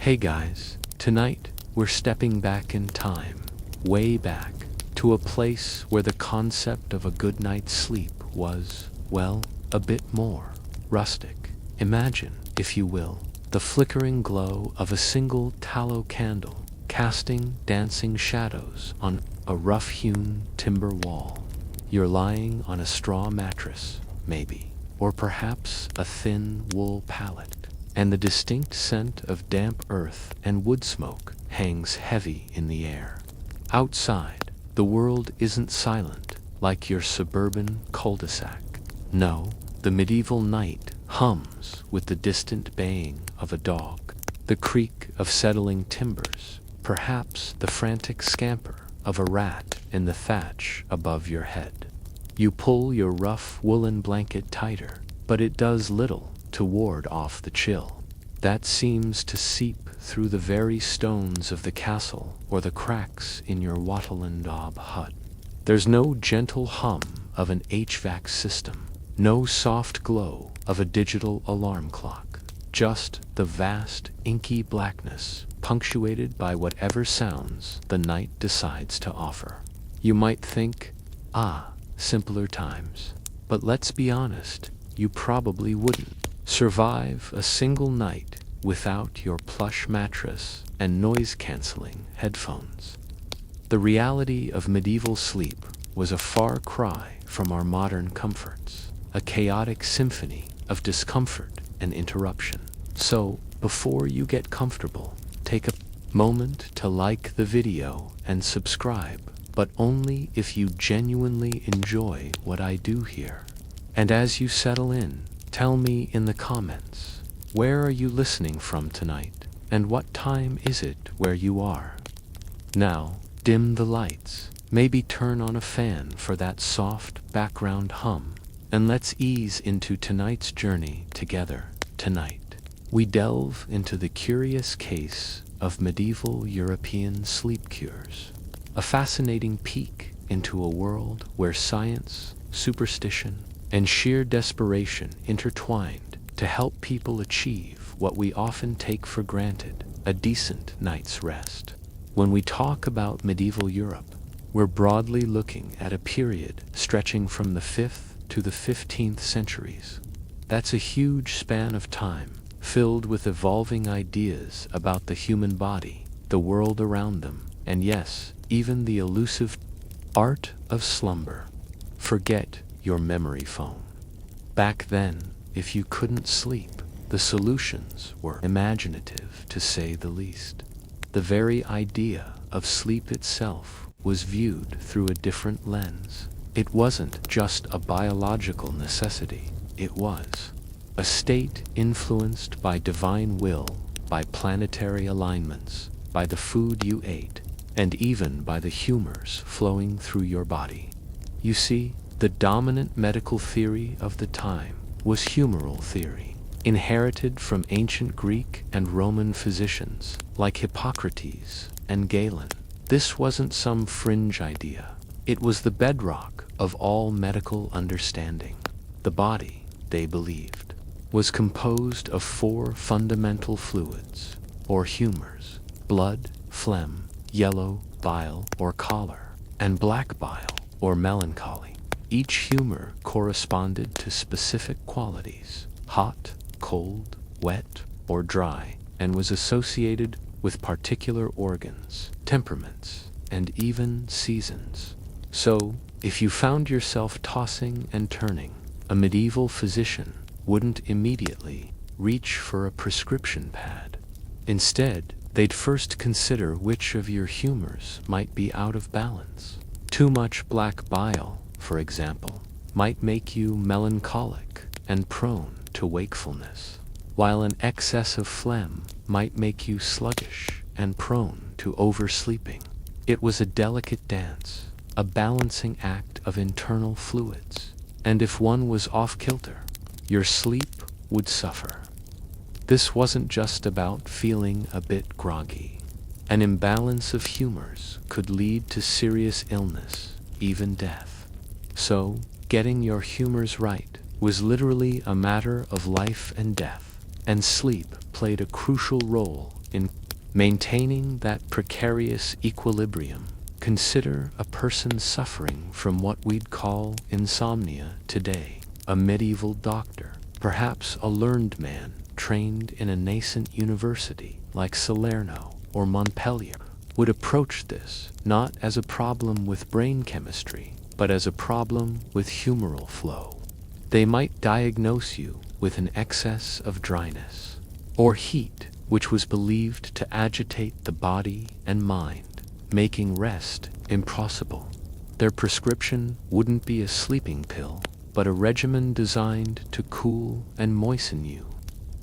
Hey guys, tonight we're stepping back in time, way back, to a place where the concept of a good night's sleep was, well, a bit more rustic. Imagine, if you will, the flickering glow of a single tallow candle casting dancing shadows on a rough-hewn timber wall. You're lying on a straw mattress, maybe, or perhaps a thin wool pallet, and the distinct scent of damp earth and wood smoke hangs heavy in the air. Outside, the world isn't silent like your suburban cul-de-sac. No, the medieval night hums with the distant baying of a dog, the creak of settling timbers, perhaps the frantic scamper of a rat in the thatch above your head. You pull your rough woolen blanket tighter, but it does little to ward off the chill that seems to seep through the very stones of the castle or the cracks in your wattle and daub hut. There's no gentle hum of an HVAC system, no soft glow of a digital alarm clock, just the vast, inky blackness punctuated by whatever sounds the night decides to offer. You might think, simpler times. But let's be honest, you probably wouldn't survive a single night without your plush mattress and noise-canceling headphones. The reality of medieval sleep was a far cry from our modern comforts, a chaotic symphony of discomfort and interruption. So, before you get comfortable, take a moment to like the video and subscribe, but only if you genuinely enjoy what I do here. And as you settle in, tell me in the comments, where are you listening from tonight, and what time is it where you are? Now, dim the lights, maybe turn on a fan for that soft background hum, and let's ease into tonight's journey together. Tonight, we delve into the curious case of medieval European sleep cures, a fascinating peek into a world where science, superstition, and sheer desperation intertwined to help people achieve what we often take for granted, a decent night's rest. When we talk about medieval Europe, we're broadly looking at a period stretching from the 5th to the 15th centuries. That's a huge span of time, filled with evolving ideas about the human body, the world around them, and yes, even the elusive art of slumber. Forget your memory foam. Back then, if you couldn't sleep, the solutions were imaginative, to say the least. The very idea of sleep itself was viewed through a different lens. It wasn't just a biological necessity, it was a state influenced by divine will, by planetary alignments, by the food you ate, and even by the humors flowing through your body. You see, the dominant medical theory of the time was humoral theory, inherited from ancient Greek and Roman physicians like Hippocrates and Galen. This wasn't some fringe idea. It was the bedrock of all medical understanding. The body, they believed, was composed of 4 fundamental fluids, or humors: blood, phlegm, yellow bile or choler, and black bile or melancholy. Each humor corresponded to specific qualities: hot, cold, wet, or dry, and was associated with particular organs, temperaments, and even seasons. So, if you found yourself tossing and turning, a medieval physician wouldn't immediately reach for a prescription pad. Instead, they'd first consider which of your humors might be out of balance. Too much black bile, for example, might make you melancholic and prone to wakefulness, while an excess of phlegm might make you sluggish and prone to oversleeping. It was a delicate dance, a balancing act of internal fluids, and if one was off-kilter, your sleep would suffer. This wasn't just about feeling a bit groggy. An imbalance of humors could lead to serious illness, even death. So, getting your humors right was literally a matter of life and death, and sleep played a crucial role in maintaining that precarious equilibrium. Consider a person suffering from what we'd call insomnia today. A medieval doctor, perhaps a learned man trained in a nascent university like Salerno or Montpellier, would approach this not as a problem with brain chemistry, but as a problem with humoral flow. They might diagnose you with an excess of dryness or heat, which was believed to agitate the body and mind, making rest impossible. Their prescription wouldn't be a sleeping pill, but a regimen designed to cool and moisten you.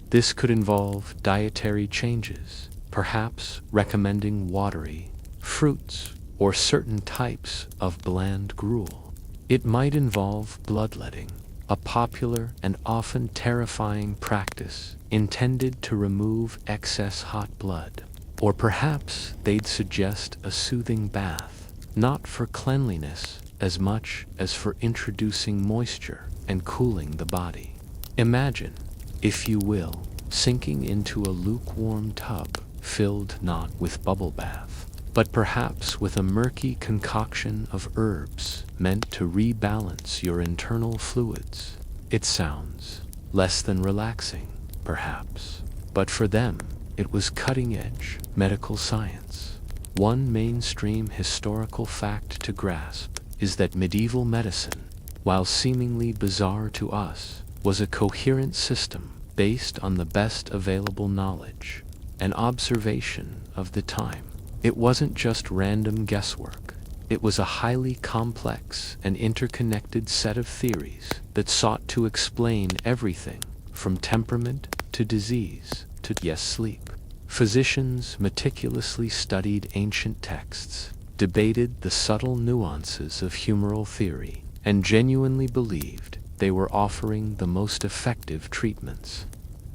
This could involve dietary changes, perhaps recommending watery fruits or certain types of bland gruel. It might involve bloodletting, a popular and often terrifying practice intended to remove excess hot blood. Or perhaps they'd suggest a soothing bath, not for cleanliness as much as for introducing moisture and cooling the body. Imagine, if you will, sinking into a lukewarm tub filled not with bubble bath, but perhaps with a murky concoction of herbs meant to rebalance your internal fluids. It sounds less than relaxing, perhaps, but for them, it was cutting-edge medical science. One mainstream historical fact to grasp is that medieval medicine, while seemingly bizarre to us, was a coherent system based on the best available knowledge and observation of the time. It wasn't just random guesswork. It was a highly complex and interconnected set of theories that sought to explain everything from temperament to disease to sleep. Physicians meticulously studied ancient texts, debated the subtle nuances of humoral theory, and genuinely believed they were offering the most effective treatments.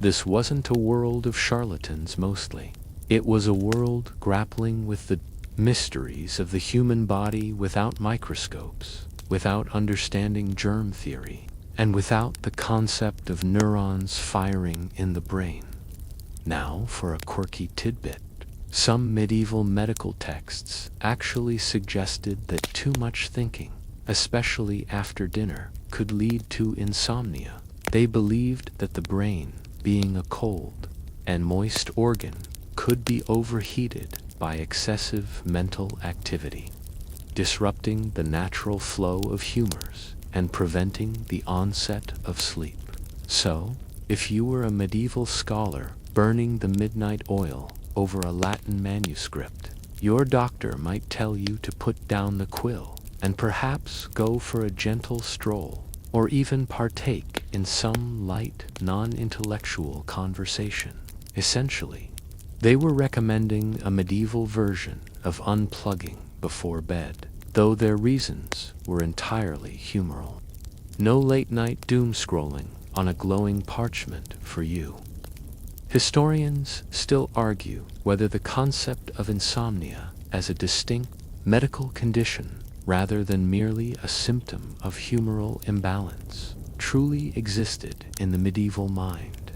This wasn't a world of charlatans mostly. It was a world grappling with the mysteries of the human body without microscopes, without understanding germ theory, and without the concept of neurons firing in the brain. Now for a quirky tidbit. Some medieval medical texts actually suggested that too much thinking, especially after dinner, could lead to insomnia. They believed that the brain, being a cold and moist organ, could be overheated by excessive mental activity, disrupting the natural flow of humors and preventing the onset of sleep. So, if you were a medieval scholar burning the midnight oil over a Latin manuscript, your doctor might tell you to put down the quill and perhaps go for a gentle stroll, or even partake in some light, non-intellectual conversation. Essentially, they were recommending a medieval version of unplugging before bed, though their reasons were entirely humoral. No late-night doom-scrolling on a glowing parchment for you. Historians still argue whether the concept of insomnia as a distinct medical condition, rather than merely a symptom of humoral imbalance, truly existed in the medieval mind.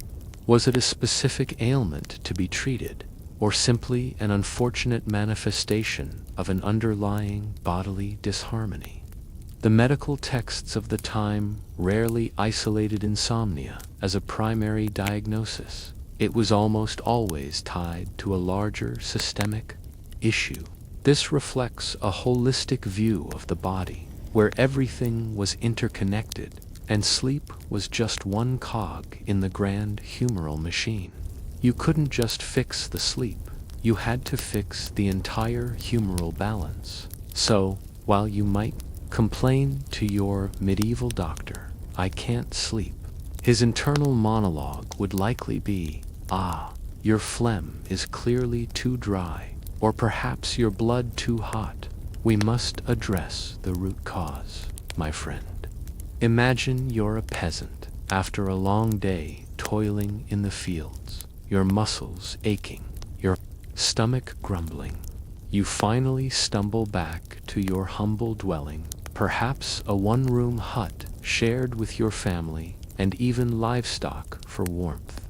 Was it a specific ailment to be treated, or simply an unfortunate manifestation of an underlying bodily disharmony? The medical texts of the time rarely isolated insomnia as a primary diagnosis. It was almost always tied to a larger systemic issue. This reflects a holistic view of the body, where everything was interconnected, and sleep was just one cog in the grand humoral machine. You couldn't just fix the sleep, you had to fix the entire humoral balance. So, while you might complain to your medieval doctor, "I can't sleep," his internal monologue would likely be, your phlegm is clearly too dry, or perhaps your blood too hot. We must address the root cause, my friend. Imagine you're a peasant after a long day toiling in the fields, your muscles aching, your stomach grumbling. You finally stumble back to your humble dwelling, perhaps a one-room hut shared with your family and even livestock for warmth.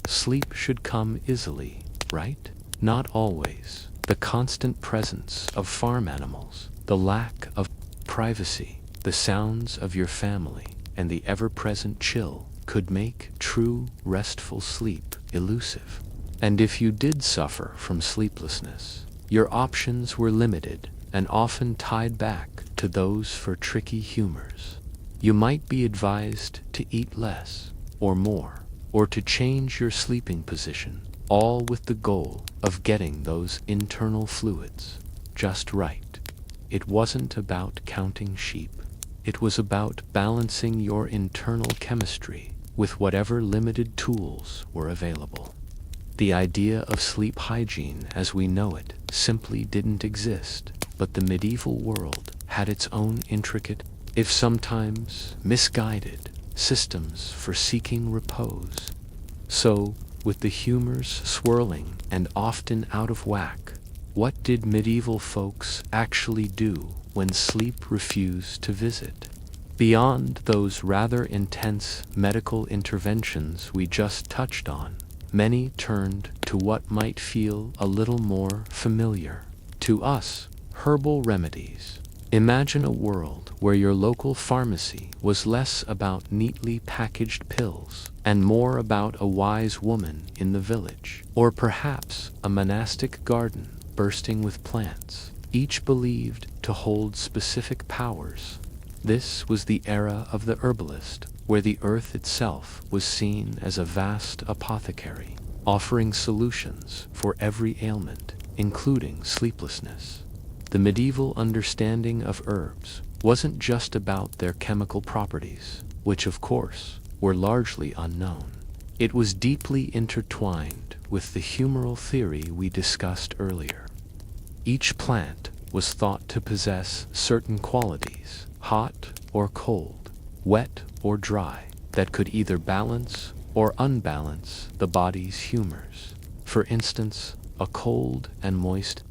Sleep should come easily, right? Not always. The constant presence of farm animals, the lack of privacy, the sounds of your family, and the ever-present chill could make true, restful sleep elusive. And if you did suffer from sleeplessness, your options were limited and often tied back to those for tricky humors. You might be advised to eat less or more, or to change your sleeping position, all with the goal of getting those internal fluids just right. It wasn't about counting sheep. It was about balancing your internal chemistry with whatever limited tools were available. The idea of sleep hygiene as we know it simply didn't exist, but the medieval world had its own intricate, if sometimes misguided, systems for seeking repose. So, with the humors swirling and often out of whack, what did medieval folks actually do when sleep refused to visit? Beyond those rather intense medical interventions we just touched on, many turned to what might feel a little more familiar to us: herbal remedies. Imagine a world where your local pharmacy was less about neatly packaged pills and more about a wise woman in the village, or perhaps a monastic garden bursting with plants, each believed to hold specific powers. This was the era of the herbalist, where the earth itself was seen as a vast apothecary, offering solutions for every ailment, including sleeplessness. The medieval understanding of herbs wasn't just about their chemical properties, which of course were largely unknown. It was deeply intertwined with the humoral theory we discussed earlier. Each plant was thought to possess certain qualities, hot or cold, wet or dry, that could either balance or unbalance the body's humors. For instance, a cold and moist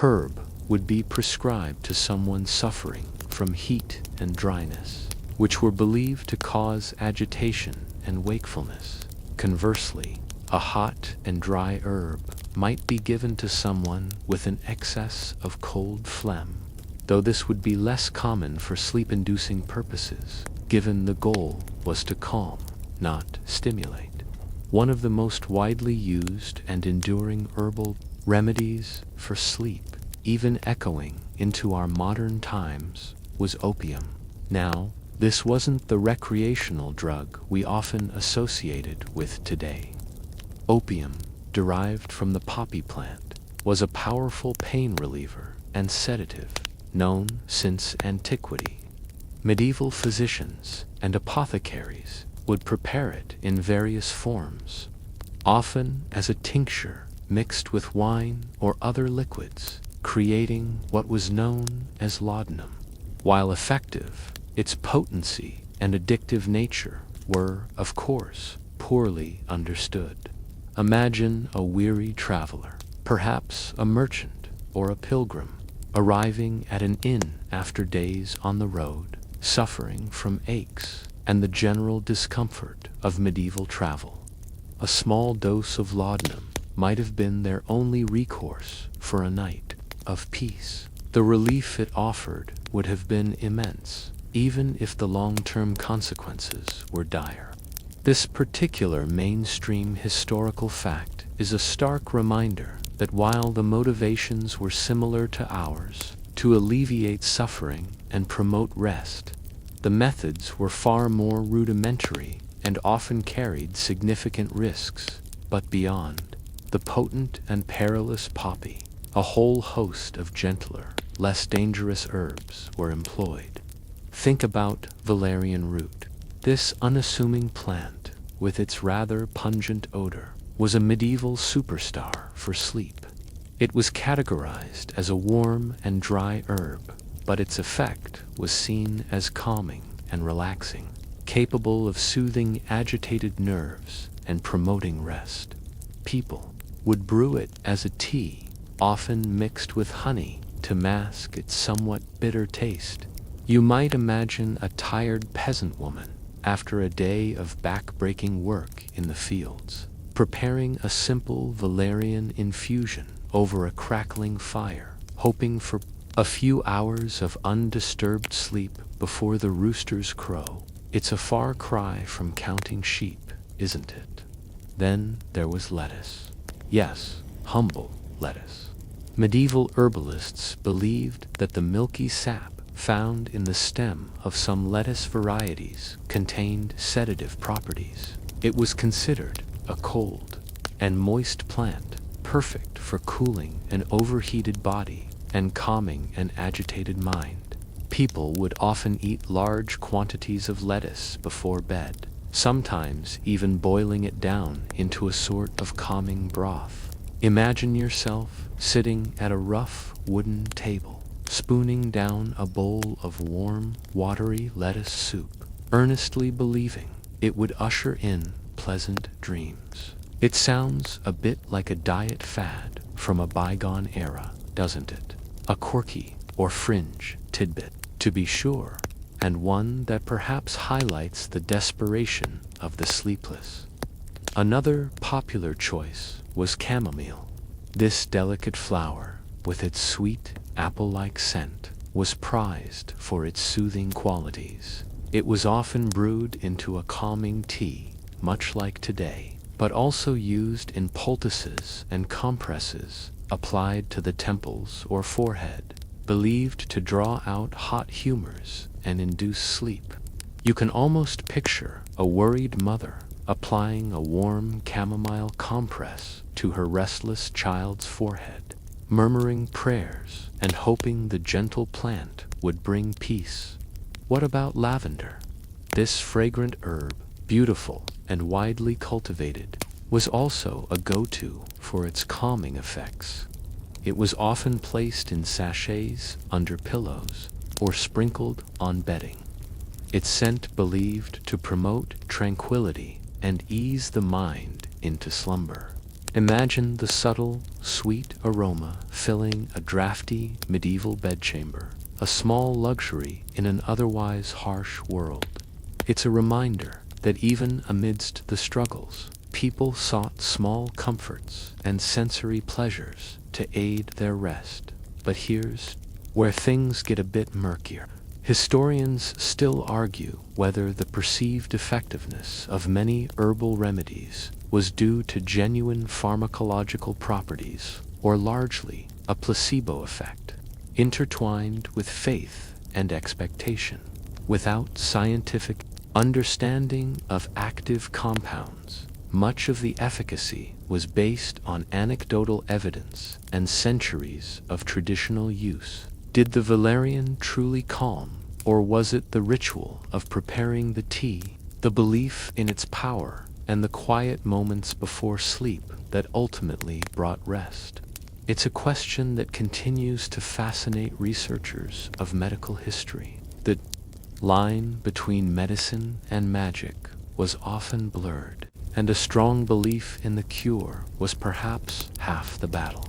herb would be prescribed to someone suffering from heat and dryness, which were believed to cause agitation and wakefulness. Conversely, a hot and dry herb might be given to someone with an excess of cold phlegm, though this would be less common for sleep-inducing purposes, given the goal was to calm, not stimulate. One of the most widely used and enduring herbal remedies for sleep, even echoing into our modern times, was opium. Now, this wasn't the recreational drug we often associated with today. Opium, derived from the poppy plant, was a powerful pain reliever and sedative, known since antiquity. Medieval physicians and apothecaries would prepare it in various forms, often as a tincture mixed with wine or other liquids, creating what was known as laudanum. While effective, its potency and addictive nature were, of course, poorly understood. Imagine a weary traveler, perhaps a merchant or a pilgrim, arriving at an inn after days on the road, suffering from aches and the general discomfort of medieval travel. A small dose of laudanum might have been their only recourse for a night of peace. The relief it offered would have been immense, even if the long-term consequences were dire. This particular mainstream historical fact is a stark reminder that while the motivations were similar to ours, to alleviate suffering and promote rest, the methods were far more rudimentary and often carried significant risks. But beyond the potent and perilous poppy, a whole host of gentler, less dangerous herbs were employed. Think about valerian root. This unassuming plant, with its rather pungent odor, was a medieval superstar for sleep. It was categorized as a warm and dry herb, but its effect was seen as calming and relaxing, capable of soothing agitated nerves and promoting rest. People would brew it as a tea, often mixed with honey to mask its somewhat bitter taste. You might imagine a tired peasant woman after a day of back-breaking work in the fields, preparing a simple valerian infusion over a crackling fire, hoping for a few hours of undisturbed sleep before the roosters crow. It's a far cry from counting sheep, isn't it? Then there was lettuce. Yes, humble lettuce. Medieval herbalists believed that the milky sap found in the stem of some lettuce varieties contained sedative properties. It was considered a cold and moist plant, perfect for cooling an overheated body and calming an agitated mind. People would often eat large quantities of lettuce before bed, sometimes even boiling it down into a sort of calming broth. Imagine yourself sitting at a rough wooden table, spooning down a bowl of warm, watery lettuce soup, earnestly believing it would usher in pleasant dreams. It sounds a bit like a diet fad from a bygone era, doesn't it? A quirky or fringe tidbit, to be sure, and one that perhaps highlights the desperation of the sleepless. Another popular choice was chamomile. This delicate flower, with its sweet, apple-like scent, was prized for its soothing qualities. It was often brewed into a calming tea, much like today, but also used in poultices and compresses applied to the temples or forehead, believed to draw out hot humors and induce sleep. You can almost picture a worried mother applying a warm chamomile compress to her restless child's forehead, murmuring prayers and hoping the gentle plant would bring peace. What about lavender? This fragrant herb, beautiful and widely cultivated, was also a go-to for its calming effects. It was often placed in sachets under pillows or sprinkled on bedding. Its scent believed to promote tranquility and ease the mind into slumber. Imagine the subtle, sweet aroma filling a drafty medieval bedchamber, a small luxury in an otherwise harsh world. It's a reminder that even amidst the struggles, people sought small comforts and sensory pleasures to aid their rest. But here's where things get a bit murkier. Historians still argue whether the perceived effectiveness of many herbal remedies was due to genuine pharmacological properties or largely a placebo effect, intertwined with faith and expectation. Without scientific understanding of active compounds, much of the efficacy was based on anecdotal evidence and centuries of traditional use. Did the valerian truly calm, or was it the ritual of preparing the tea, the belief in its power, and the quiet moments before sleep that ultimately brought rest? It's a question that continues to fascinate researchers of medical history. The line between medicine and magic was often blurred, and a strong belief in the cure was perhaps half the battle.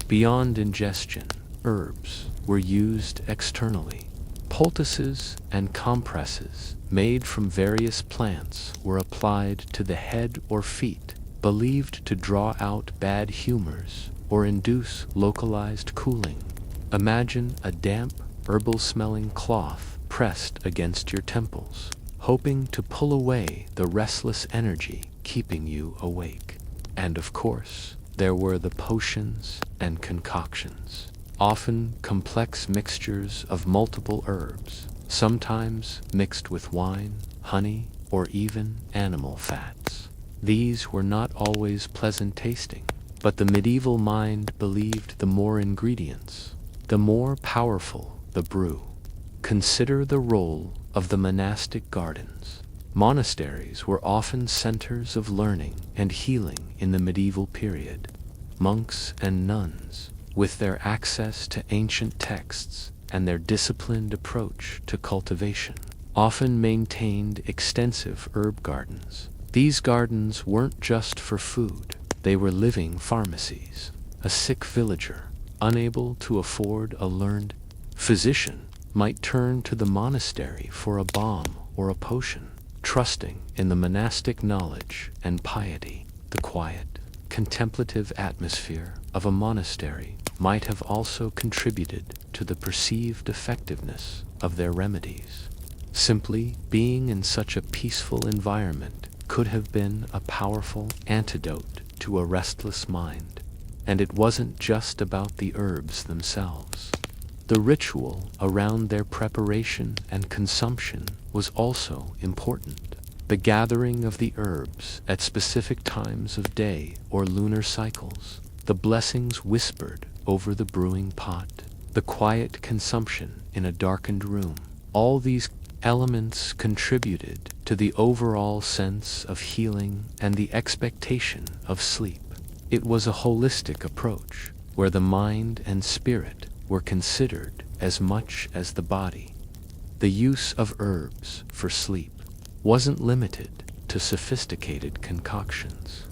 Beyond ingestion, herbs were used externally. Poultices and compresses made from various plants were applied to the head or feet, believed to draw out bad humors or induce localized cooling. Imagine a damp, herbal-smelling cloth pressed against your temples, hoping to pull away the restless energy keeping you awake. And of course, there were the potions and concoctions, often complex mixtures of multiple herbs, sometimes mixed with wine, honey, or even animal fats. These were not always pleasant tasting, but the medieval mind believed the more ingredients, the more powerful the brew. Consider the role of the monastic gardens. Monasteries were often centers of learning and healing in the medieval period. Monks and nuns, with their access to ancient texts and their disciplined approach to cultivation, often maintained extensive herb gardens. These gardens weren't just for food, they were living pharmacies. A sick villager, unable to afford a learned physician, might turn to the monastery for a balm or a potion, trusting in the monastic knowledge and piety. The quiet, contemplative atmosphere of a monastery might have also contributed to the perceived effectiveness of their remedies. Simply being in such a peaceful environment could have been a powerful antidote to a restless mind. And it wasn't just about the herbs themselves. The ritual around their preparation and consumption was also important. The gathering of the herbs at specific times of day or lunar cycles, the blessings whispered over the brewing pot, the quiet consumption in a darkened room, all these elements contributed to the overall sense of healing and the expectation of sleep. It was a holistic approach, where the mind and spirit were considered as much as the body. The use of herbs for sleep wasn't limited to sophisticated concoctions.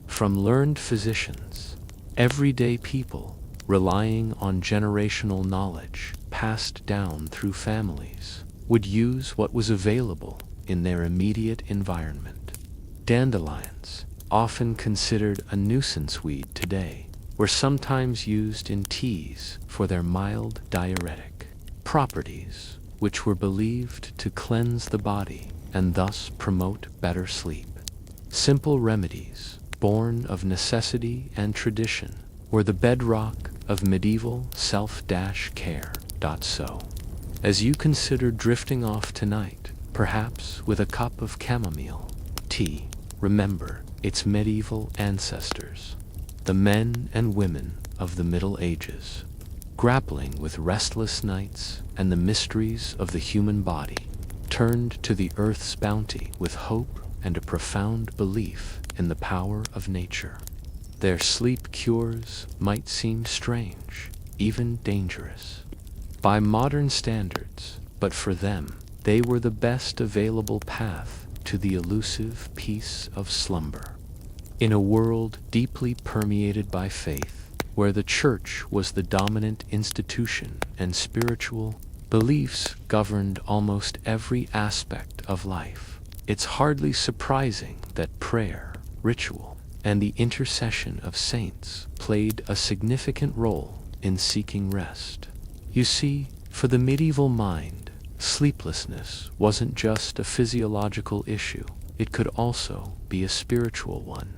From learned physicians, everyday people relying on generational knowledge passed down through families would use what was available in their immediate environment. Dandelions, often considered a nuisance weed today, were sometimes used in teas for their mild diuretic properties, which were believed to cleanse the body and thus promote better sleep. Simple remedies, born of necessity and tradition, were the bedrock of medieval self-care. So, as you consider drifting off tonight, perhaps with a cup of chamomile tea, remember its medieval ancestors, the men and women of the Middle Ages, grappling with restless nights and the mysteries of the human body, turned to the earth's bounty with hope and a profound belief in the power of nature. Their sleep cures might seem strange, even dangerous, by modern standards, but for them, they were the best available path to the elusive peace of slumber. In a world deeply permeated by faith, where the church was the dominant institution and spiritual beliefs governed almost every aspect of life, it's hardly surprising that prayer, ritual, and the intercession of saints played a significant role in seeking rest. You see, for the medieval mind, sleeplessness wasn't just a physiological issue, it could also be a spiritual one.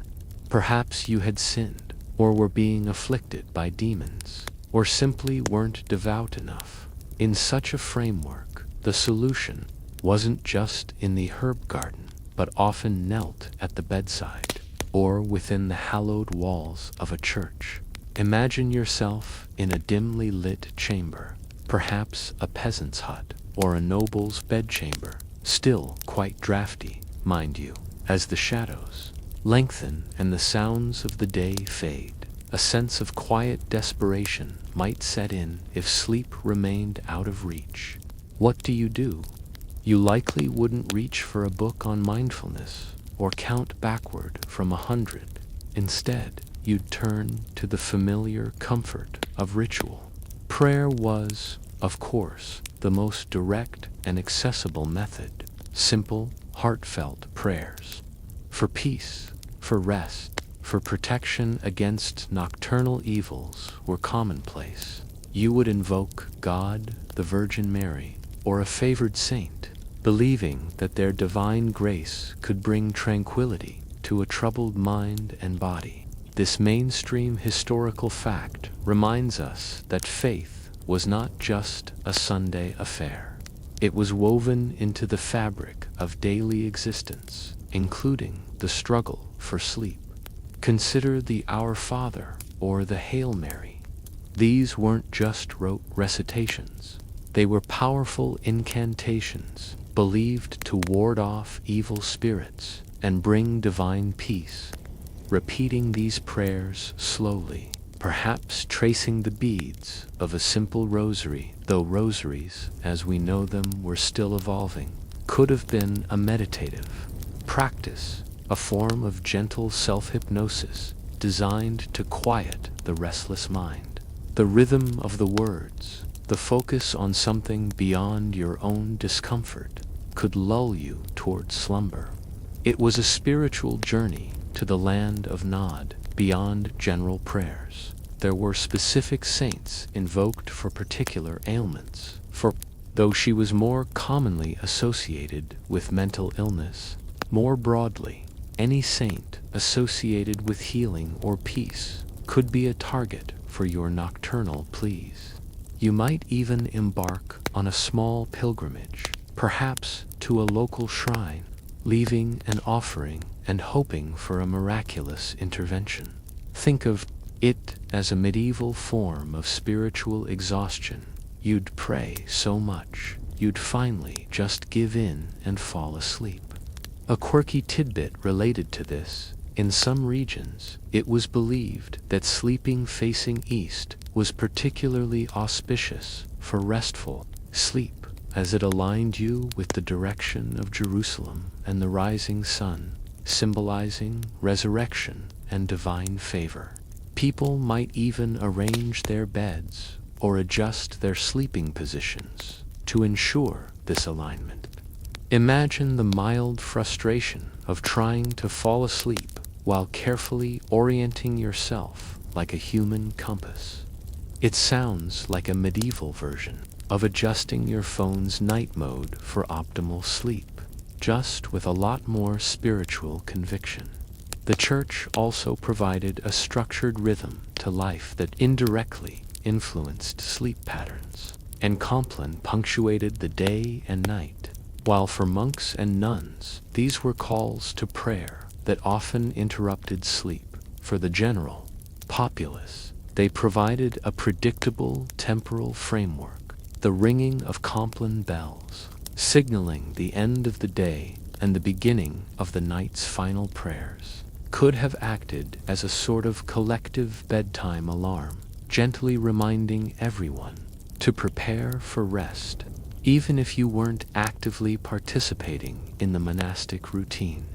Perhaps you had sinned, or were being afflicted by demons, or simply weren't devout enough. In such a framework, the solution wasn't just in the herb garden, but often knelt at the bedside, or within the hallowed walls of a church. Imagine yourself in a dimly lit chamber, perhaps a peasant's hut, or a noble's bedchamber, still quite drafty, mind you, as the shadows lengthen and the sounds of the day fade. A sense of quiet desperation might set in if sleep remained out of reach. What do? You likely wouldn't reach for a book on mindfulness or count backward from 100. Instead, you'd turn to the familiar comfort of ritual. Prayer was, of course, the most direct and accessible method. Simple, heartfelt prayers. For peace, for rest, for protection against nocturnal evils were commonplace. You would invoke God, the Virgin Mary, or a favored saint, believing that their divine grace could bring tranquility to a troubled mind and body. This mainstream historical fact reminds us that faith was not just a Sunday affair. It was woven into the fabric of daily existence, including the struggle for sleep. Consider the Our Father or the Hail Mary. These weren't just rote recitations. They were powerful incantations believed to ward off evil spirits and bring divine peace. Repeating these prayers slowly, perhaps tracing the beads of a simple rosary, though rosaries, as we know them, were still evolving, could have been a meditative practice, a form of gentle self-hypnosis designed to quiet the restless mind. The rhythm of the words, the focus on something beyond your own discomfort, could lull you toward slumber. It was a spiritual journey to the land of Nod, beyond general prayers. There were specific saints invoked for particular ailments, for though she was more commonly associated with mental illness. More broadly, any saint associated with healing or peace could be a target for your nocturnal pleas. You might even embark on a small pilgrimage, perhaps to a local shrine, leaving an offering and hoping for a miraculous intervention. Think of it as a medieval form of spiritual exhaustion. You'd pray so much, you'd finally just give in and fall asleep. A quirky tidbit related to this: in some regions, it was believed that sleeping facing east was particularly auspicious for restful sleep, as it aligned you with the direction of Jerusalem and the rising sun, symbolizing resurrection and divine favor. People might even arrange their beds or adjust their sleeping positions to ensure this alignment. Imagine the mild frustration of trying to fall asleep while carefully orienting yourself like a human compass. It sounds like a medieval version of adjusting your phone's night mode for optimal sleep, just with a lot more spiritual conviction. The church also provided a structured rhythm to life that indirectly influenced sleep patterns, and Compline punctuated the day and night, while for monks and nuns, these were calls to prayer that often interrupted sleep. For the general populace, they provided a predictable temporal framework, the ringing of Compline bells, signaling the end of the day and the beginning of the night's final prayers, could have acted as a sort of collective bedtime alarm, gently reminding everyone to prepare for rest, even if you weren't actively participating in the monastic routine.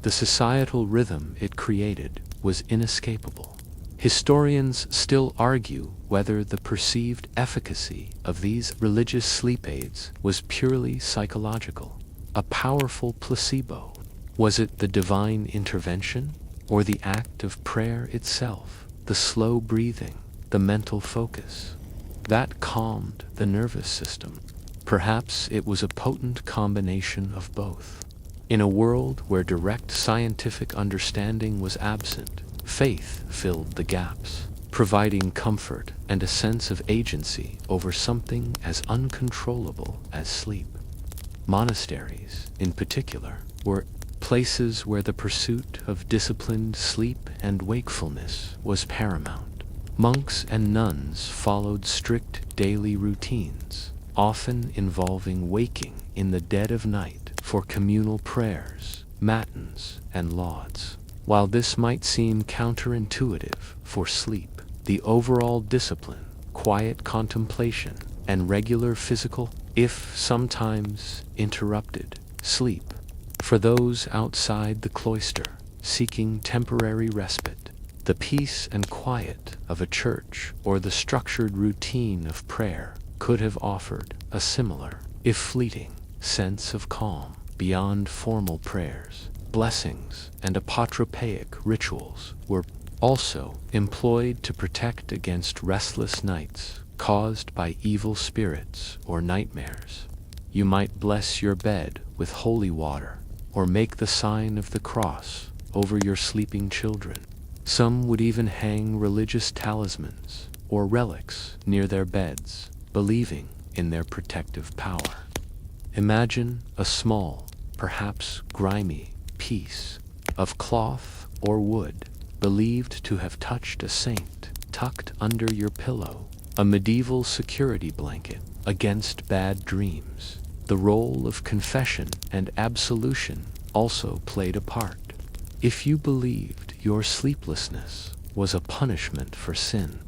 The societal rhythm it created was inescapable. Historians still argue whether the perceived efficacy of these religious sleep aids was purely psychological, a powerful placebo. Was it the divine intervention, or the act of prayer itself, the slow breathing, the mental focus, that calmed the nervous system? Perhaps it was a potent combination of both. In a world where direct scientific understanding was absent, faith filled the gaps, providing comfort and a sense of agency over something as uncontrollable as sleep. Monasteries, in particular, were places where the pursuit of disciplined sleep and wakefulness was paramount. Monks and nuns followed strict daily routines, often involving waking in the dead of night for communal prayers, matins, and lauds. While this might seem counterintuitive for sleep, the overall discipline, quiet contemplation, and regular physical, if sometimes interrupted, sleep, for those outside the cloister seeking temporary respite, the peace and quiet of a church or the structured routine of prayer could have offered a similar, if fleeting, sense of calm. Beyond formal prayers, blessings and apotropaic rituals were also employed to protect against restless nights caused by evil spirits or nightmares. You might bless your bed with holy water, or make the sign of the cross over your sleeping children. Some would even hang religious talismans or relics near their beds, believing in their protective power. Imagine a small, perhaps grimy, piece of cloth or wood, believed to have touched a saint, tucked under your pillow, a medieval security blanket against bad dreams. The role of confession and absolution also played a part. If you believed your sleeplessness was a punishment for sin,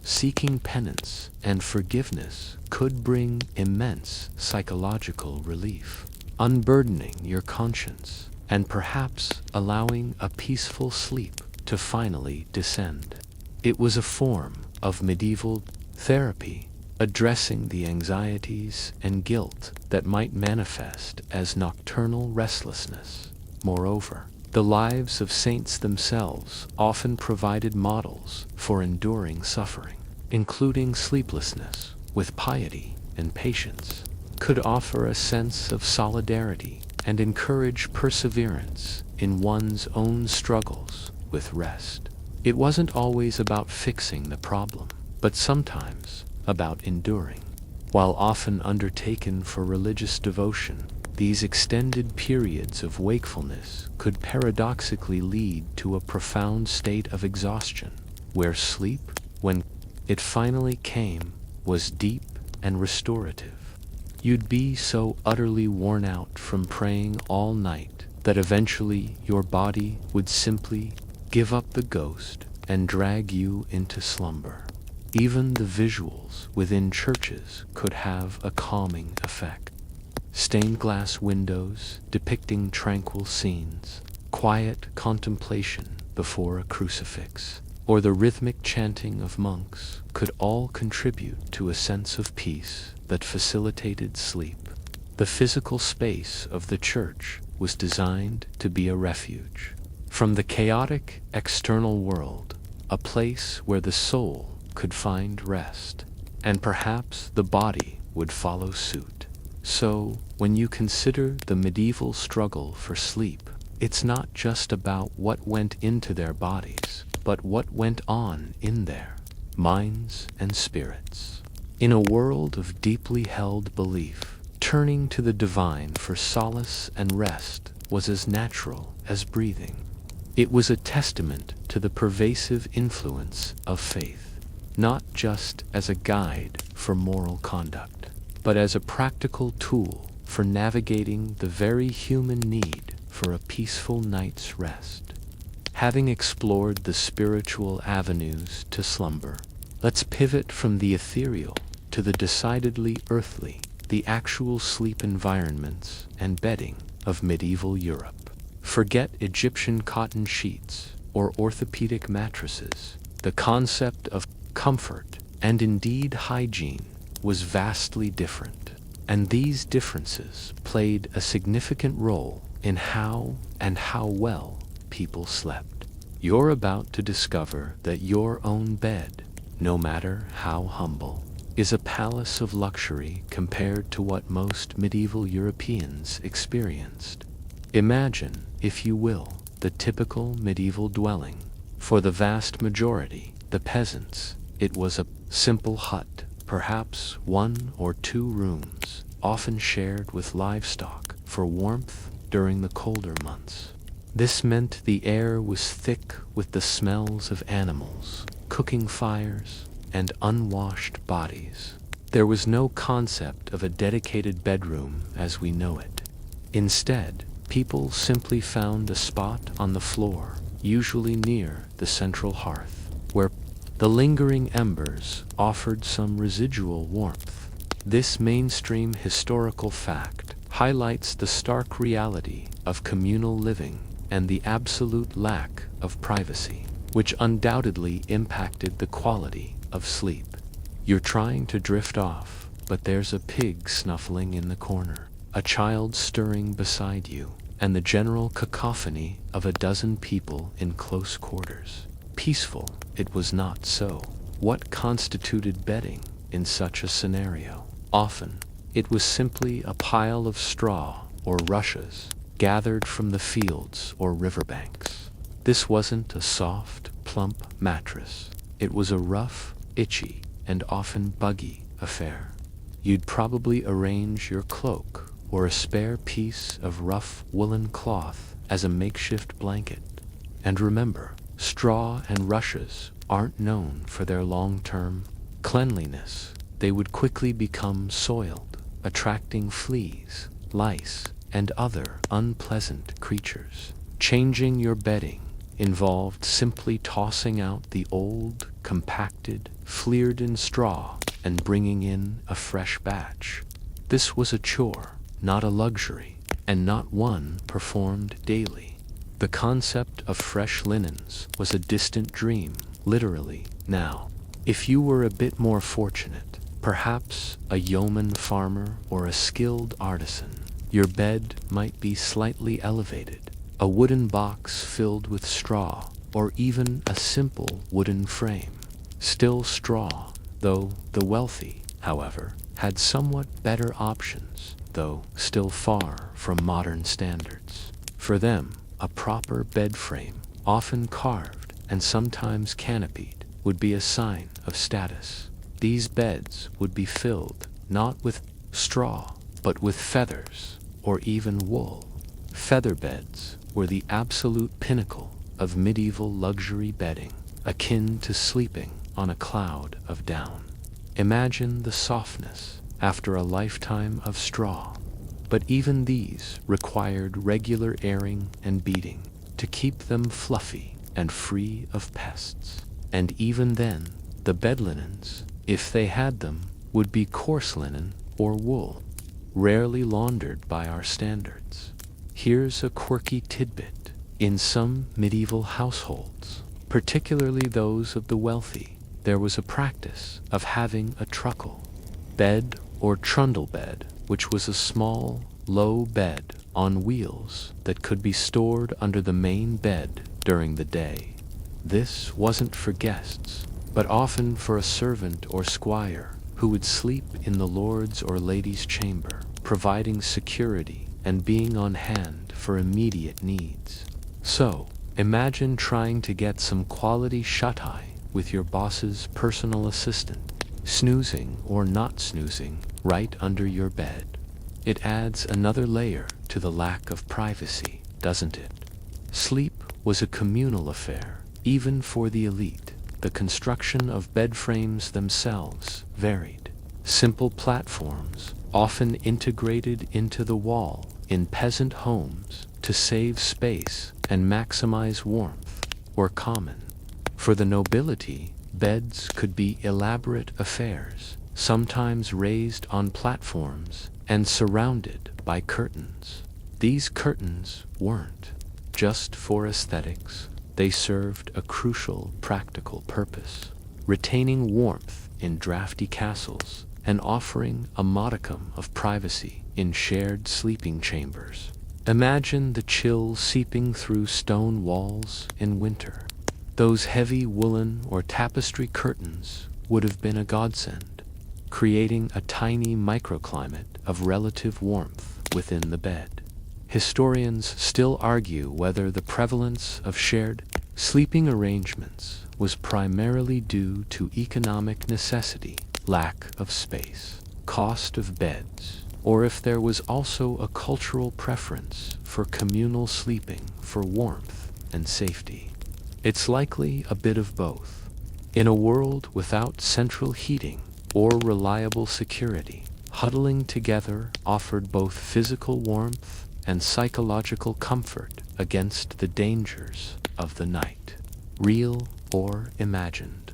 seeking penance and forgiveness could bring immense psychological relief, unburdening your conscience and perhaps allowing a peaceful sleep to finally descend. It was a form of medieval therapy, addressing the anxieties and guilt that might manifest as nocturnal restlessness. Moreover, The lives of saints themselves often provided models for enduring suffering, including sleeplessness, with piety and patience, could offer a sense of solidarity and encourage perseverance in one's own struggles with rest. It wasn't always about fixing the problem, but sometimes about enduring. While often undertaken for religious devotion, these extended periods of wakefulness could paradoxically lead to a profound state of exhaustion, where sleep, when it finally came, was deep and restorative. You'd be so utterly worn out from praying all night that eventually your body would simply give up the ghost and drag you into slumber. Even the visuals within churches could have a calming effect. Stained glass windows depicting tranquil scenes, quiet contemplation before a crucifix, or the rhythmic chanting of monks could all contribute to a sense of peace that facilitated sleep. The physical space of the church was designed to be a refuge from the chaotic external world, a place where the soul could find rest, and perhaps the body would follow suit. So, when you consider the medieval struggle for sleep, it's not just about what went into their bodies, but what went on in their minds and spirits. In a world of deeply held belief, turning to the divine for solace and rest was as natural as breathing. It was a testament to the pervasive influence of faith, not just as a guide for moral conduct, but as a practical tool for navigating the very human need for a peaceful night's rest. Having explored the spiritual avenues to slumber, let's pivot from the ethereal to the decidedly earthly, the actual sleep environments and bedding of medieval Europe. Forget Egyptian cotton sheets or orthopedic mattresses. The concept of comfort, and indeed hygiene, was vastly different, and these differences played a significant role in how well people slept. You're about to discover that your own bed, no matter how humble, is a palace of luxury compared to what most medieval Europeans experienced. Imagine, if you will, the typical medieval dwelling. For the vast majority, the peasants, it was a simple hut, perhaps 1 or 2 rooms, often shared with livestock for warmth during the colder months. This meant the air was thick with the smells of animals, cooking fires, and unwashed bodies. There was no concept of a dedicated bedroom as we know it. Instead, people simply found a spot on the floor, usually near the central hearth, where the lingering embers offered some residual warmth. This mainstream historical fact highlights the stark reality of communal living and the absolute lack of privacy, which undoubtedly impacted the quality of sleep. You're trying to drift off, but there's a pig snuffling in the corner, a child stirring beside you, and the general cacophony of a dozen people in close quarters. Peaceful, it was not so. What constituted bedding in such a scenario? Often, it was simply a pile of straw or rushes gathered from the fields or riverbanks. This wasn't a soft, plump mattress. It was a rough, itchy, and often buggy affair. You'd probably arrange your cloak or a spare piece of rough woolen cloth as a makeshift blanket. And remember, straw and rushes aren't known for their long-term cleanliness. They would quickly become soiled, attracting fleas, lice, and other unpleasant creatures. Changing your bedding involved simply tossing out the old, compacted, fleered-in straw and bringing in a fresh batch. This was a chore, not a luxury, and not one performed daily. The concept of fresh linens was a distant dream, literally, now. If you were a bit more fortunate, perhaps a yeoman farmer or a skilled artisan, your bed might be slightly elevated, a wooden box filled with straw, or even a simple wooden frame. Still straw, though the wealthy, however, had somewhat better options, though still far from modern standards. For them, a proper bed frame, often carved and sometimes canopied, would be a sign of status. These beds would be filled not with straw, but with feathers or even wool. Feather beds were the absolute pinnacle of medieval luxury bedding, akin to sleeping on a cloud of down. Imagine the softness after a lifetime of straw. But even these required regular airing and beating to keep them fluffy and free of pests. And even then, the bed linens, if they had them, would be coarse linen or wool, rarely laundered by our standards. Here's a quirky tidbit. In some medieval households, particularly those of the wealthy, there was a practice of having a truckle bed or trundle bed, which was a small, low bed on wheels that could be stored under the main bed during the day. This wasn't for guests, but often for a servant or squire who would sleep in the lord's or lady's chamber, providing security and being on hand for immediate needs. So, imagine trying to get some quality shut-eye with your boss's personal assistant, snoozing or not snoozing right under your bed. It adds another layer to the lack of privacy, doesn't it? Sleep was a communal affair, even for the elite. The construction of bed frames themselves varied. Simple platforms, often integrated into the wall in peasant homes to save space and maximize warmth, were common. For the nobility, beds could be elaborate affairs, sometimes raised on platforms and surrounded by curtains. These curtains weren't just for aesthetics. They served a crucial practical purpose, retaining warmth in drafty castles and offering a modicum of privacy in shared sleeping chambers. Imagine the chill seeping through stone walls in winter. Those heavy woolen or tapestry curtains would have been a godsend, creating a tiny microclimate of relative warmth within the bed. Historians still argue whether the prevalence of shared sleeping arrangements was primarily due to economic necessity, lack of space, cost of beds, or if there was also a cultural preference for communal sleeping for warmth and safety. It's likely a bit of both. In a world without central heating or reliable security, huddling together offered both physical warmth and psychological comfort against the dangers of the night, real or imagined.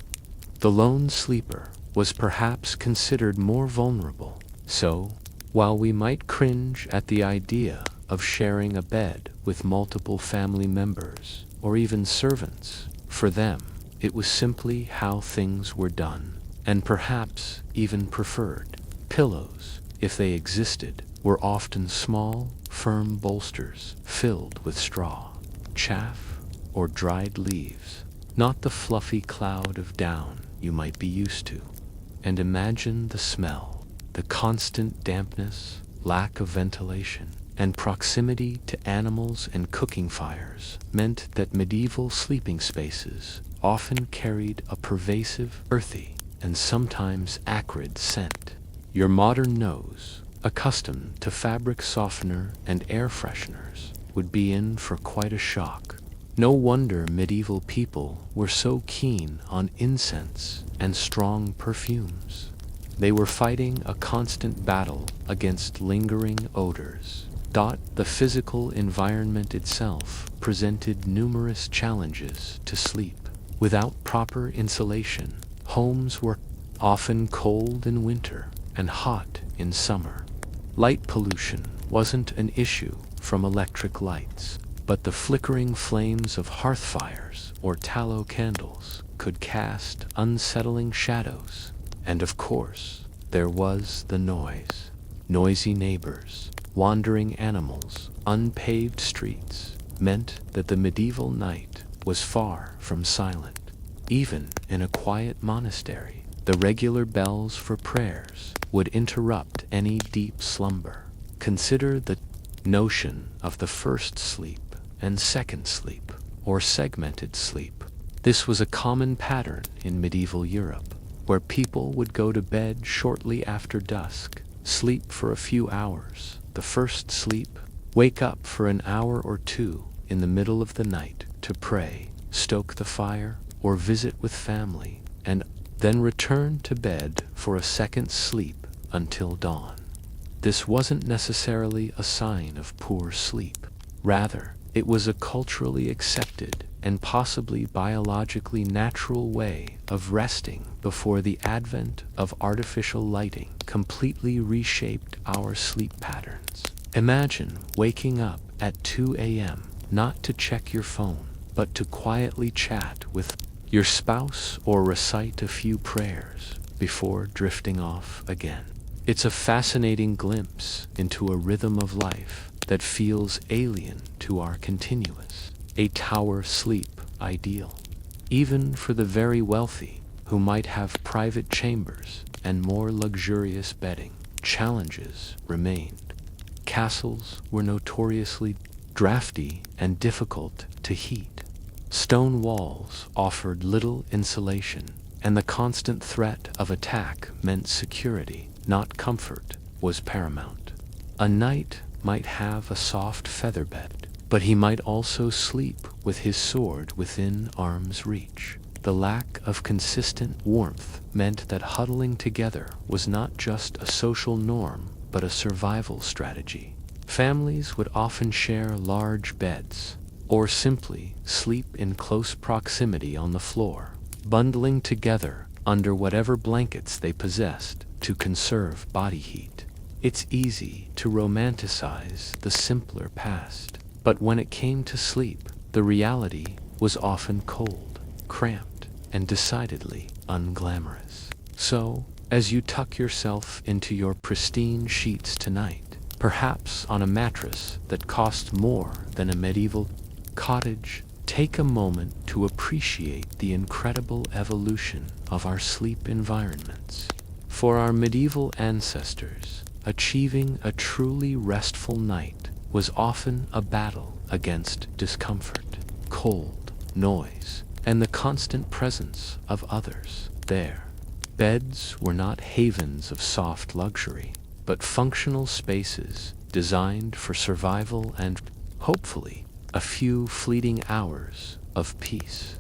The lone sleeper was perhaps considered more vulnerable, so, while we might cringe at the idea of sharing a bed with multiple family members or even servants, for them it was simply how things were done, and perhaps even preferred. Pillows, if they existed, were often small, firm bolsters filled with straw, chaff, or dried leaves, not the fluffy cloud of down you might be used to. And imagine the smell, the constant dampness, lack of ventilation, and proximity to animals and cooking fires meant that medieval sleeping spaces often carried a pervasive, earthy, and sometimes acrid scent. Your modern nose, accustomed to fabric softener and air fresheners, would be in for quite a shock. No wonder medieval people were so keen on incense and strong perfumes. They were fighting a constant battle against lingering odors. The physical environment itself presented numerous challenges to sleep. Without proper insulation, homes were often cold in winter and hot in summer. Light pollution wasn't an issue from electric lights, but the flickering flames of hearth fires or tallow candles could cast unsettling shadows. And of course, there was the noise. Noisy neighbors, wandering animals, unpaved streets, meant that the medieval night was far from silent. Even in a quiet monastery, the regular bells for prayers would interrupt any deep slumber. Consider the notion of the first sleep and second sleep, or segmented sleep. This was a common pattern in medieval Europe, where people would go to bed shortly after dusk, sleep for a few hours, the first sleep, wake up for an hour or two in the middle of the night to pray, stoke the fire, or visit with family, and then return to bed for a second sleep until dawn. This wasn't necessarily a sign of poor sleep. Rather, it was a culturally accepted and possibly biologically natural way of resting before the advent of artificial lighting completely reshaped our sleep patterns. Imagine waking up at 2 a.m. not to check your phone, but to quietly chat with your spouse or recite a few prayers before drifting off again. It's a fascinating glimpse into a rhythm of life that feels alien to our continuous, eight-hour sleep ideal. Even for the very wealthy, who might have private chambers and more luxurious bedding, challenges remained. Castles were notoriously drafty and difficult to heat. Stone walls offered little insulation, and the constant threat of attack meant security, not comfort, was paramount. A knight might have a soft feather bed, but he might also sleep with his sword within arm's reach. The lack of consistent warmth meant that huddling together was not just a social norm, but a survival strategy. Families would often share large beds, or simply sleep in close proximity on the floor, bundling together under whatever blankets they possessed to conserve body heat. It's easy to romanticize the simpler past, but when it came to sleep, the reality was often cold, cramped, and decidedly unglamorous. So, as you tuck yourself into your pristine sheets tonight, perhaps on a mattress that cost more than a medieval cottage, take a moment to appreciate the incredible evolution of our sleep environments. For our medieval ancestors, achieving a truly restful night was often a battle against discomfort, cold, noise, and the constant presence of others. Their beds were not havens of soft luxury, but functional spaces designed for survival and, hopefully, a few fleeting hours of peace.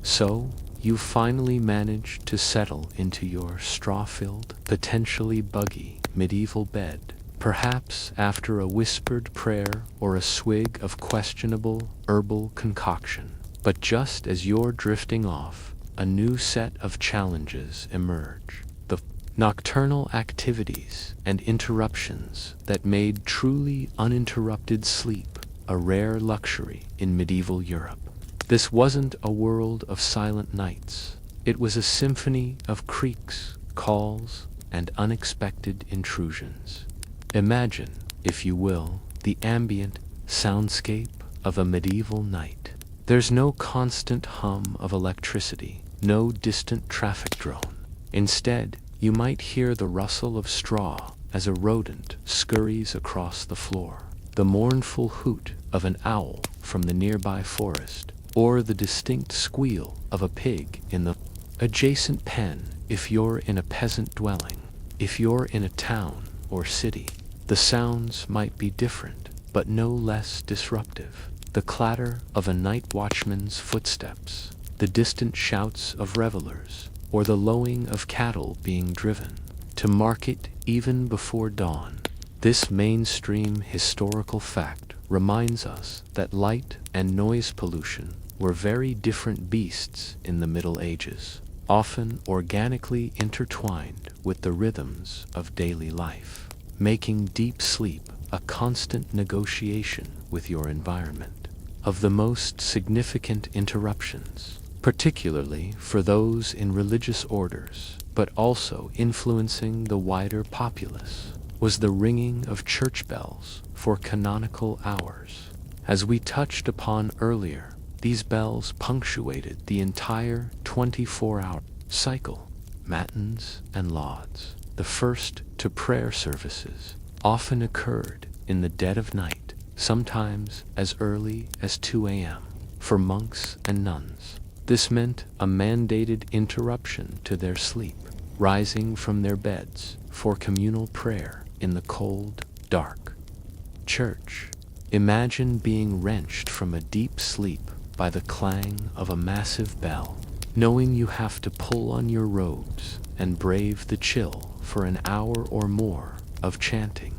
So, you finally managed to settle into your straw-filled, potentially buggy medieval bed, perhaps after a whispered prayer or a swig of questionable herbal concoction. But just as you're drifting off, a new set of challenges emerge. The nocturnal activities and interruptions that made truly uninterrupted sleep a rare luxury in medieval Europe. This wasn't a world of silent nights. It was a symphony of creaks, calls, and unexpected intrusions. Imagine, if you will, the ambient soundscape of a medieval night. There's no constant hum of electricity, no distant traffic drone. Instead, you might hear the rustle of straw as a rodent scurries across the floor, the mournful hoot of an owl from the nearby forest, or the distinct squeal of a pig in the adjacent pen if you're in a peasant dwelling. If you're in a town or city, the sounds might be different, but no less disruptive. The clatter of a night watchman's footsteps, the distant shouts of revelers, or the lowing of cattle being driven to market even before dawn. This mainstream historical fact reminds us that light and noise pollution were very different beasts in the Middle Ages, often organically intertwined with the rhythms of daily life, making deep sleep a constant negotiation with your environment. Of the most significant interruptions, particularly for those in religious orders, but also influencing the wider populace, was the ringing of church bells for canonical hours. As we touched upon earlier, these bells punctuated the entire 24-hour cycle, matins and lauds. The first to prayer services often occurred in the dead of night, sometimes as early as 2 a.m. For monks and nuns, this meant a mandated interruption to their sleep, rising from their beds for communal prayer in the cold, dark church. Imagine being wrenched from a deep sleep by the clang of a massive bell, knowing you have to pull on your robes and brave the chill for an hour or more of chanting.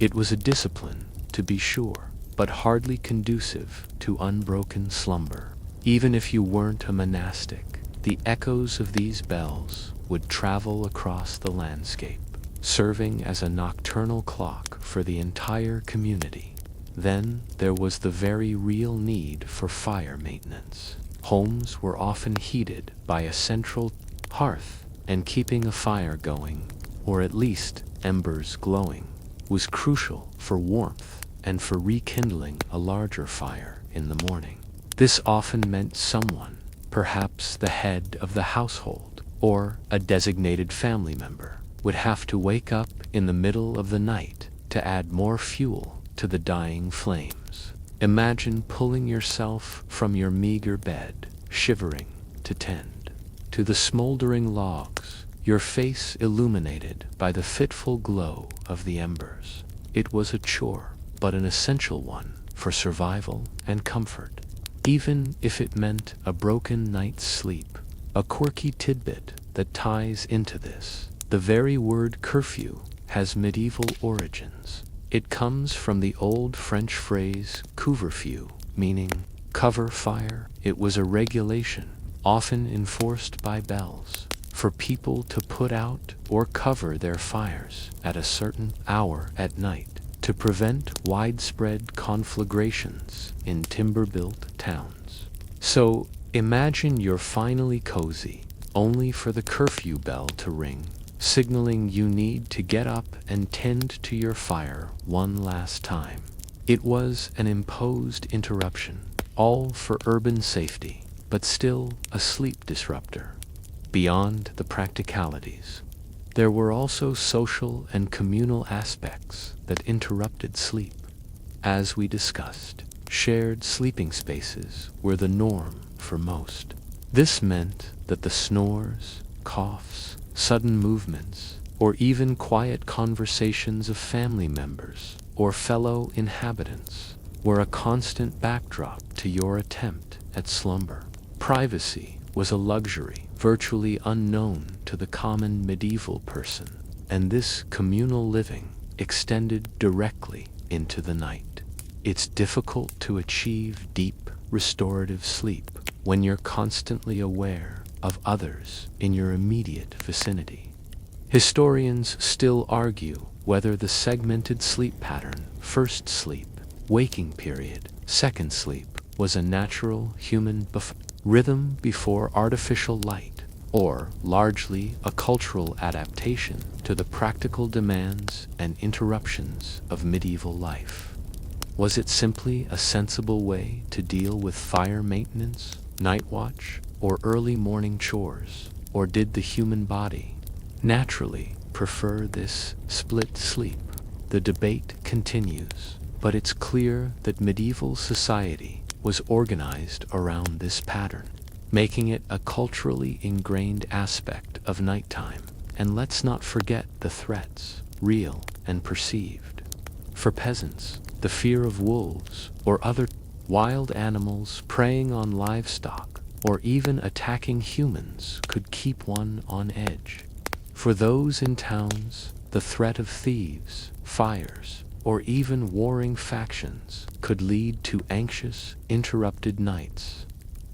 It was a discipline, to be sure, but hardly conducive to unbroken slumber. Even if you weren't a monastic, the echoes of these bells would travel across the landscape, serving as a nocturnal clock for the entire community. Then there was the very real need for fire maintenance. Homes were often heated by a central hearth, and keeping a fire going, or at least embers glowing, was crucial for warmth and for rekindling a larger fire in the morning. This often meant someone, perhaps the head of the household or a designated family member, would have to wake up in the middle of the night to add more fuel to the dying flames. Imagine pulling yourself from your meager bed, shivering to tend to the smoldering logs, your face illuminated by the fitful glow of the embers. It was a chore, but an essential one for survival and comfort, even if it meant a broken night's sleep. A quirky tidbit that ties into this: the very word curfew has medieval origins. It comes from the old French phrase couvre-feu, meaning cover fire. It was a regulation, often enforced by bells, for people to put out or cover their fires at a certain hour at night to prevent widespread conflagrations in timber-built towns. So imagine you're finally cozy, only for the curfew bell to ring, signaling you need to get up and tend to your fire one last time. It was an imposed interruption, all for urban safety, but still a sleep disruptor. Beyond the practicalities, there were also social and communal aspects that interrupted sleep. As we discussed, shared sleeping spaces were the norm for most. This meant that the snores, coughs, sudden movements, or even quiet conversations of family members or fellow inhabitants were a constant backdrop to your attempt at slumber. Privacy was a luxury virtually unknown to the common medieval person, and this communal living extended directly into the night. It's difficult to achieve deep, restorative sleep when you're constantly aware of others in your immediate vicinity. Historians still argue whether the segmented sleep pattern, first sleep, waking period, second sleep, was a natural human rhythm before artificial light, or largely a cultural adaptation to the practical demands and interruptions of medieval life. Was it simply a sensible way to deal with fire maintenance, night watch, or early morning chores? Or did the human body naturally prefer this split sleep? The debate continues, but it's clear that medieval society was organized around this pattern, making it a culturally ingrained aspect of nighttime. And let's not forget the threats, real and perceived. For peasants, the fear of wolves or other wild animals preying on livestock or even attacking humans could keep one on edge. For those in towns, the threat of thieves, fires, or even warring factions could lead to anxious, interrupted nights.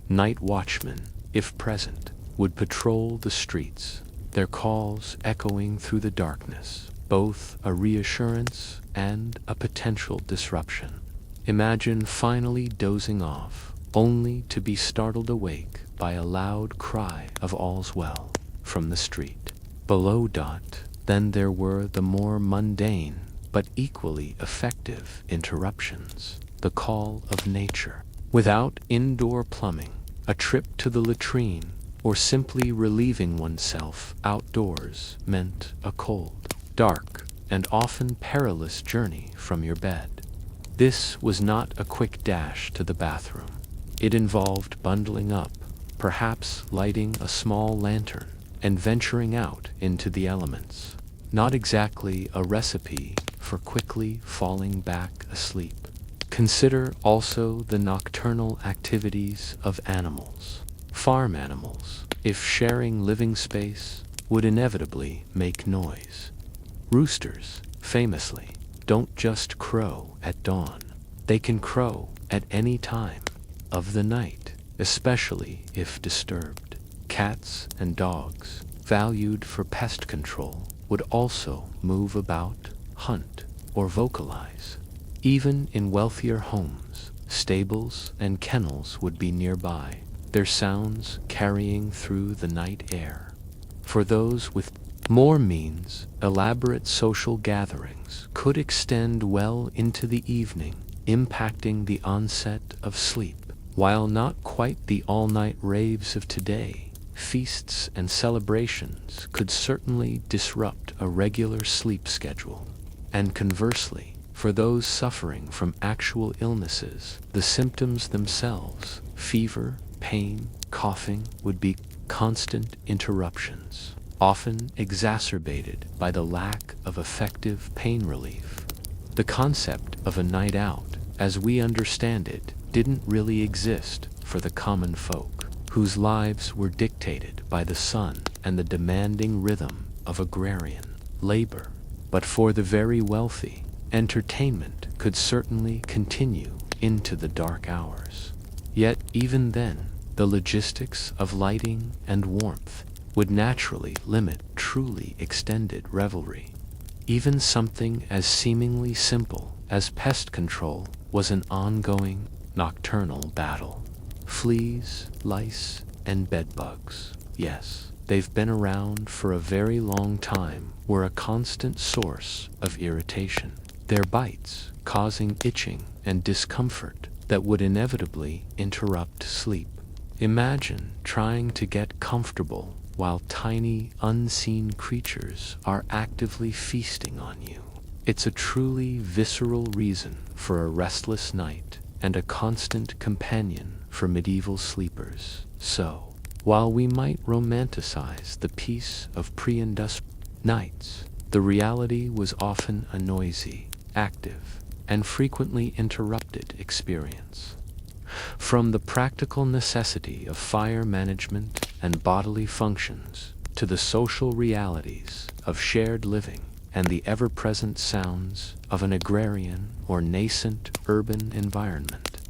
Night watchmen, if present, would patrol the streets, their calls echoing through the darkness, both a reassurance and a potential disruption. Imagine finally dozing off, only to be startled awake by a loud cry of all's well from the street below. Then there were the more mundane but equally effective interruptions. the call of nature. Without indoor plumbing, a trip to the latrine, or simply relieving oneself outdoors meant a cold, dark, and often perilous journey from your bed. This was not a quick dash to the bathroom. It involved bundling up, perhaps lighting a small lantern, and venturing out into the elements. Not exactly a recipe for quickly falling back asleep. Consider also the nocturnal activities of animals. Farm animals, if sharing living space, would inevitably make noise. Roosters, famously, don't just crow at dawn. They can crow at any time of the night, especially if disturbed. Cats and dogs, valued for pest control, would also move about, hunt, or vocalize. Even in wealthier homes, stables and kennels would be nearby, their sounds carrying through the night air. For those with more means, elaborate social gatherings could extend well into the evening, impacting the onset of sleep. While not quite the all-night raves of today, feasts and celebrations could certainly disrupt a regular sleep schedule. And conversely, for those suffering from actual illnesses, the symptoms themselves, fever, pain, coughing, would be constant interruptions, often exacerbated by the lack of effective pain relief. The concept of a night out, as we understand it, didn't really exist for the common folk, whose lives were dictated by the sun and the demanding rhythm of agrarian labor. But for the very wealthy, entertainment could certainly continue into the dark hours. Yet even then, the logistics of lighting and warmth would naturally limit truly extended revelry. Even something as seemingly simple as pest control was an ongoing nocturnal battle. Fleas, lice, and bedbugs, yes, they've been around for a very long time, were a constant source of irritation. Their bites causing itching and discomfort that would inevitably interrupt sleep. Imagine trying to get comfortable while tiny, unseen creatures are actively feasting on you. It's a truly visceral reason for a restless night and a constant companion for medieval sleepers. So, while we might romanticize the peace of pre-industrial nights, the reality was often a noisy, active, and frequently interrupted experience. From the practical necessity of fire management and bodily functions to the social realities of shared living and the ever-present sounds of an agrarian or nascent urban environment,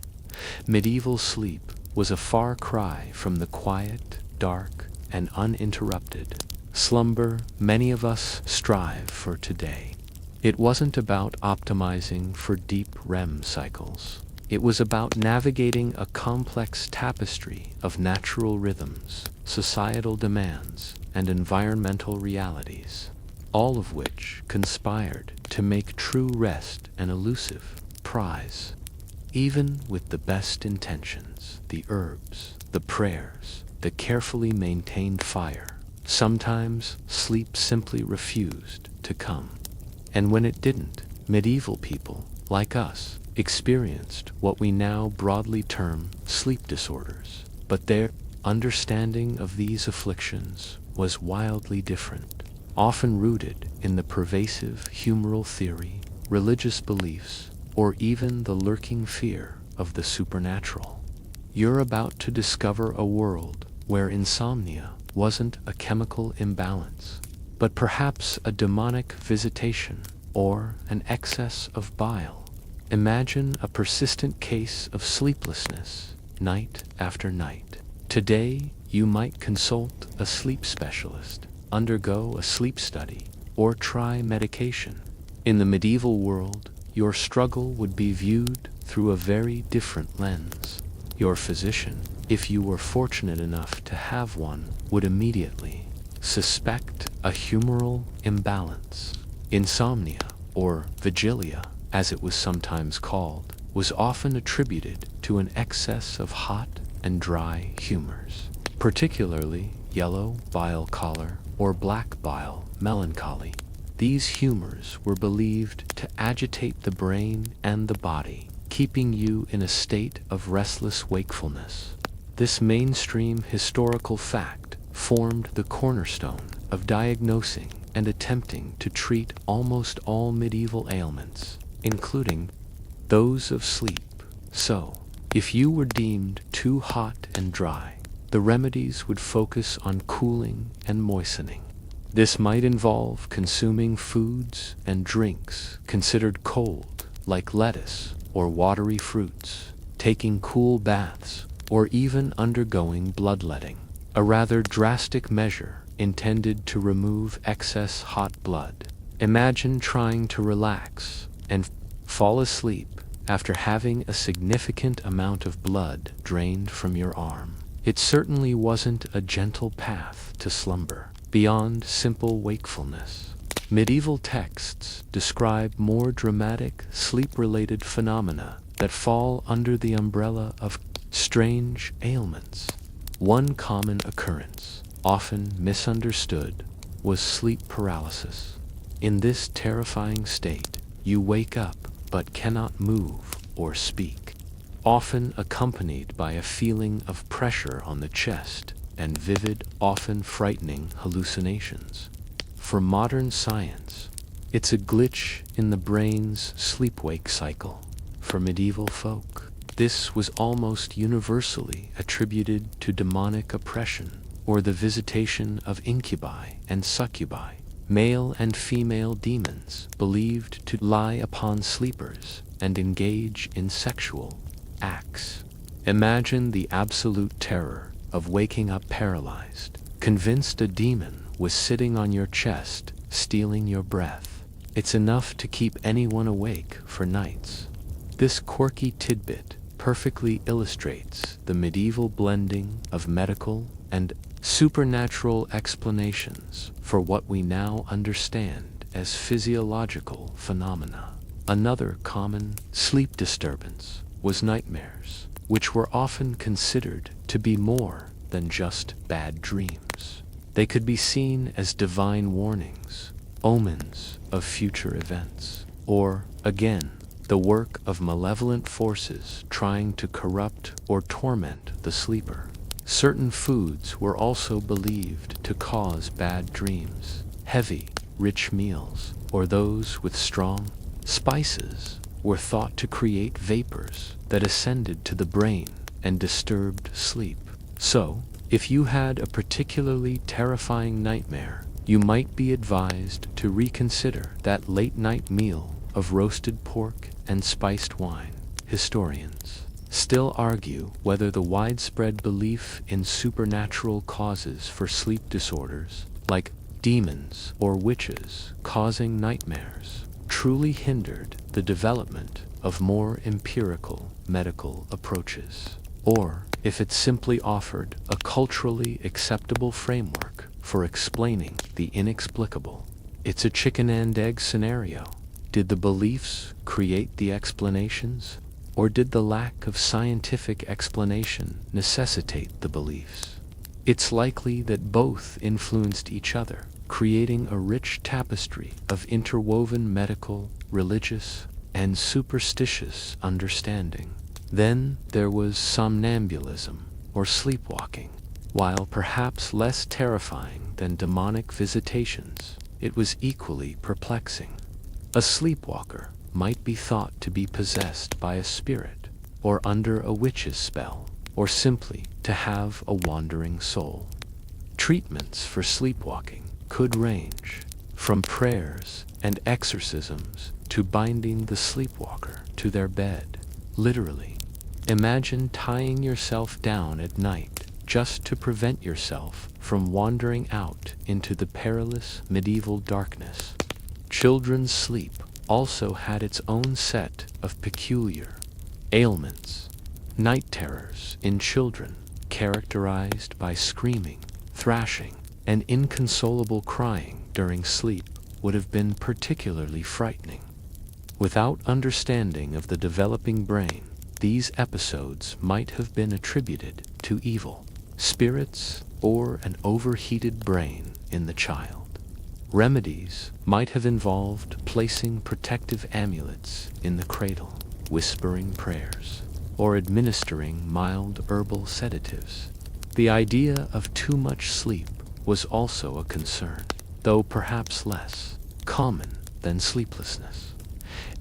medieval sleep was a far cry from the quiet, dark, and uninterrupted slumber many of us strive for today. It wasn't about optimizing for deep REM cycles. It was about navigating a complex tapestry of natural rhythms, societal demands, and environmental realities, all of which conspired to make true rest an elusive prize. Even with the best intentions, the herbs, the prayers, the carefully maintained fire, sometimes sleep simply refused to come. And when it didn't, medieval people, like us, experienced what we now broadly term sleep disorders. But their understanding of these afflictions was wildly different, often rooted in the pervasive humoral theory, religious beliefs, or even the lurking fear of the supernatural. You're about to discover a world where insomnia wasn't a chemical imbalance, but perhaps a demonic visitation or an excess of bile. Imagine a persistent case of sleeplessness night after night. Today, you might consult a sleep specialist, undergo a sleep study, or try medication. In the medieval world, your struggle would be viewed through a very different lens. Your physician, if you were fortunate enough to have one, would immediately suspect a humoral imbalance. Insomnia, or vigilia, as it was sometimes called, was often attributed to an excess of hot and dry humors, particularly yellow bile choler or black bile melancholy. These humors were believed to agitate the brain and the body, keeping you in a state of restless wakefulness. This mainstream historical fact formed the cornerstone of diagnosing and attempting to treat almost all medieval ailments, including those of sleep. So, if you were deemed too hot and dry, the remedies would focus on cooling and moistening. This might involve consuming foods and drinks considered cold, like lettuce or watery fruits, taking cool baths, or even undergoing bloodletting, a rather drastic measure intended to remove excess hot blood. Imagine trying to relax and fall asleep after having a significant amount of blood drained from your arm. It certainly wasn't a gentle path to slumber, beyond simple wakefulness. Medieval texts describe more dramatic sleep-related phenomena that fall under the umbrella of strange ailments. One common occurrence, often misunderstood, was sleep paralysis. In this terrifying state, you wake up but cannot move or speak, often accompanied by a feeling of pressure on the chest and vivid, often frightening hallucinations. For modern science, it's a glitch in the brain's sleep-wake cycle. For medieval folk, this was almost universally attributed to demonic oppression or the visitation of incubi and succubi, male and female demons believed to lie upon sleepers and engage in sexual acts. Imagine the absolute terror of waking up paralyzed, convinced a demon was sitting on your chest, stealing your breath. It's enough to keep anyone awake for nights. This quirky tidbit perfectly illustrates the medieval blending of medical and supernatural explanations for what we now understand as physiological phenomena. Another common sleep disturbance was nightmares, which were often considered to be more than just bad dreams. They could be seen as divine warnings, omens of future events, or, again, the work of malevolent forces trying to corrupt or torment the sleeper. Certain foods were also believed to cause bad dreams. Heavy, rich meals, or those with strong spices, were thought to create vapors that ascended to the brain and disturbed sleep. So, if you had a particularly terrifying nightmare, you might be advised to reconsider that late-night meal of roasted pork and spiced wine. Historians still argue whether the widespread belief in supernatural causes for sleep disorders, like demons or witches causing nightmares, truly hindered the development of more empirical medical approaches, or if it simply offered a culturally acceptable framework for explaining the inexplicable. It's a chicken and egg scenario. Did the beliefs create the explanations, or did the lack of scientific explanation necessitate the beliefs? It's likely that both influenced each other, creating a rich tapestry of interwoven medical, religious, and superstitious understanding. Then there was somnambulism, or sleepwalking. While perhaps less terrifying than demonic visitations, it was equally perplexing. A sleepwalker might be thought to be possessed by a spirit, or under a witch's spell, or simply to have a wandering soul. Treatments for sleepwalking could range from prayers and exorcisms to binding the sleepwalker to their bed. Literally, imagine tying yourself down at night just to prevent yourself from wandering out into the perilous medieval darkness. Children's sleep also had its own set of peculiar ailments. Night terrors in children, characterized by screaming, thrashing, and inconsolable crying during sleep, would have been particularly frightening. Without understanding of the developing brain, these episodes might have been attributed to evil spirits or an overheated brain in the child. Remedies might have involved placing protective amulets in the cradle, whispering prayers, or administering mild herbal sedatives. The idea of too much sleep was also a concern, though perhaps less common than sleeplessness.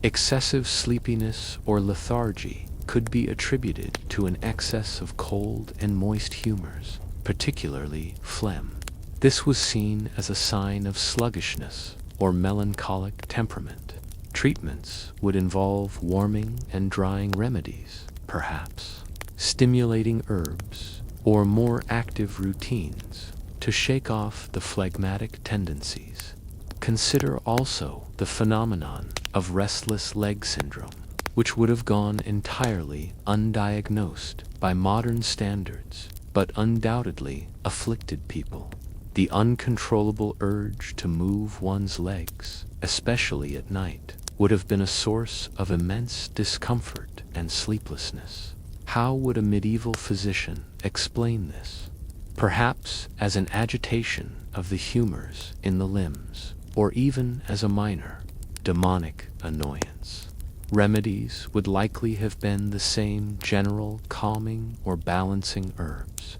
Excessive sleepiness or lethargy could be attributed to an excess of cold and moist humors, particularly phlegm. This was seen as a sign of sluggishness or melancholic temperament. Treatments would involve warming and drying remedies, perhaps stimulating herbs or more active routines to shake off the phlegmatic tendencies. Consider also the phenomenon of restless leg syndrome, which would have gone entirely undiagnosed by modern standards, but undoubtedly afflicted people. The uncontrollable urge to move one's legs, especially at night, would have been a source of immense discomfort and sleeplessness. How would a medieval physician explain this? Perhaps as an agitation of the humors in the limbs, or even as a minor demonic annoyance. Remedies would likely have been the same general calming or balancing herbs.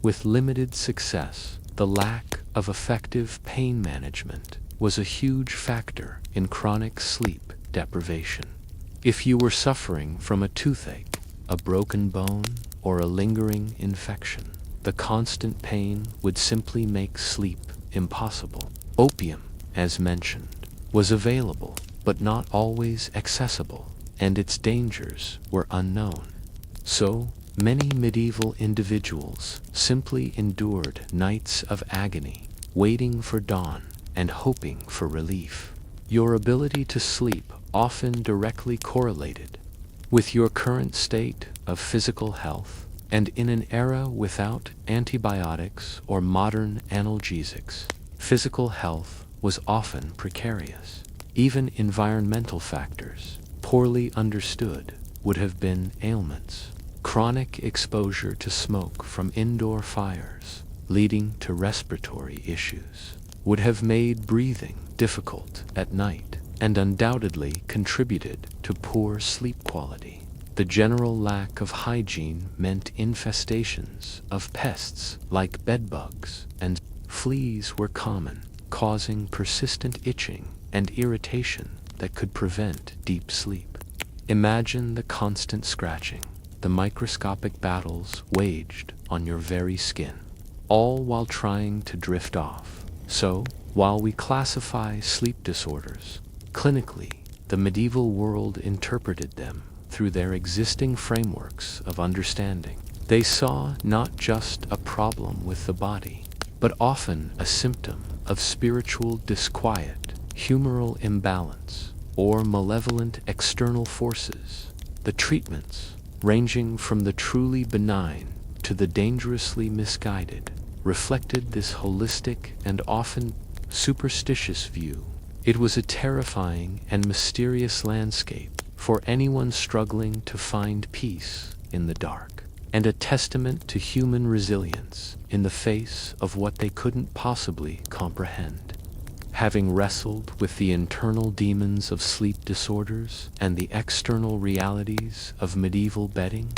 With limited success, the lack of effective pain management was a huge factor in chronic sleep deprivation. If you were suffering from a toothache, a broken bone, or a lingering infection, the constant pain would simply make sleep impossible. Opium, as mentioned, was available but not always accessible, and its dangers were unknown. So, many medieval individuals simply endured nights of agony, waiting for dawn and hoping for relief. Your ability to sleep often directly correlated with your current state of physical health, and in an era without antibiotics or modern analgesics, physical health was often precarious. Even environmental factors, poorly understood, would have been ailments. Chronic exposure to smoke from indoor fires, leading to respiratory issues, would have made breathing difficult at night and undoubtedly contributed to poor sleep quality. The general lack of hygiene meant infestations of pests like bedbugs and fleas were common, causing persistent itching and irritation that could prevent deep sleep. Imagine the constant scratching, the microscopic battles waged on your very skin, all while trying to drift off. So, while we classify sleep disorders, clinically, the medieval world interpreted them through their existing frameworks of understanding. They saw not just a problem with the body, but often a symptom of spiritual disquiet, humoral imbalance, or malevolent external forces. The treatments, ranging from the truly benign to the dangerously misguided, reflected this holistic and often superstitious view. It was a terrifying and mysterious landscape for anyone struggling to find peace in the dark, and a testament to human resilience in the face of what they couldn't possibly comprehend. Having wrestled with the internal demons of sleep disorders and the external realities of medieval bedding,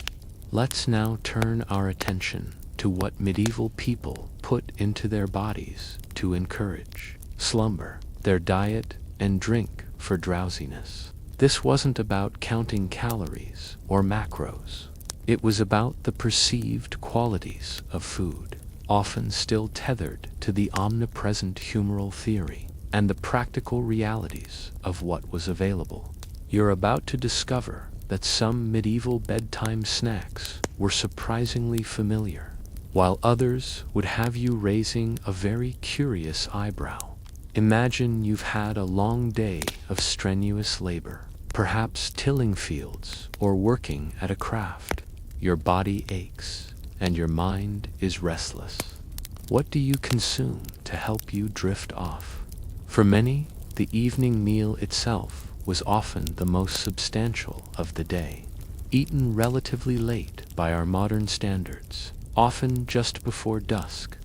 let's now turn our attention to what medieval people put into their bodies to encourage slumber, their diet and drink for drowsiness. This wasn't about counting calories or macros. It was about the perceived qualities of food, often still tethered to the omnipresent humoral theory and the practical realities of what was available. You're about to discover that some medieval bedtime snacks were surprisingly familiar, while others would have you raising a very curious eyebrow. Imagine you've had a long day of strenuous labor, perhaps tilling fields or working at a craft. Your body aches, and your mind is restless. What do you consume to help you drift off? For many, the evening meal itself was often the most substantial of the day, eaten relatively late by our modern standards, often just before dusk.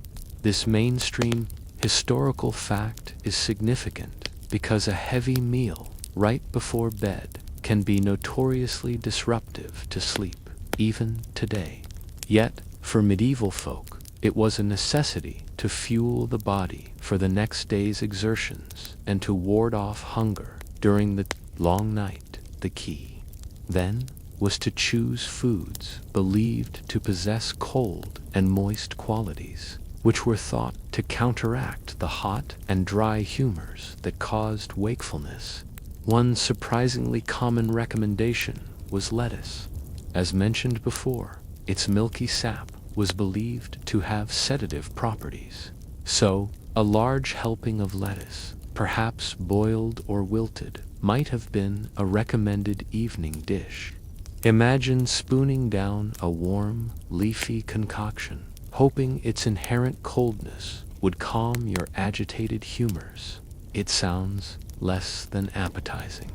This mainstream historical fact is significant because a heavy meal right before bed can be notoriously disruptive to sleep, even today. Yet, for medieval folk, it was a necessity to fuel the body for the next day's exertions and to ward off hunger during the long night. The key, then, was to choose foods believed to possess cold and moist qualities, which were thought to counteract the hot and dry humors that caused wakefulness. One surprisingly common recommendation was lettuce. As mentioned before, its milky sap was believed to have sedative properties. So, a large helping of lettuce, perhaps boiled or wilted, might have been a recommended evening dish. Imagine spooning down a warm, leafy concoction, hoping its inherent coldness would calm your agitated humors. It sounds less than appetizing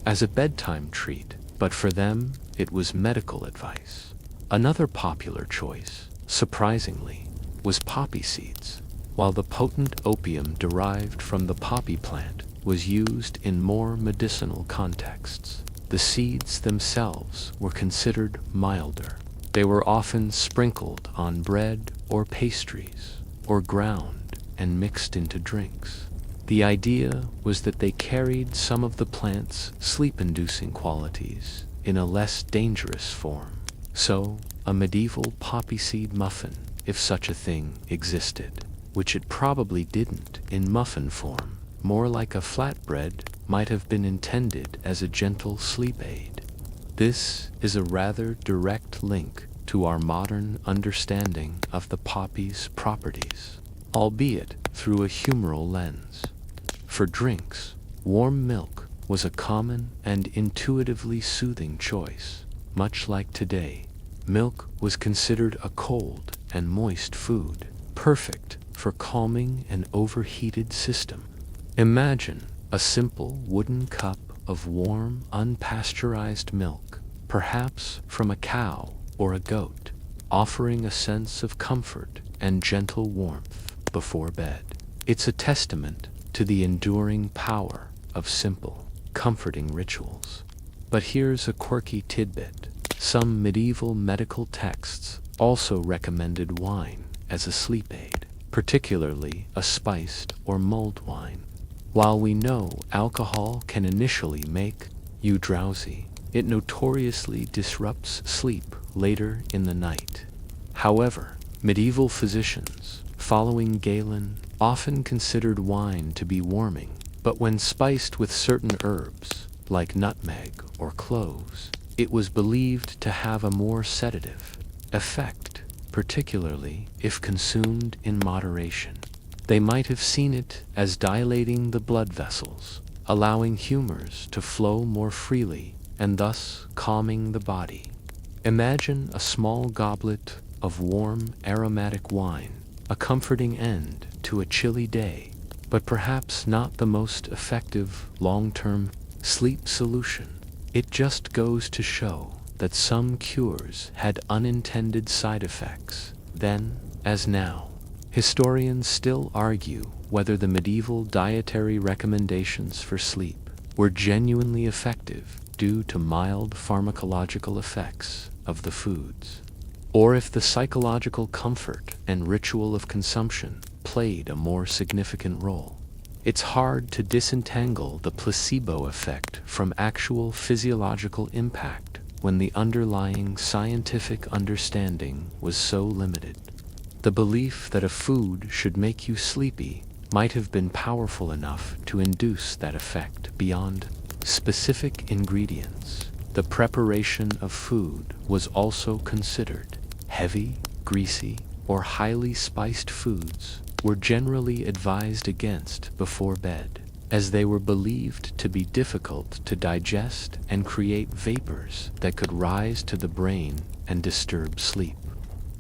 as a bedtime treat, but for them, it was medical advice. Another popular choice, surprisingly, was poppy seeds. While the potent opium derived from the poppy plant was used in more medicinal contexts, the seeds themselves were considered milder. They were often sprinkled on bread or pastries, or ground and mixed into drinks. The idea was that they carried some of the plant's sleep-inducing qualities in a less dangerous form. So, a medieval poppy seed muffin, if such a thing existed, which it probably didn't in muffin form, more like a flatbread, might have been intended as a gentle sleep aid. This is a rather direct link to our modern understanding of the poppy's properties, albeit through a humoral lens. For drinks, warm milk was a common and intuitively soothing choice. Much like today, milk was considered a cold and moist food, perfect for calming an overheated system. Imagine a simple wooden cup of warm, unpasteurized milk, perhaps from a cow or a goat, offering a sense of comfort and gentle warmth before bed. It's a testament to the enduring power of simple, comforting rituals. But here's a quirky tidbit. Some medieval medical texts also recommended wine as a sleep aid, particularly a spiced or mulled wine. While we know alcohol can initially make you drowsy, it notoriously disrupts sleep later in the night. However, medieval physicians, following Galen, often considered wine to be warming, but when spiced with certain herbs, like nutmeg or cloves, it was believed to have a more sedative effect, particularly if consumed in moderation. They might have seen it as dilating the blood vessels, allowing humors to flow more freely and thus calming the body. Imagine a small goblet of warm, aromatic wine, a comforting end to a chilly day, but perhaps not the most effective long-term sleep solution. It just goes to show that some cures had unintended side effects, then as now. Historians still argue whether the medieval dietary recommendations for sleep were genuinely effective due to mild pharmacological effects of the foods, or if the psychological comfort and ritual of consumption played a more significant role. It's hard to disentangle the placebo effect from actual physiological impact when the underlying scientific understanding was so limited. The belief that a food should make you sleepy might have been powerful enough to induce that effect beyond specific ingredients. The preparation of food was also considered. Heavy, greasy, or highly spiced foods were generally advised against before bed, as they were believed to be difficult to digest and create vapors that could rise to the brain and disturb sleep.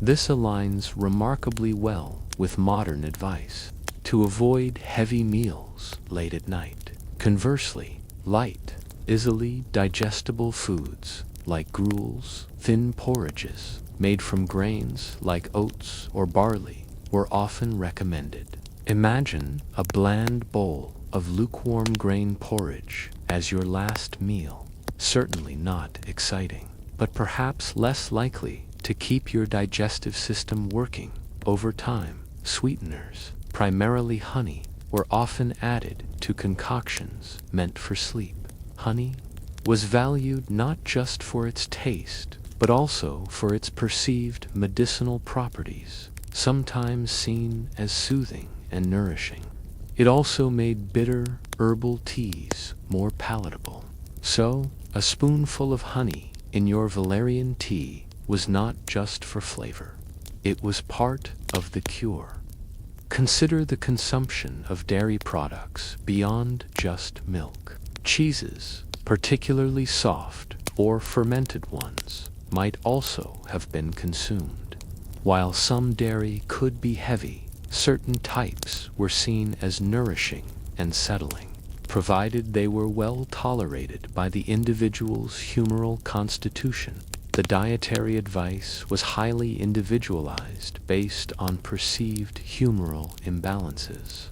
This aligns remarkably well with modern advice to avoid heavy meals late at night. Conversely, light, Easily digestible foods like gruels, thin porridges made from grains like oats or barley were often recommended. Imagine a bland bowl of lukewarm grain porridge as your last meal. Certainly not exciting, but perhaps less likely to keep your digestive system working. Over time, sweeteners, primarily honey, were often added to concoctions meant for sleep. Honey was valued not just for its taste, but also for its perceived medicinal properties, sometimes seen as soothing and nourishing. It also made bitter herbal teas more palatable. So, a spoonful of honey in your valerian tea was not just for flavor. It was part of the cure. Consider the consumption of dairy products beyond just milk. Cheeses, particularly soft or fermented ones, might also have been consumed. While some dairy could be heavy, certain types were seen as nourishing and settling, provided they were well tolerated by the individual's humoral constitution. The dietary advice was highly individualized based on perceived humoral imbalances.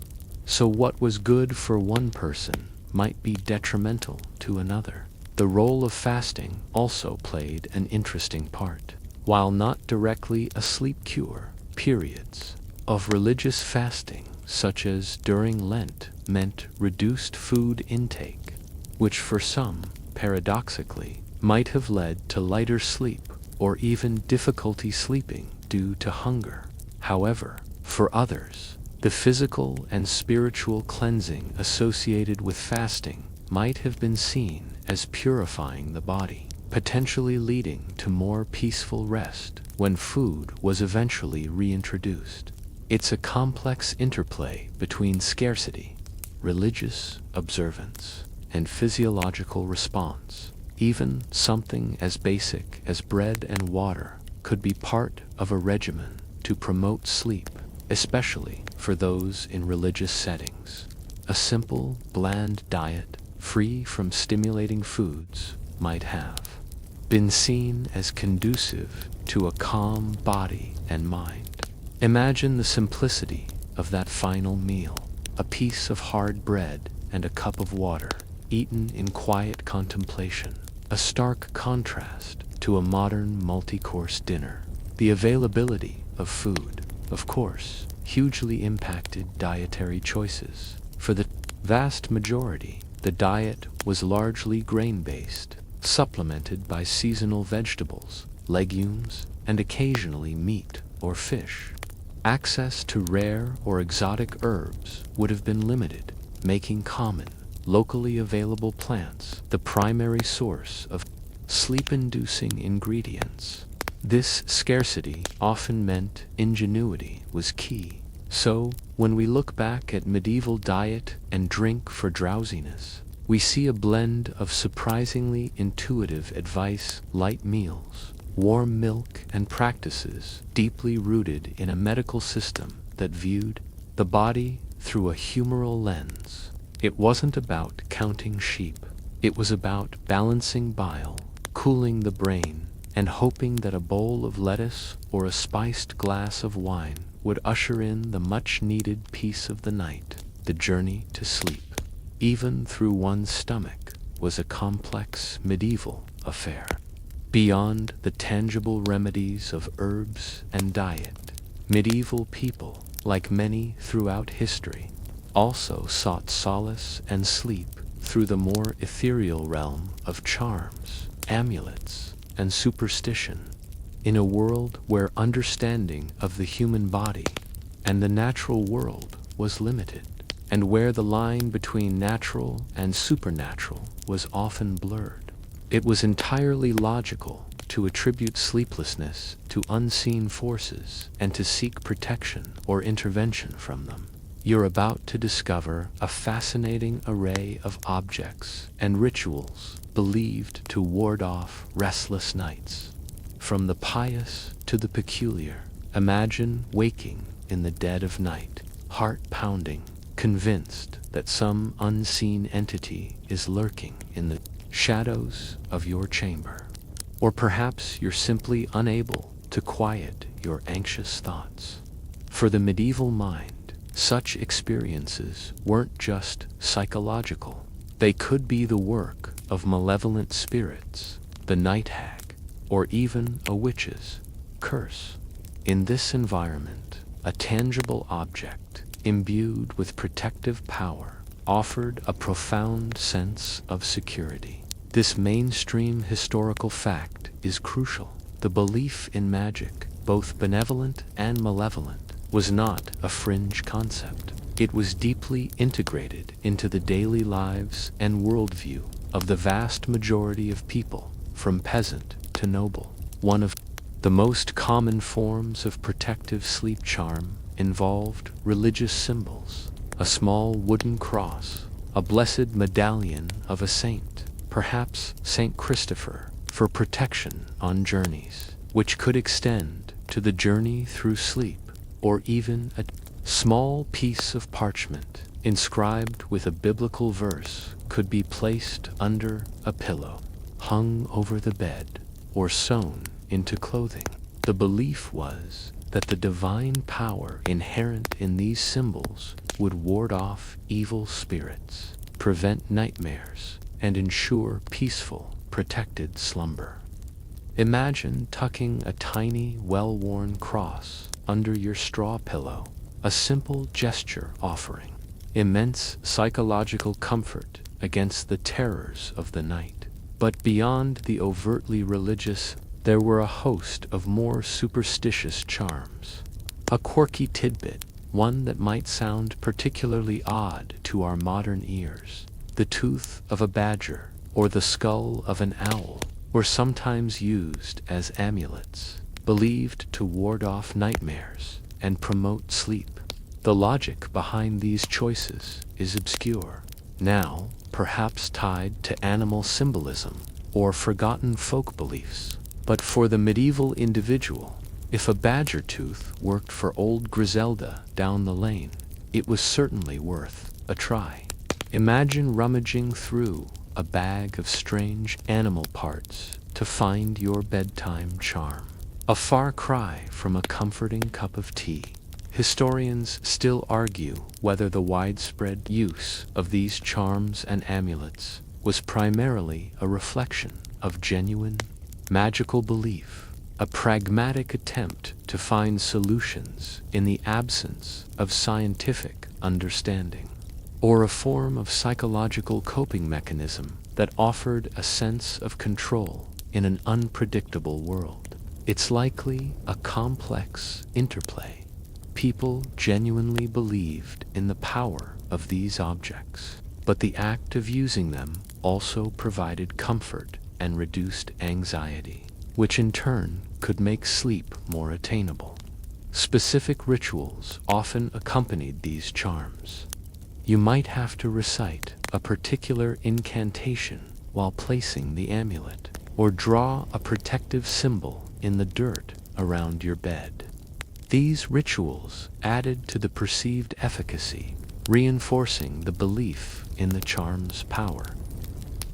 So what was good for one person might be detrimental to another. The role of fasting also played an interesting part. While not directly a sleep cure, periods of religious fasting, such as during Lent, meant reduced food intake, which for some, paradoxically, might have led to lighter sleep or even difficulty sleeping due to hunger. However, for others, the physical and spiritual cleansing associated with fasting might have been seen as purifying the body, potentially leading to more peaceful rest when food was eventually reintroduced. It's a complex interplay between scarcity, religious observance, and physiological response. Even something as basic as bread and water could be part of a regimen to promote sleep, especially for those in religious settings. A simple, bland diet, free from stimulating foods, might have been seen as conducive to a calm body and mind. Imagine the simplicity of that final meal, a piece of hard bread and a cup of water, eaten in quiet contemplation, a stark contrast to a modern multi-course dinner. The availability of food, of course, hugely impacted dietary choices. For the vast majority, the diet was largely grain-based, supplemented by seasonal vegetables, legumes, and occasionally meat or fish. Access to rare or exotic herbs would have been limited, making common, locally available plants the primary source of sleep-inducing ingredients. This scarcity often meant ingenuity was key. So, when we look back at medieval diet and drink for drowsiness, we see a blend of surprisingly intuitive advice, light meals, warm milk, and practices deeply rooted in a medical system that viewed the body through a humoral lens. It wasn't about counting sheep. It was about balancing bile, cooling the brain, and hoping that a bowl of lettuce or a spiced glass of wine would usher in the much-needed peace of the night. The journey to sleep, even through one's stomach, was a complex medieval affair. Beyond the tangible remedies of herbs and diet, medieval people, like many throughout history, also sought solace and sleep through the more ethereal realm of charms, amulets, and superstition. In a world where understanding of the human body and the natural world was limited, and where the line between natural and supernatural was often blurred, it was entirely logical to attribute sleeplessness to unseen forces and to seek protection or intervention from them. You're about to discover a fascinating array of objects and rituals believed to ward off restless nights. From the pious to the peculiar, imagine waking in the dead of night, heart pounding, convinced that some unseen entity is lurking in the shadows of your chamber. Or perhaps you're simply unable to quiet your anxious thoughts. For the medieval mind, such experiences weren't just psychological. They could be the work of malevolent spirits, the night hag, or even a witch's curse. In this environment, a tangible object, imbued with protective power, offered a profound sense of security. This mainstream historical fact is crucial. The belief in magic, both benevolent and malevolent, was not a fringe concept. It was deeply integrated into the daily lives and worldview of the vast majority of people, from peasant to noble. One of the most common forms of protective sleep charm involved religious symbols: a small wooden cross, a blessed medallion of a saint, perhaps Saint Christopher, for protection on journeys, which could extend to the journey through sleep, or even a small piece of parchment inscribed with a biblical verse could be placed under a pillow, hung over the bed, or sewn into clothing. The belief was that the divine power inherent in these symbols would ward off evil spirits, prevent nightmares, and ensure peaceful, protected slumber. Imagine tucking a tiny, well-worn cross under your straw pillow, a simple gesture offering immense psychological comfort against the terrors of the night. But beyond the overtly religious, there were a host of more superstitious charms. A quirky tidbit, one that might sound particularly odd to our modern ears: the tooth of a badger or the skull of an owl were sometimes used as amulets, believed to ward off nightmares and promote sleep. The logic behind these choices is obscure, now perhaps tied to animal symbolism or forgotten folk beliefs. But for the medieval individual, if a badger tooth worked for old Griselda down the lane, it was certainly worth a try. Imagine rummaging through a bag of strange animal parts to find your bedtime charm. A far cry from a comforting cup of tea. Historians still argue whether the widespread use of these charms and amulets was primarily a reflection of genuine magical belief, a pragmatic attempt to find solutions in the absence of scientific understanding, or a form of psychological coping mechanism that offered a sense of control in an unpredictable world. It's likely a complex interplay. People genuinely believed in the power of these objects, but the act of using them also provided comfort and reduced anxiety, which in turn could make sleep more attainable. Specific rituals often accompanied these charms. You might have to recite a particular incantation while placing the amulet, or draw a protective symbol in the dirt around your bed. These rituals added to the perceived efficacy, reinforcing the belief in the charm's power.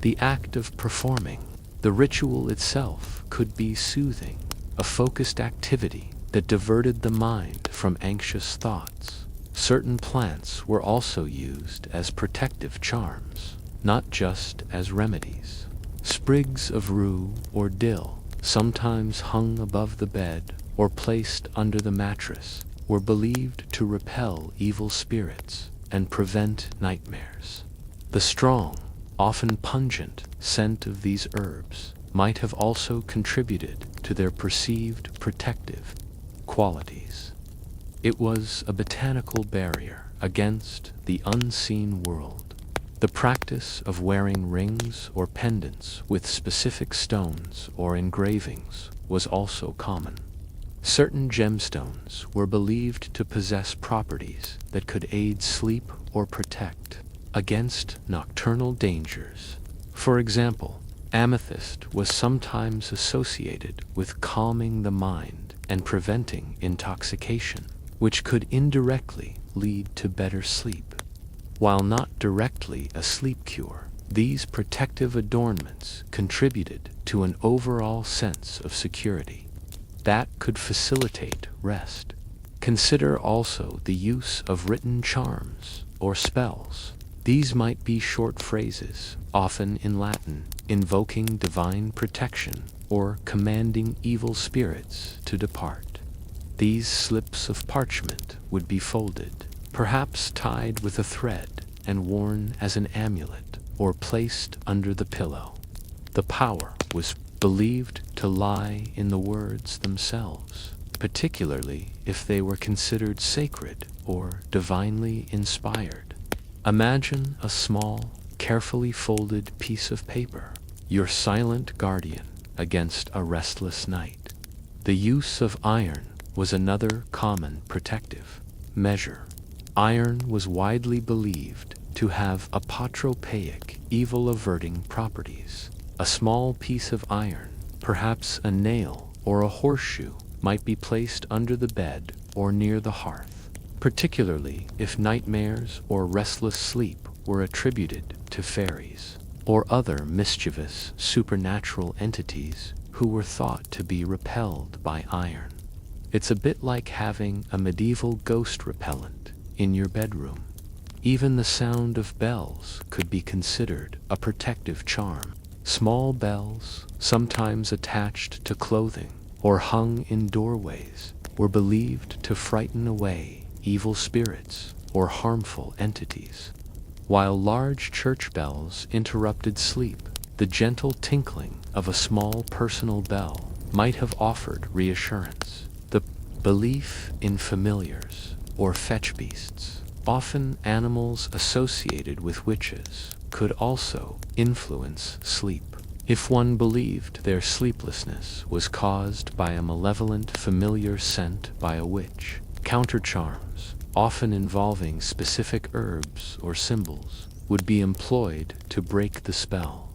The act of performing the ritual itself could be soothing, a focused activity that diverted the mind from anxious thoughts. Certain plants were also used as protective charms, not just as remedies. Sprigs of rue or dill, sometimes hung above the bed or placed under the mattress, were believed to repel evil spirits and prevent nightmares. The strong, often pungent scent of these herbs might have also contributed to their perceived protective qualities. It was a botanical barrier against the unseen world. The practice of wearing rings or pendants with specific stones or engravings was also common. Certain gemstones were believed to possess properties that could aid sleep or protect against nocturnal dangers. For example, amethyst was sometimes associated with calming the mind and preventing intoxication, which could indirectly lead to better sleep. While not directly a sleep cure, These protective adornments contributed to an overall sense of security that could facilitate rest. Consider also the use of written charms or spells. These might be short phrases, often in Latin, invoking divine protection or commanding evil spirits to depart. These slips of parchment would be folded, perhaps tied with a thread and worn as an amulet or placed under the pillow. The power was believed to lie in the words themselves, particularly if they were considered sacred or divinely inspired. Imagine a small, carefully folded piece of paper, your silent guardian against a restless night. The use of iron was another common protective measure. Iron was widely believed to have apotropaic, evil-averting properties. A small piece of iron, perhaps a nail or a horseshoe, might be placed under the bed or near the hearth, particularly if nightmares or restless sleep were attributed to fairies or other mischievous supernatural entities who were thought to be repelled by iron. It's a bit like having a medieval ghost repellent in your bedroom. Even the sound of bells could be considered a protective charm. Small bells, sometimes attached to clothing or hung in doorways, were believed to frighten away evil spirits or harmful entities. While large church bells interrupted sleep, the gentle tinkling of a small personal bell might have offered reassurance. The belief in familiars or fetch beasts, often animals associated with witches, could also influence sleep. If one believed their sleeplessness was caused by a malevolent familiar sent by a witch, countercharms, often involving specific herbs or symbols, would be employed to break the spell.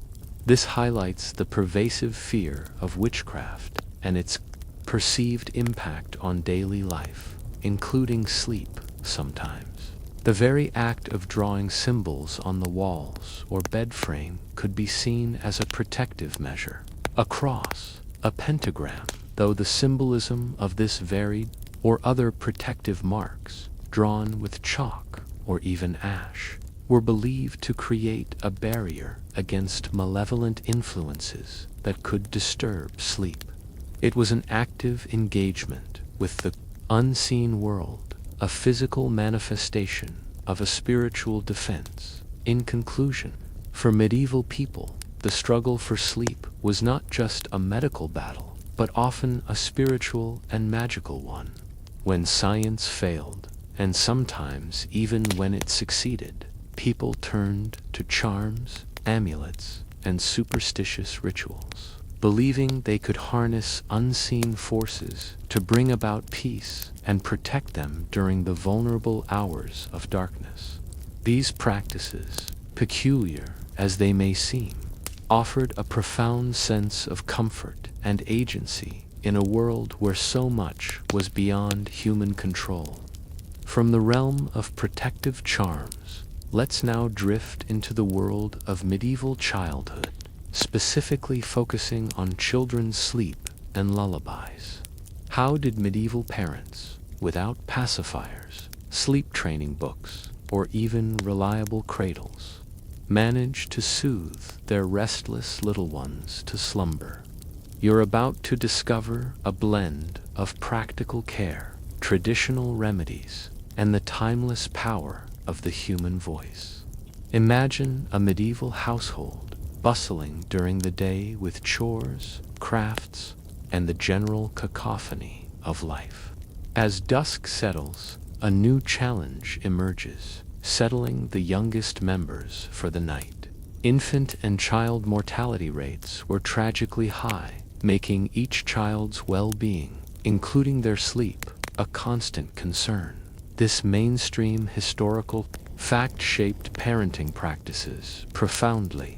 This highlights the pervasive fear of witchcraft and its perceived impact on daily life, including sleep sometimes. The very act of drawing symbols on the walls or bed frame could be seen as a protective measure. A cross, a pentagram, though the symbolism of this varied, or other protective marks, drawn with chalk or even ash, were believed to create a barrier against malevolent influences that could disturb sleep. It was an active engagement with the unseen world, a physical manifestation of a spiritual defense. In conclusion, for medieval people, the struggle for sleep was not just a medical battle, but often a spiritual and magical one. When science failed, and sometimes even when it succeeded, people turned to charms, amulets, and superstitious rituals, believing they could harness unseen forces to bring about peace and protect them during the vulnerable hours of darkness. These practices, peculiar as they may seem, offered a profound sense of comfort and agency in a world where so much was beyond human control. From the realm of protective charms, let's now drift into the world of medieval childhood, specifically focusing on children's sleep and lullabies. How did medieval parents, without pacifiers, sleep training books, or even reliable cradles, manage to soothe their restless little ones to slumber? You're about to discover a blend of practical care, traditional remedies, and the timeless power of the human voice. Imagine a medieval household bustling during the day with chores, crafts, and the general cacophony of life. As dusk settles, a new challenge emerges, settling the youngest members for the night. Infant and child mortality rates were tragically high, making each child's well-being, including their sleep, a constant concern. This mainstream historical fact shaped parenting practices profoundly.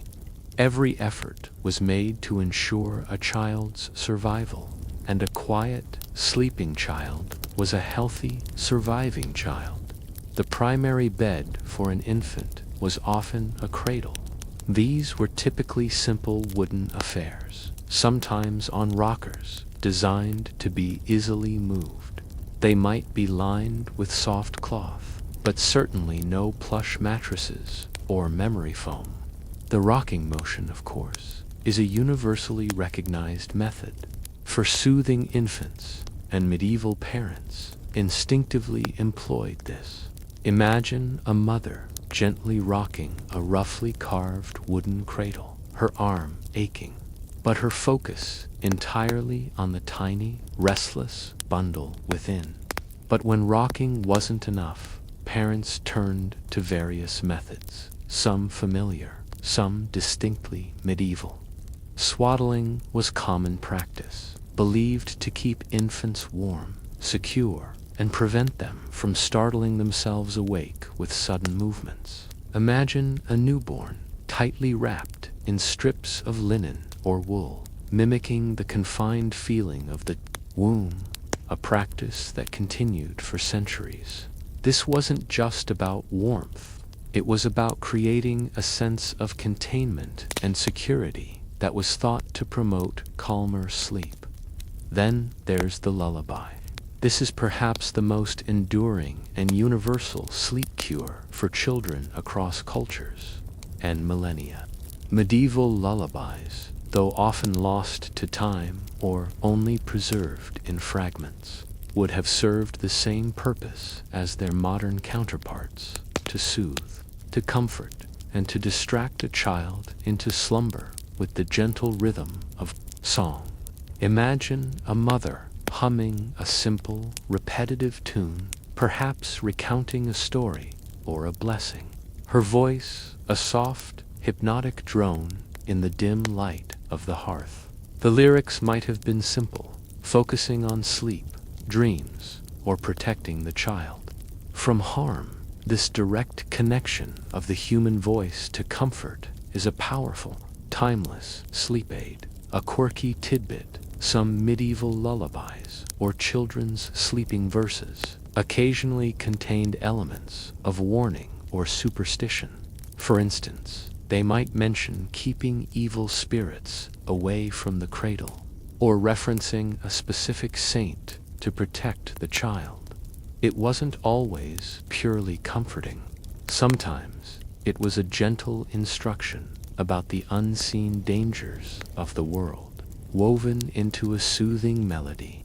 Every effort was made to ensure a child's survival, and a quiet, sleeping child was a healthy, surviving child. The primary bed for an infant was often a cradle, These were typically simple wooden affairs, sometimes on rockers, designed to be easily moved. They might be lined with soft cloth, but certainly no plush mattresses or memory foam. The rocking motion, of course, is a universally recognized method for soothing infants, and medieval parents instinctively employed this. Imagine a mother gently rocking a roughly carved wooden cradle, her arm aching, but her focus entirely on the tiny, restless bundle within. But when rocking wasn't enough, parents turned to various methods, some familiar, some distinctly medieval. Swaddling was common practice, believed to keep infants warm, secure, and prevent them from startling themselves awake with sudden movements. Imagine a newborn tightly wrapped in strips of linen or wool, mimicking the confined feeling of the womb, a practice that continued for centuries. This wasn't just about warmth. It was about creating a sense of containment and security that was thought to promote calmer sleep. Then there's the lullaby. This is perhaps the most enduring and universal sleep cure for children across cultures and millennia. Medieval lullabies, though often lost to time or only preserved in fragments, would have served the same purpose as their modern counterparts: to soothe, to comfort, and to distract a child into slumber with the gentle rhythm of song. Imagine a mother humming a simple, repetitive tune, perhaps recounting a story or a blessing. Her voice, a soft, hypnotic drone in the dim light of the hearth. The lyrics might have been simple, focusing on sleep, dreams, or protecting the child from harm. This direct connection of the human voice to comfort is a powerful, timeless sleep aid. A quirky tidbit: some medieval lullabies or children's sleeping verses occasionally contained elements of warning or superstition. For instance, they might mention keeping evil spirits away from the cradle, or referencing a specific saint to protect the child. It wasn't always purely comforting. Sometimes it was a gentle instruction about the unseen dangers of the world, woven into a soothing melody.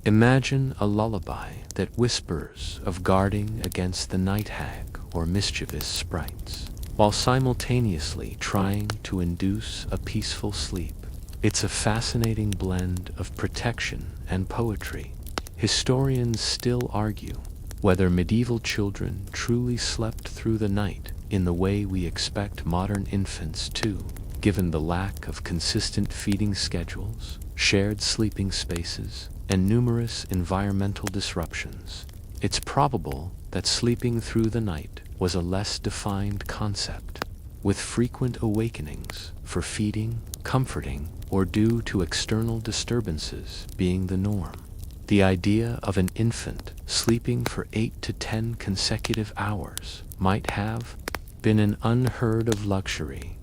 Imagine a lullaby that whispers of guarding against the night hag or mischievous sprites, while simultaneously trying to induce a peaceful sleep. It's a fascinating blend of protection and poetry. Historians still argue whether medieval children truly slept through the night in the way we expect modern infants to, given the lack of consistent feeding schedules, shared sleeping spaces, and numerous environmental disruptions. It's probable that sleeping through the night was a less defined concept, with frequent awakenings for feeding, comforting, or due to external disturbances being the norm. The idea of an infant sleeping for 8 to 10 consecutive hours might have been an unheard of luxury.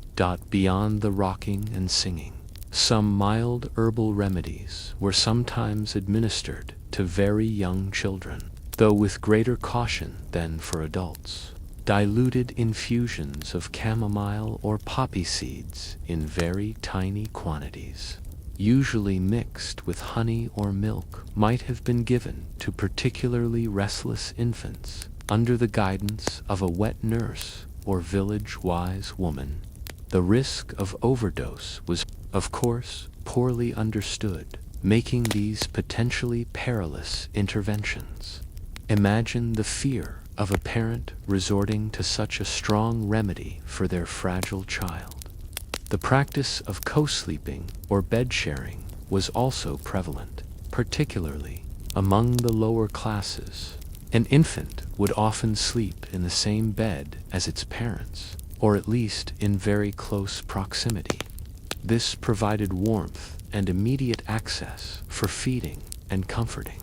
Beyond the rocking and singing, some mild herbal remedies were sometimes administered to very young children, though with greater caution than for adults. Diluted infusions of chamomile or poppy seeds in very tiny quantities, usually mixed with honey or milk, might have been given to particularly restless infants under the guidance of a wet nurse or village-wise woman. The risk of overdose was, of course, poorly understood, making these potentially perilous interventions. Imagine the fear of a parent resorting to such a strong remedy for their fragile child. The practice of co-sleeping or bed sharing was also prevalent, particularly among the lower classes. An infant would often sleep in the same bed as its parents, or at least in very close proximity. This provided warmth and immediate access for feeding and comforting.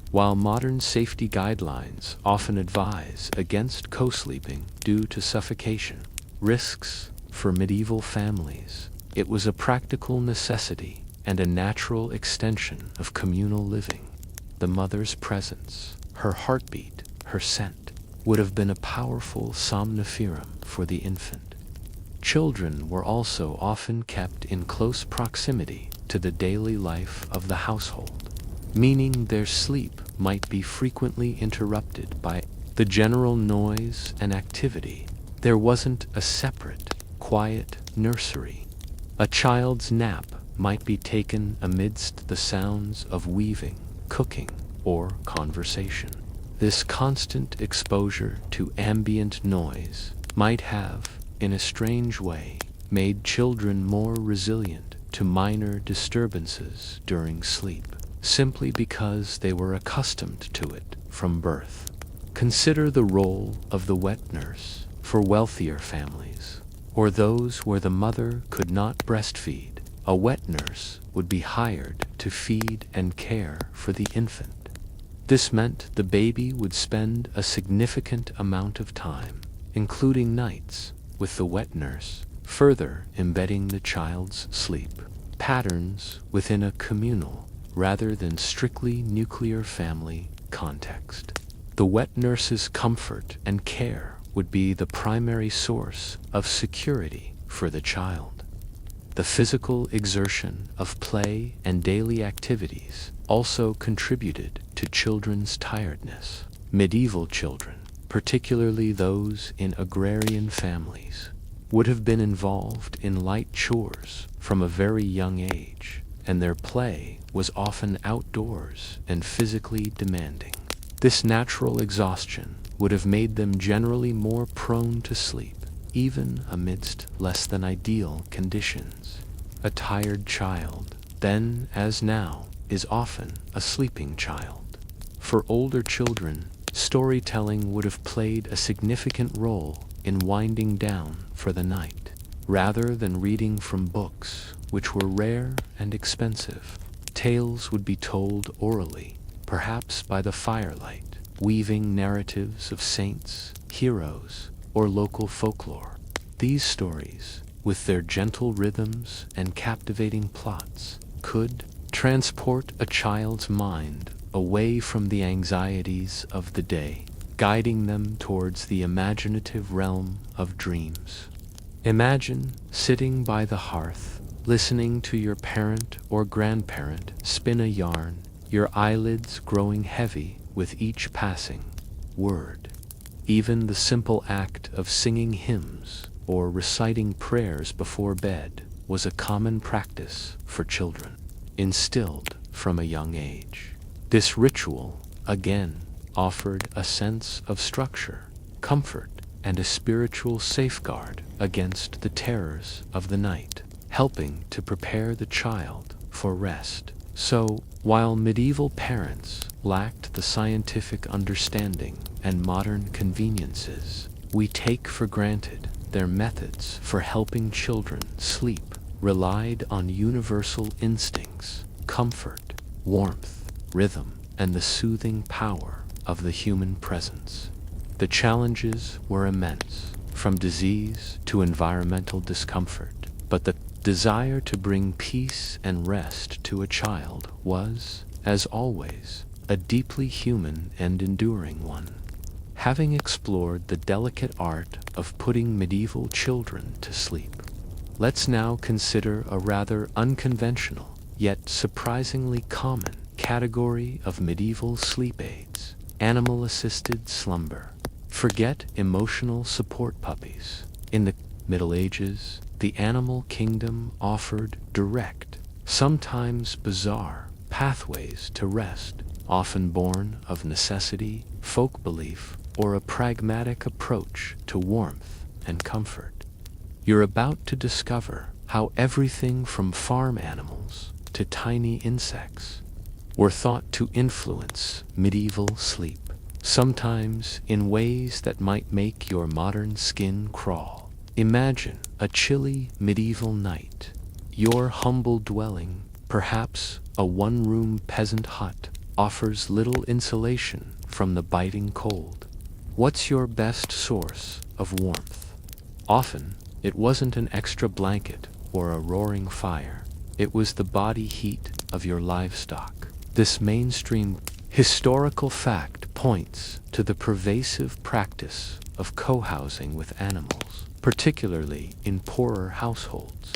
While modern safety guidelines often advise against co-sleeping due to suffocation risks, For medieval families, it was a practical necessity and a natural extension of communal living. The mother's presence, her heartbeat, her scent, would have been a powerful somniferum for the infant. Children were also often kept in close proximity to the daily life of the household, meaning their sleep might be frequently interrupted by the general noise and activity. There wasn't a separate, quiet nursery. A child's nap might be taken amidst the sounds of weaving, cooking, or conversation. This constant exposure to ambient noise might have, in a strange way, made children more resilient to minor disturbances during sleep, simply because they were accustomed to it from birth. Consider the role of the wet nurse for wealthier families, or those where the mother could not breastfeed. A wet nurse would be hired to feed and care for the infant. This meant the baby would spend a significant amount of time, including nights, with the wet nurse, further embedding the child's sleep patterns within a communal rather than strictly nuclear family context. The wet nurse's comfort and care would be the primary source of security for the child. The physical exertion of play and daily activities also contributed to children's tiredness. Medieval children, particularly those in agrarian families, would have been involved in light chores from a very young age, and their play was often outdoors and physically demanding. This natural exhaustion would have made them generally more prone to sleep, even amidst less than ideal conditions. A tired child, then as now, is often a sleeping child. For older children, storytelling would have played a significant role in winding down for the night. Rather than reading from books, which were rare and expensive, tales would be told orally, perhaps by the firelight, weaving narratives of saints, heroes, or local folklore. These stories, with their gentle rhythms and captivating plots, could transport a child's mind away from the anxieties of the day, guiding them towards the imaginative realm of dreams. Imagine sitting by the hearth, listening to your parent or grandparent spin a yarn, your eyelids growing heavy with each passing word. Even the simple act of singing hymns or reciting prayers before bed was a common practice for children, instilled from a young age. This ritual, again, offered a sense of structure, comfort, and a spiritual safeguard against the terrors of the night, helping to prepare the child for rest. So, while medieval parents lacked the scientific understanding and modern conveniences we take for granted, their methods for helping children sleep relied on universal instincts, comfort, warmth, rhythm, and the soothing power of the human presence. The challenges were immense, from disease to environmental discomfort, but the desire to bring peace and rest to a child was, as always, a deeply human and enduring one. Having explored the delicate art of putting medieval children to sleep, let's now consider a rather unconventional, yet surprisingly common, category of medieval sleep aids: animal-assisted slumber. Forget emotional support puppies. In the Middle Ages, the animal kingdom offered direct, sometimes bizarre, pathways to rest, often born of necessity, folk belief, or a pragmatic approach to warmth and comfort. You're about to discover how everything from farm animals to tiny insects were thought to influence medieval sleep, sometimes in ways that might make your modern skin crawl. Imagine a chilly medieval night. Your humble dwelling, perhaps a one-room peasant hut, offers little insulation from the biting cold. What's your best source of warmth? Often, It wasn't an extra blanket or a roaring fire. It was the body heat of your livestock. This mainstream historical fact points to the pervasive practice of co-housing with animals, particularly in poorer households.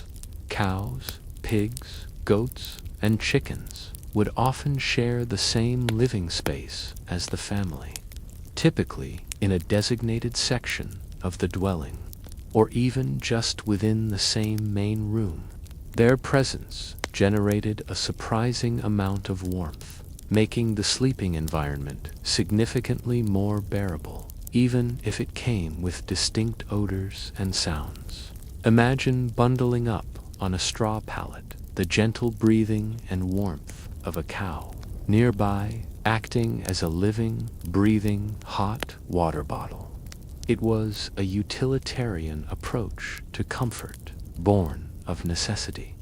Cows, pigs, goats, and chickens would often share the same living space as the family, typically in a designated section of the dwelling, or even just within the same main room. Their presence generated a surprising amount of warmth, making the sleeping environment significantly more bearable, even if it came with distinct odors and sounds. Imagine bundling up on a straw pallet, the gentle breathing and warmth of a cow nearby, acting as a living, breathing, hot water bottle. It was a utilitarian approach to comfort, born of necessity.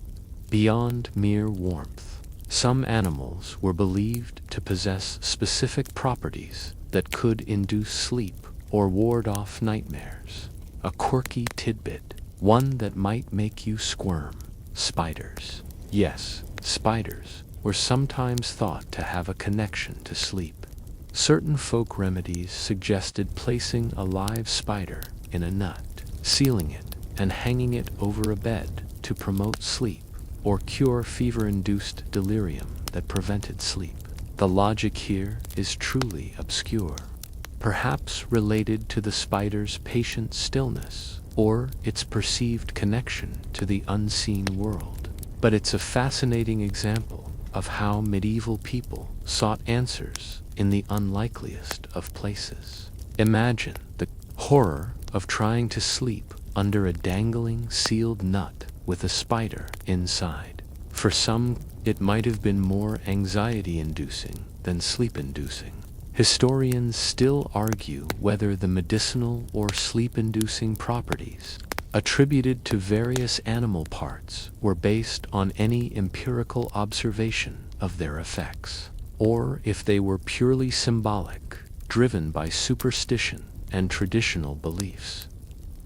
Beyond mere warmth, some animals were believed to possess specific properties that could induce sleep or ward off nightmares. A quirky tidbit, one that might make you squirm: spiders. Yes, spiders were sometimes thought to have a connection to sleep. Certain folk remedies suggested placing a live spider in a nut, sealing it, and hanging it over a bed to promote sleep or cure fever-induced delirium that prevented sleep. The logic here is truly obscure, perhaps related to the spider's patient stillness or its perceived connection to the unseen world. But it's a fascinating example of how medieval people sought answers in the unlikeliest of places. Imagine the horror of trying to sleep under a dangling sealed nut with a spider inside. For some, it might have been more anxiety-inducing than sleep-inducing. Historians still argue whether the medicinal or sleep-inducing properties attributed to various animal parts were based on any empirical observation of their effects, or if they were purely symbolic, driven by superstition and traditional beliefs.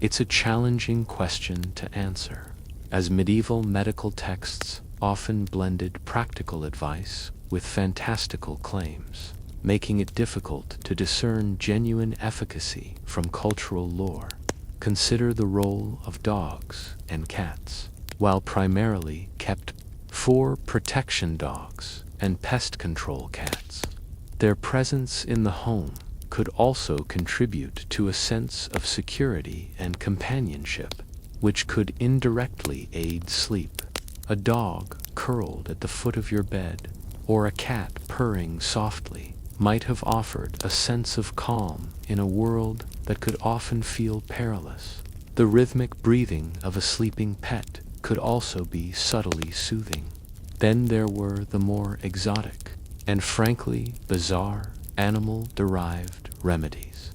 It's a challenging question to answer, as medieval medical texts often blended practical advice with fantastical claims, making it difficult to discern genuine efficacy from cultural lore. Consider the role of dogs and cats. While primarily kept for protection dogs and pest control cats, their presence in the home could also contribute to a sense of security and companionship, which could indirectly aid sleep. A dog curled at the foot of your bed, or a cat purring softly, might have offered a sense of calm in a world that could often feel perilous. The rhythmic breathing of a sleeping pet could also be subtly soothing. Then there were the more exotic, and frankly bizarre, animal-derived remedies.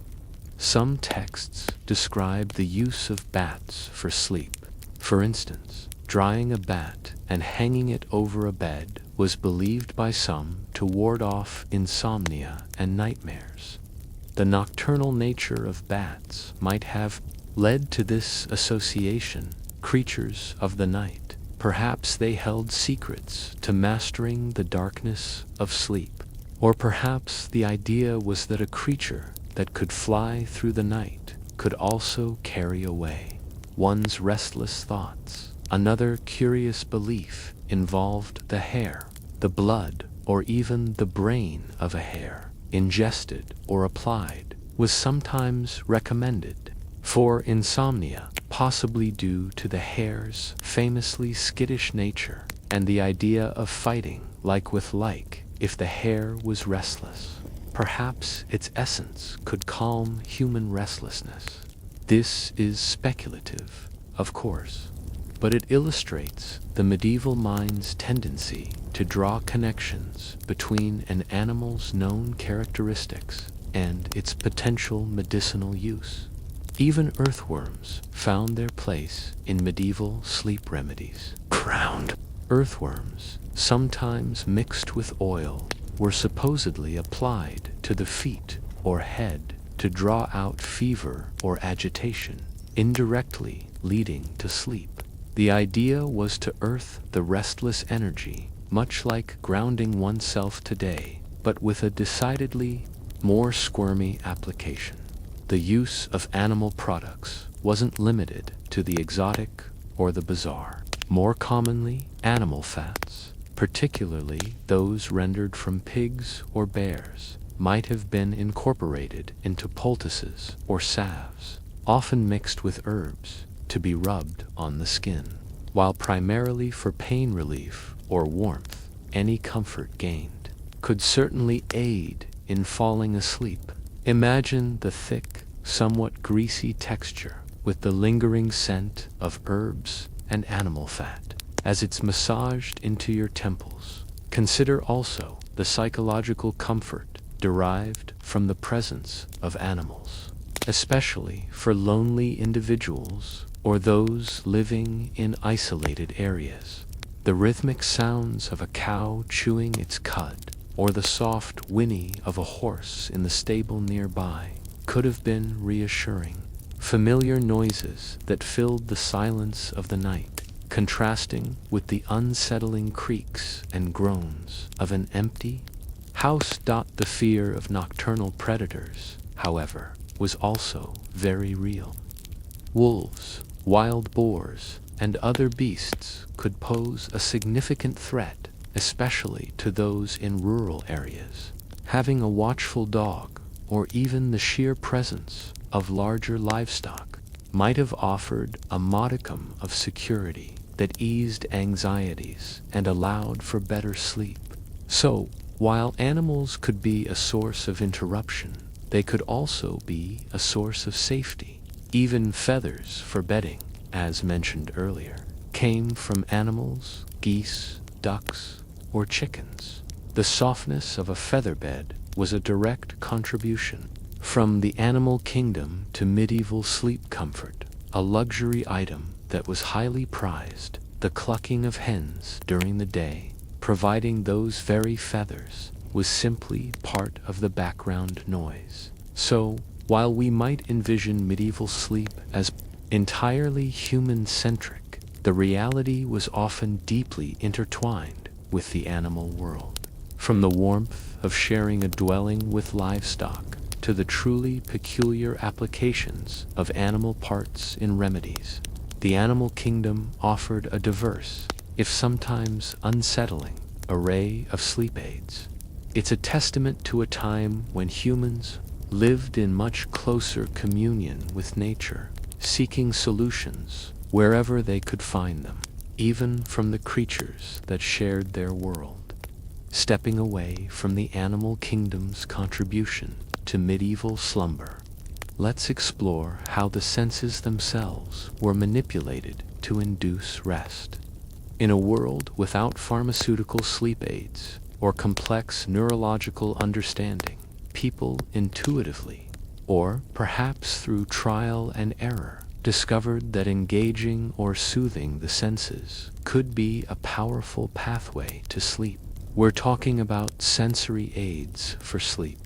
Some texts describe the use of bats for sleep. For instance, drying a bat and hanging it over a bed was believed by some to ward off insomnia and nightmares. The nocturnal nature of bats might have led to this association, creatures of the night. Perhaps they held secrets to mastering the darkness of sleep. Or perhaps the idea was that a creature that could fly through the night could also carry away one's restless thoughts. Another curious belief involved the hair, the blood, or even the brain of a hare, ingested or applied, was sometimes recommended for insomnia, possibly due to the hare's famously skittish nature and the idea of fighting like with like if the hare was restless. Perhaps its essence could calm human restlessness. This is speculative, of course, but it illustrates the medieval mind's tendency to draw connections between an animal's known characteristics and its potential medicinal use. Even earthworms found their place in medieval sleep remedies. Ground earthworms, sometimes mixed with oil, were supposedly applied to the feet or head to draw out fever or agitation. indirectly leading to sleep. The idea was to earth the restless energy, much like grounding oneself today, but with a decidedly more squirmy application. The use of animal products wasn't limited to the exotic or the bizarre. More commonly, animal fats, particularly those rendered from pigs or bears, might have been incorporated into poultices or salves, often mixed with herbs, to be rubbed on the skin. While primarily for pain relief or warmth, any comfort gained could certainly aid in falling asleep. Imagine the thick, somewhat greasy texture with the lingering scent of herbs and animal fat as it's massaged into your temples. Consider also the psychological comfort derived from the presence of animals, especially for lonely individuals or those living in isolated areas. The rhythmic sounds of a cow chewing its cud, or the soft whinny of a horse in the stable nearby, could have been reassuring. Familiar noises that filled the silence of the night, contrasting with the unsettling creaks and groans of an empty house. The fear of nocturnal predators, however, was also very real. Wolves, wild boars, and other beasts could pose a significant threat, especially to those in rural areas. Having a watchful dog, or even the sheer presence of larger livestock, might have offered a modicum of security that eased anxieties and allowed for better sleep. So, while animals could be a source of interruption, they could also be a source of safety. Even feathers for bedding, as mentioned earlier, came from animals, geese, ducks, or chickens. The softness of a feather bed was a direct contribution from the animal kingdom to medieval sleep comfort, a luxury item that was highly prized. The clucking of hens during the day, providing those very feathers, was simply part of the background noise. So, while we might envision medieval sleep as entirely human-centric, the reality was often deeply intertwined with the animal world. From the warmth of sharing a dwelling with livestock to the truly peculiar applications of animal parts in remedies, the animal kingdom offered a diverse, if sometimes unsettling, array of sleep aids. It's a testament to a time when humans lived in much closer communion with nature, seeking solutions wherever they could find them, even from the creatures that shared their world. Stepping away from the animal kingdom's contribution to medieval slumber, let's explore how the senses themselves were manipulated to induce rest. In a world without pharmaceutical sleep aids or complex neurological understanding, people intuitively, or perhaps through trial and error, discovered that engaging or soothing the senses could be a powerful pathway to sleep. We're talking about sensory aids for sleep.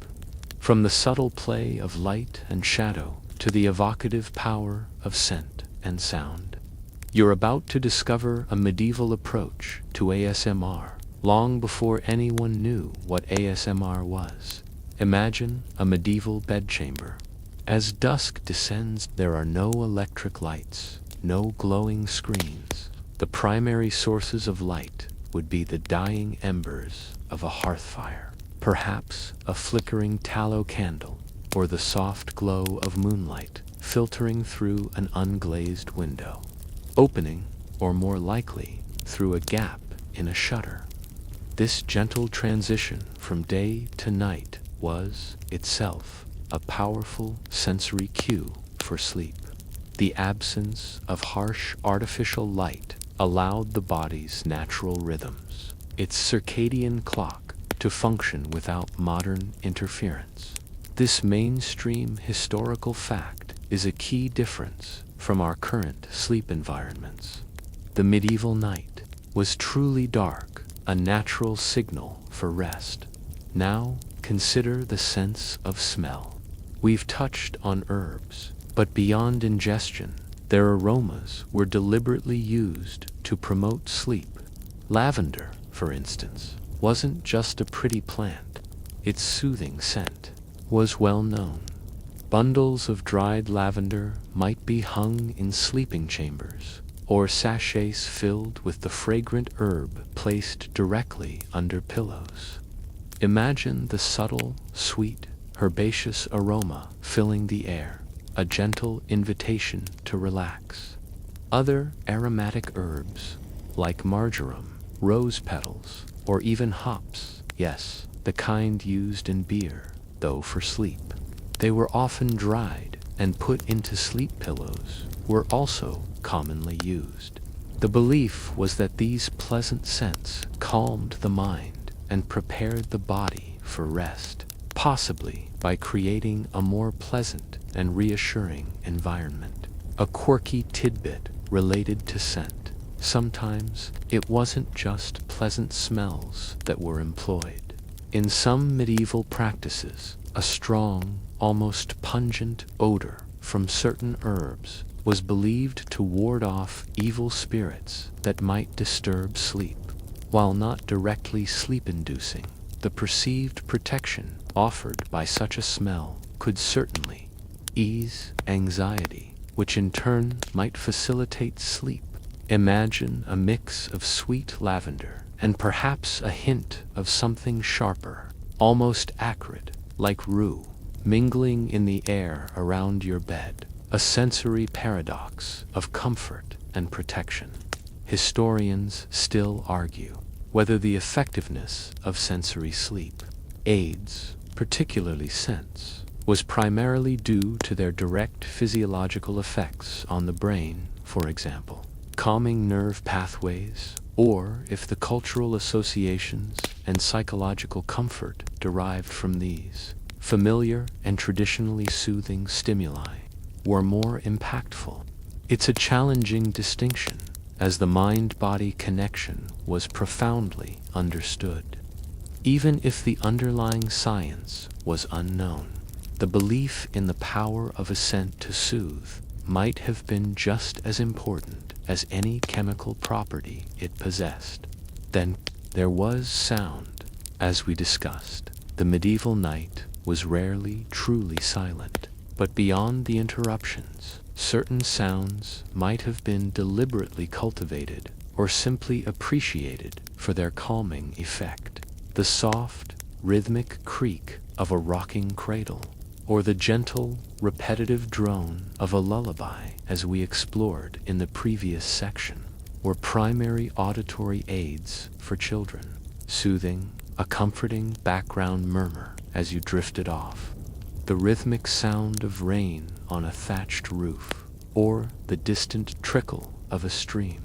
From the subtle play of light and shadow to the evocative power of scent and sound. You're about to discover a medieval approach to ASMR, long before anyone knew what ASMR was. Imagine a medieval bedchamber. As dusk descends, there are no electric lights, no glowing screens. The primary sources of light would be the dying embers of a hearth fire, perhaps a flickering tallow candle, or the soft glow of moonlight filtering through an unglazed window, opening, or more likely, through a gap in a shutter. This gentle transition from day to night was, itself, a powerful sensory cue for sleep. The absence of harsh artificial light allowed the body's natural rhythms, its circadian clock, to function without modern interference. This mainstream historical fact is a key difference from our current sleep environments. The medieval night was truly dark, a natural signal for rest. Now, consider the sense of smell. We've touched on herbs, but beyond ingestion, Their aromas were deliberately used to promote sleep. Lavender, for instance, wasn't just a pretty plant. Its soothing scent was well known. Bundles of dried lavender might be hung in sleeping chambers, or sachets filled with the fragrant herb placed directly under pillows. Imagine the subtle, sweet, herbaceous aroma filling the air, a gentle invitation to relax. Other aromatic herbs, like marjoram, rose petals, or even hops, yes, the kind used in beer, though for sleep. They were often dried and put into sleep pillows, were also commonly used. The belief was that these pleasant scents calmed the mind and prepared the body for rest, possibly by creating a more pleasant and reassuring environment. A quirky tidbit related to scent. Sometimes it wasn't just pleasant smells that were employed. In some medieval practices, a strong, almost pungent odor from certain herbs was believed to ward off evil spirits that might disturb sleep. While not directly sleep-inducing, the perceived protection offered by such a smell could certainly ease anxiety, which in turn might facilitate sleep. Imagine a mix of sweet lavender and perhaps a hint of something sharper, almost acrid, like rue, mingling in the air around your bed, a sensory paradox of comfort and protection. Historians still argue whether the effectiveness of sensory sleep aids, particularly scents, was primarily due to their direct physiological effects on the brain, for example, calming nerve pathways, or if the cultural associations and psychological comfort derived from these familiar and traditionally soothing stimuli were more impactful. It's a challenging distinction, as the mind-body connection was profoundly understood. Even if the underlying science was unknown, the belief in the power of a scent to soothe might have been just as important as any chemical property it possessed. Then there was sound. As we discussed, the medieval night was rarely truly silent, but beyond the interruptions, certain sounds might have been deliberately cultivated or simply appreciated for their calming effect. The soft, rhythmic creak of a rocking cradle, or the gentle, repetitive drone of a lullaby, as we explored in the previous section, were primary auditory aids for children, soothing, a comforting background murmur as you drifted off. The rhythmic sound of rain on a thatched roof, or the distant trickle of a stream,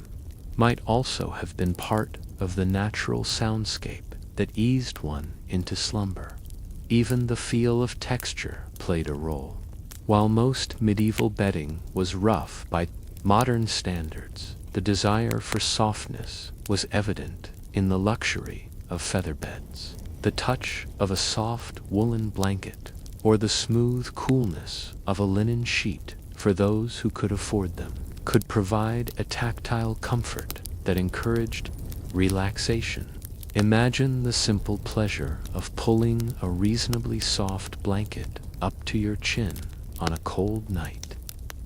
might also have been part of the natural soundscape that eased one into slumber. Even the feel of texture played a role. While most medieval bedding was rough by modern standards, the desire for softness was evident in the luxury of feather beds. The touch of a soft woolen blanket, or the smooth coolness of a linen sheet for those who could afford them, could provide a tactile comfort that encouraged relaxation. Imagine the simple pleasure of pulling a reasonably soft blanket up to your chin on a cold night,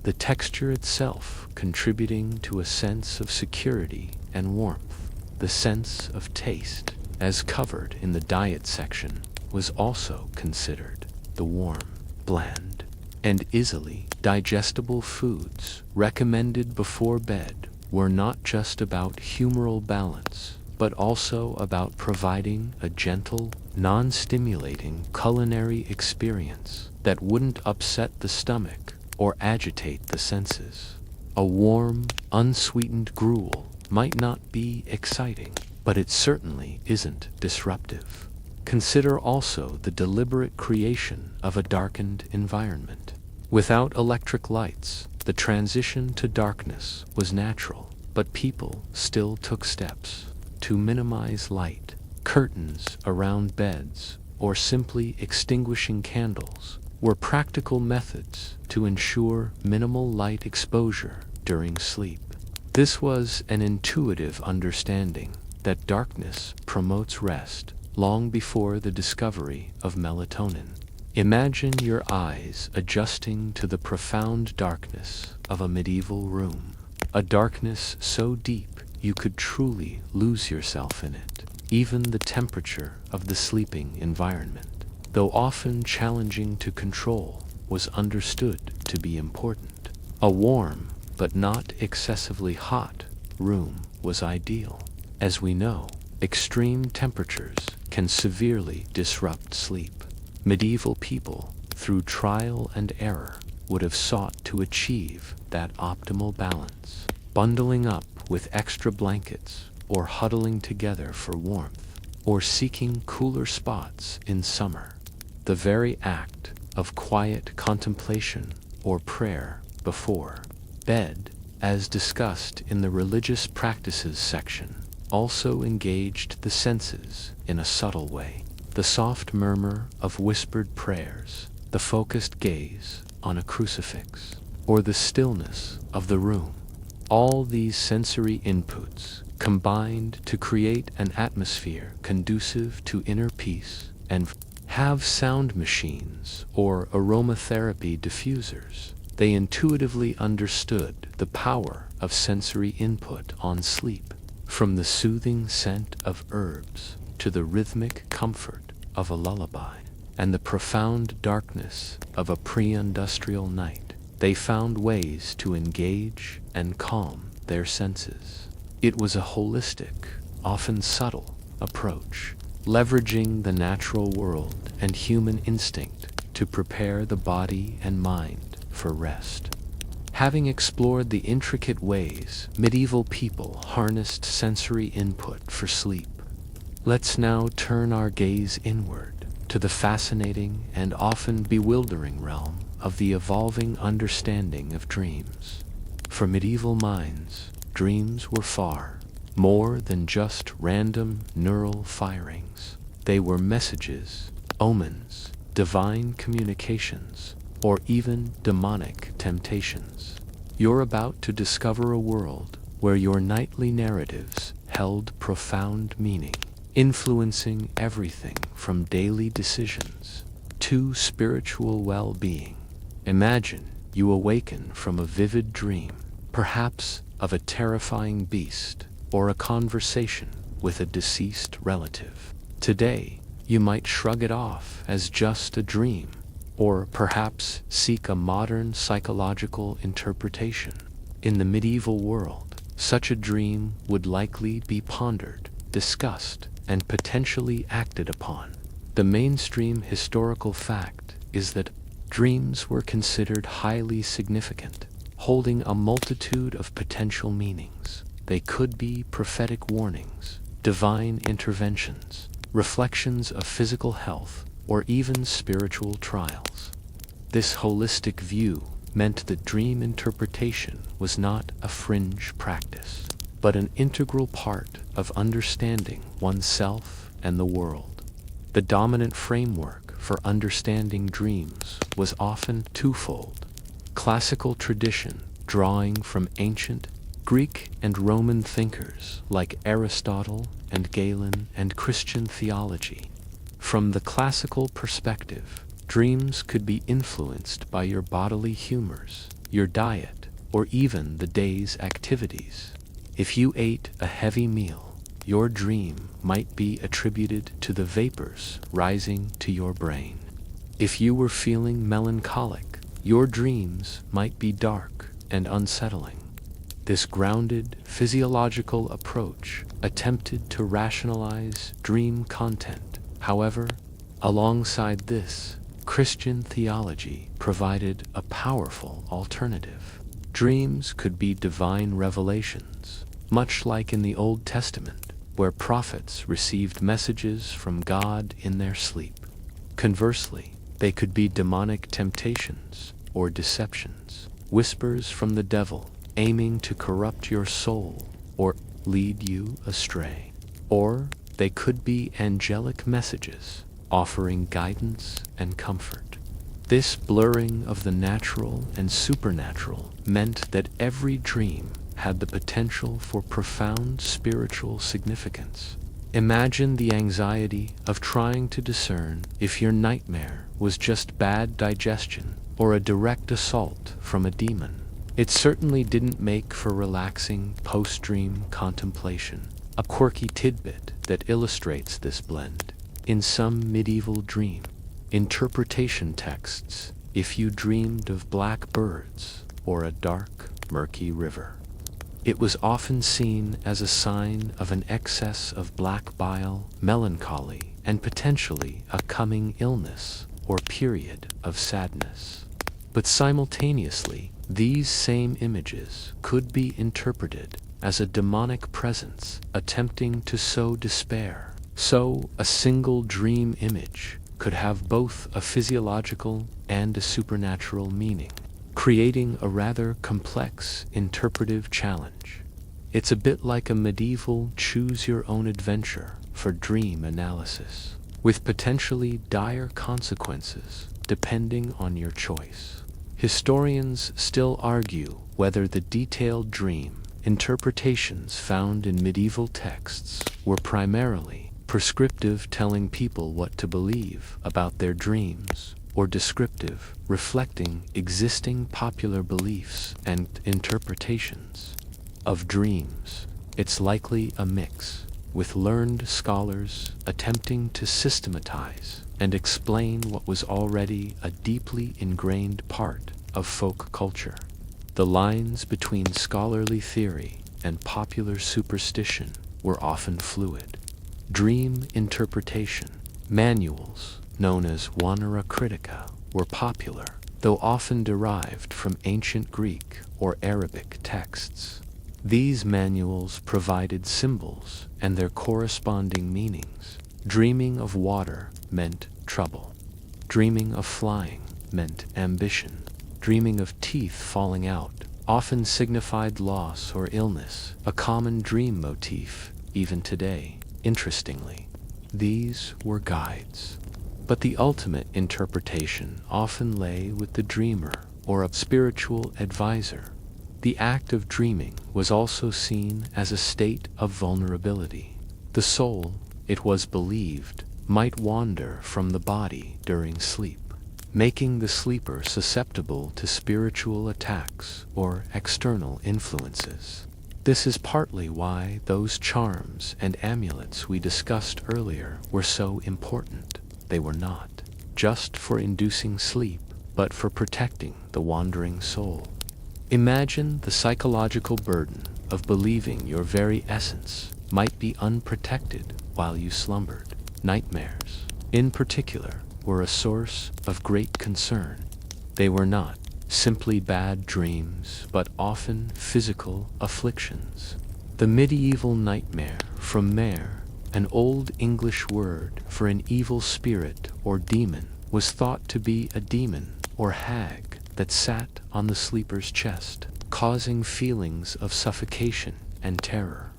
the texture itself contributing to a sense of security and warmth. The sense of taste, as covered in the diet section, was also considered. The warm, bland, and easily digestible foods recommended before bed were not just about humoral balance, but also about providing a gentle, non-stimulating culinary experience that wouldn't upset the stomach or agitate the senses. A warm, unsweetened gruel might not be exciting, but it certainly isn't disruptive. Consider also the deliberate creation of a darkened environment. Without electric lights, the transition to darkness was natural, but people still took steps to minimize light. Curtains around beds, or simply extinguishing candles, were practical methods to ensure minimal light exposure during sleep. This was an intuitive understanding that darkness promotes rest long before the discovery of melatonin. Imagine your eyes adjusting to the profound darkness of a medieval room, a darkness so deep you could truly lose yourself in it. Even the temperature of the sleeping environment, though often challenging to control, was understood to be important. A warm, but not excessively hot, room was ideal. As we know, extreme temperatures can severely disrupt sleep. Medieval people, through trial and error, would have sought to achieve that optimal balance, bundling up with extra blankets or huddling together for warmth, or seeking cooler spots in summer. The very act of quiet contemplation or prayer before bed, as discussed in the religious practices section, also engaged the senses in a subtle way. The soft murmur of whispered prayers, the focused gaze on a crucifix, or the stillness of the room. All these sensory inputs combined to create an atmosphere conducive to inner peace. And have sound machines or aromatherapy diffusers. They intuitively understood the power of sensory input on sleep, from the soothing scent of herbs to the rhythmic comfort of a lullaby, and the profound darkness of a pre-industrial night. They found ways to engage and calm their senses. It was a holistic, often subtle, approach, leveraging the natural world and human instinct to prepare the body and mind for rest. Having explored the intricate ways medieval people harnessed sensory input for sleep, let's now turn our gaze inward to the fascinating and often bewildering realm of the evolving understanding of dreams. For medieval minds, dreams were far more than just random neural firings. They were messages, omens, divine communications, or even demonic temptations. You're about to discover a world where your nightly narratives held profound meaning, influencing everything from daily decisions to spiritual well-being. Imagine you awaken from a vivid dream, perhaps of a terrifying beast or a conversation with a deceased relative. Today, you might shrug it off as just a dream, or perhaps seek a modern psychological interpretation. In the medieval world, such a dream would likely be pondered, discussed, and potentially acted upon. The mainstream historical fact is that dreams were considered highly significant, holding a multitude of potential meanings. They could be prophetic warnings, divine interventions, reflections of physical health, or even spiritual trials. This holistic view meant that dream interpretation was not a fringe practice, but an integral part of understanding oneself and the world. The dominant framework for understanding dreams was often twofold: classical tradition, drawing from ancient Greek and Roman thinkers like Aristotle and Galen, and Christian theology. From the classical perspective, dreams could be influenced by your bodily humors, your diet, or even the day's activities. If you ate a heavy meal, your dream might be attributed to the vapors rising to your brain. If you were feeling melancholic, your dreams might be dark and unsettling. This grounded, physiological approach attempted to rationalize dream content. However, alongside this, Christian theology provided a powerful alternative. Dreams could be divine revelations, much like in the Old Testament, where prophets received messages from God in their sleep. Conversely, they could be demonic temptations or deceptions, whispers from the devil aiming to corrupt your soul or lead you astray. Or they could be angelic messages offering guidance and comfort. This blurring of the natural and supernatural meant that every dream had the potential for profound spiritual significance. Imagine the anxiety of trying to discern if your nightmare was just bad digestion or a direct assault from a demon. It certainly didn't make for relaxing post-dream contemplation. A quirky tidbit that illustrates this blend. In some medieval dream interpretation texts, if you dreamed of black birds or a dark, murky river, it was often seen as a sign of an excess of black bile, melancholy, and potentially a coming illness or period of sadness. But simultaneously, these same images could be interpreted as a demonic presence attempting to sow despair. So, a single dream image could have both a physiological and a supernatural meaning, creating a rather complex interpretive challenge. It's a bit like a medieval choose-your-own-adventure for dream analysis, with potentially dire consequences depending on your choice. Historians still argue whether the detailed dream interpretations found in medieval texts were primarily prescriptive, telling people what to believe about their dreams, or descriptive, reflecting existing popular beliefs and interpretations of dreams. It's likely a mix, with learned scholars attempting to systematize and explain what was already a deeply ingrained part of folk culture. The lines between scholarly theory and popular superstition were often fluid. Dream interpretation manuals, known as Wanera Critica, were popular, though often derived from ancient Greek or Arabic texts. These manuals provided symbols and their corresponding meanings. Dreaming of water meant trouble. Dreaming of flying meant ambition. Dreaming of teeth falling out often signified loss or illness, a common dream motif even today. Interestingly, these were guides, but the ultimate interpretation often lay with the dreamer or a spiritual advisor. The act of dreaming was also seen as a state of vulnerability. The soul, it was believed, might wander from the body during sleep, making the sleeper susceptible to spiritual attacks or external influences. This is partly why those charms and amulets we discussed earlier were so important. They were not just for inducing sleep, but for protecting the wandering soul. Imagine the psychological burden of believing your very essence might be unprotected while you slumbered. Nightmares, in particular, were a source of great concern. They were not simply bad dreams, but often physical afflictions. The medieval nightmare, from mare, an old English word for an evil spirit or demon, was thought to be a demon or hag that sat on the sleeper's chest, causing feelings of suffocation and terror.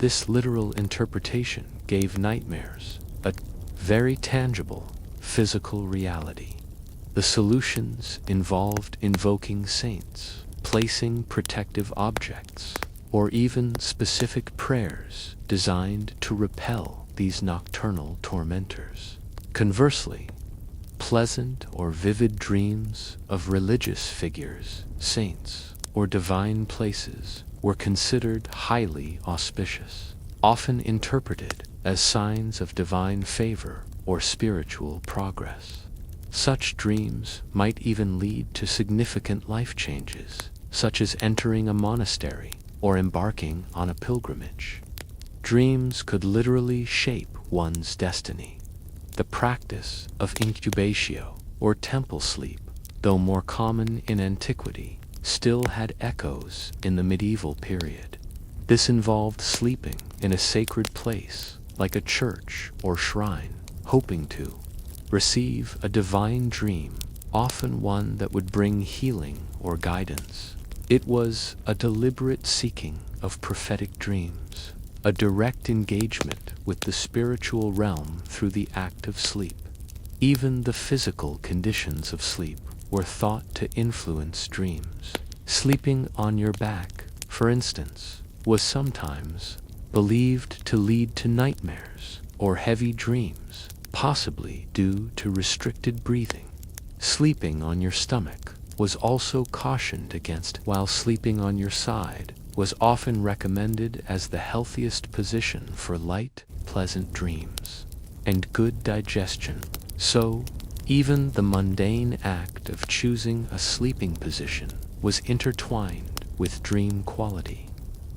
This literal interpretation gave nightmares a very tangible physical reality. The solutions involved invoking saints, placing protective objects, or even specific prayers designed to repel these nocturnal tormentors. Conversely, pleasant or vivid dreams of religious figures, saints, or divine places were considered highly auspicious, often interpreted as signs of divine favor or spiritual progress. Such dreams might even lead to significant life changes, such as entering a monastery or embarking on a pilgrimage. Dreams could literally shape one's destiny. The practice of incubatio, or temple sleep, though more common in antiquity, still had echoes in the medieval period. This involved sleeping in a sacred place, like a church or shrine, hoping to receive a divine dream, often one that would bring healing or guidance. It was a deliberate seeking of prophetic dreams, a direct engagement with the spiritual realm through the act of sleep. Even the physical conditions of sleep were thought to influence dreams. Sleeping on your back, for instance, was sometimes believed to lead to nightmares or heavy dreams, possibly due to restricted breathing. Sleeping on your stomach was also cautioned against, while sleeping on your side was often recommended as the healthiest position for light, pleasant dreams and good digestion. So, even the mundane act of choosing a sleeping position was intertwined with dream quality.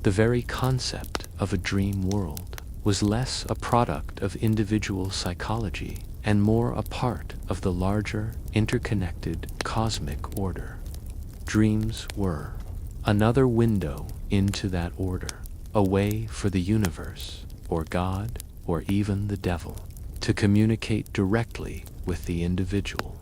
The very concept of a dream world was less a product of individual psychology and more a part of the larger, interconnected cosmic order. Dreams were another window into that order, a way for the universe, or God, or even the devil, to communicate directly with the individual.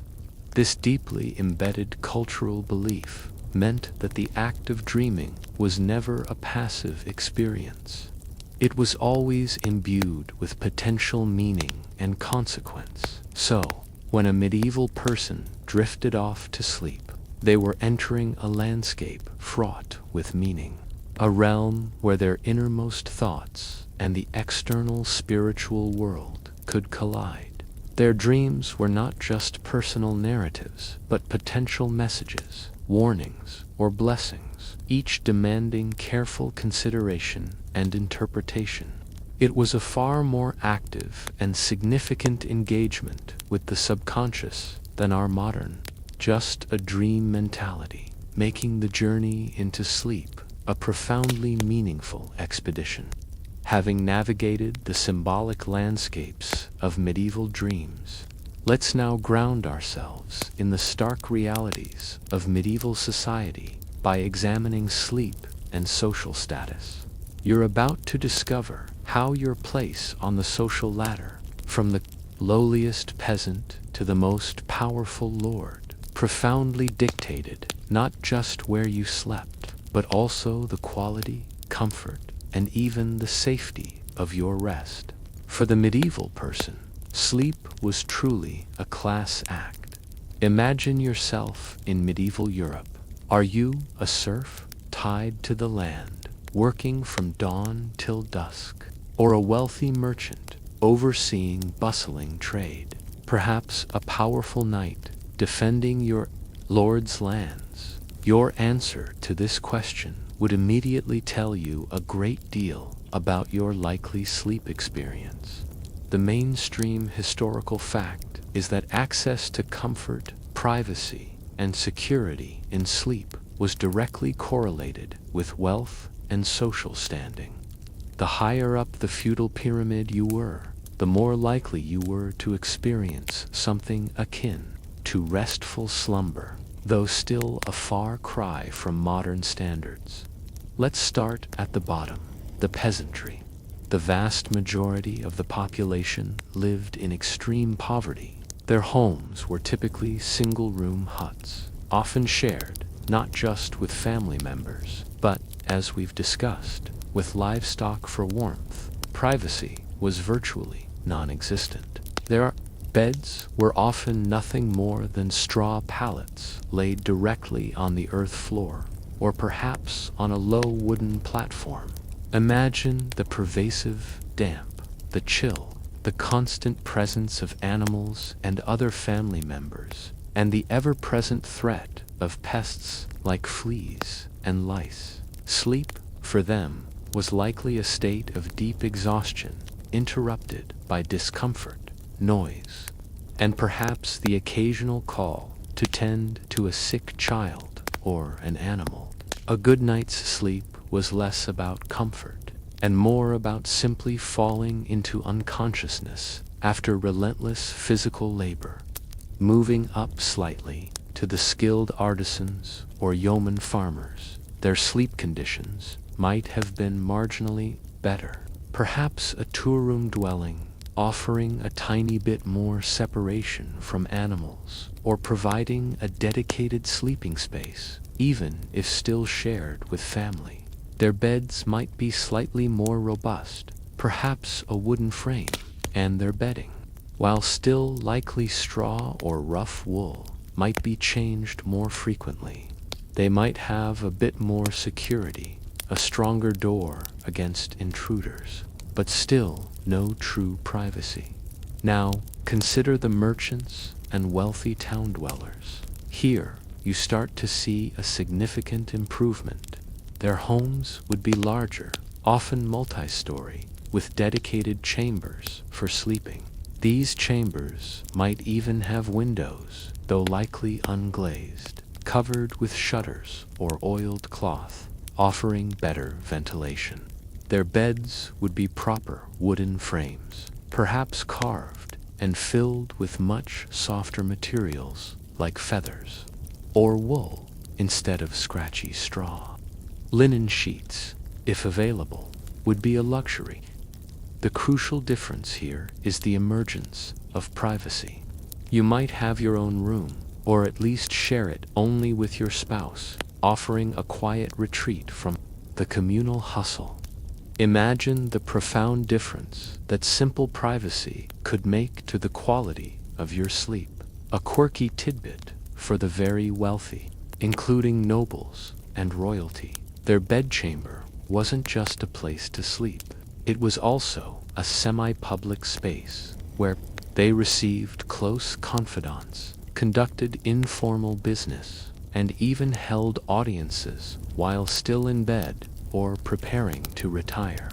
This deeply embedded cultural belief meant that the act of dreaming was never a passive experience. It was always imbued with potential meaning and consequence. So, when a medieval person drifted off to sleep, they were entering a landscape fraught with meaning, a realm where their innermost thoughts and the external spiritual world could collide. Their dreams were not just personal narratives, but potential messages, warnings, or blessings, each demanding careful consideration and interpretation. It was a far more active and significant engagement with the subconscious than our modern, just a dream mentality, making the journey into sleep a profoundly meaningful expedition. Having navigated the symbolic landscapes of medieval dreams, let's now ground ourselves in the stark realities of medieval society by examining sleep and social status. You're about to discover how your place on the social ladder, from the lowliest peasant to the most powerful lord, profoundly dictated not just where you slept, but also the quality, comfort, and even the safety of your rest. For the medieval person, sleep was truly a class act. Imagine yourself in medieval Europe. Are you a serf, tied to the land, working from dawn till dusk, or a wealthy merchant, overseeing bustling trade? Perhaps a powerful knight, defending your lord's lands? Your answer to this question would immediately tell you a great deal about your likely sleep experience. The mainstream historical fact is that access to comfort, privacy, and security in sleep was directly correlated with wealth and social standing. The higher up the feudal pyramid you were, the more likely you were to experience something akin to restful slumber, though still a far cry from modern standards. Let's start at the bottom, the peasantry. The vast majority of the population lived in extreme poverty. Their homes were typically single-room huts, often shared not just with family members, but, as we've discussed, with livestock for warmth. Privacy was virtually non-existent. Their beds were often nothing more than straw pallets laid directly on the earth floor, or perhaps on a low wooden platform. Imagine the pervasive damp, the chill, the constant presence of animals and other family members, and the ever-present threat of pests like fleas and lice. Sleep, for them, was likely a state of deep exhaustion, interrupted by discomfort, noise, and perhaps the occasional call to tend to a sick child or an animal. A good night's sleep was less about comfort and more about simply falling into unconsciousness after relentless physical labor. Moving up slightly to the skilled artisans or yeoman farmers, their sleep conditions might have been marginally better. Perhaps a two-room dwelling, offering a tiny bit more separation from animals, or providing a dedicated sleeping space, even if still shared with family. Their beds might be slightly more robust, perhaps a wooden frame, and their bedding while still likely straw or rough wool might be changed more frequently. They might have a bit more security, a stronger door against intruders, but still no true privacy. Now, consider the merchants and wealthy town dwellers. Here, you start to see a significant improvement. Their homes would be larger, often multi-story, with dedicated chambers for sleeping. These chambers might even have windows, though likely unglazed, covered with shutters or oiled cloth, offering better ventilation. Their beds would be proper wooden frames, perhaps carved and filled with much softer materials like feathers or wool instead of scratchy straw. Linen sheets, if available, would be a luxury. The crucial difference here is the emergence of privacy. You might have your own room, or at least share it only with your spouse, offering a quiet retreat from the communal hustle. Imagine the profound difference that simple privacy could make to the quality of your sleep. A quirky tidbit for the very wealthy, including nobles and royalty. Their bedchamber wasn't just a place to sleep. It was also a semi-public space where they received close confidants, conducted informal business, and even held audiences while still in bed or preparing to retire.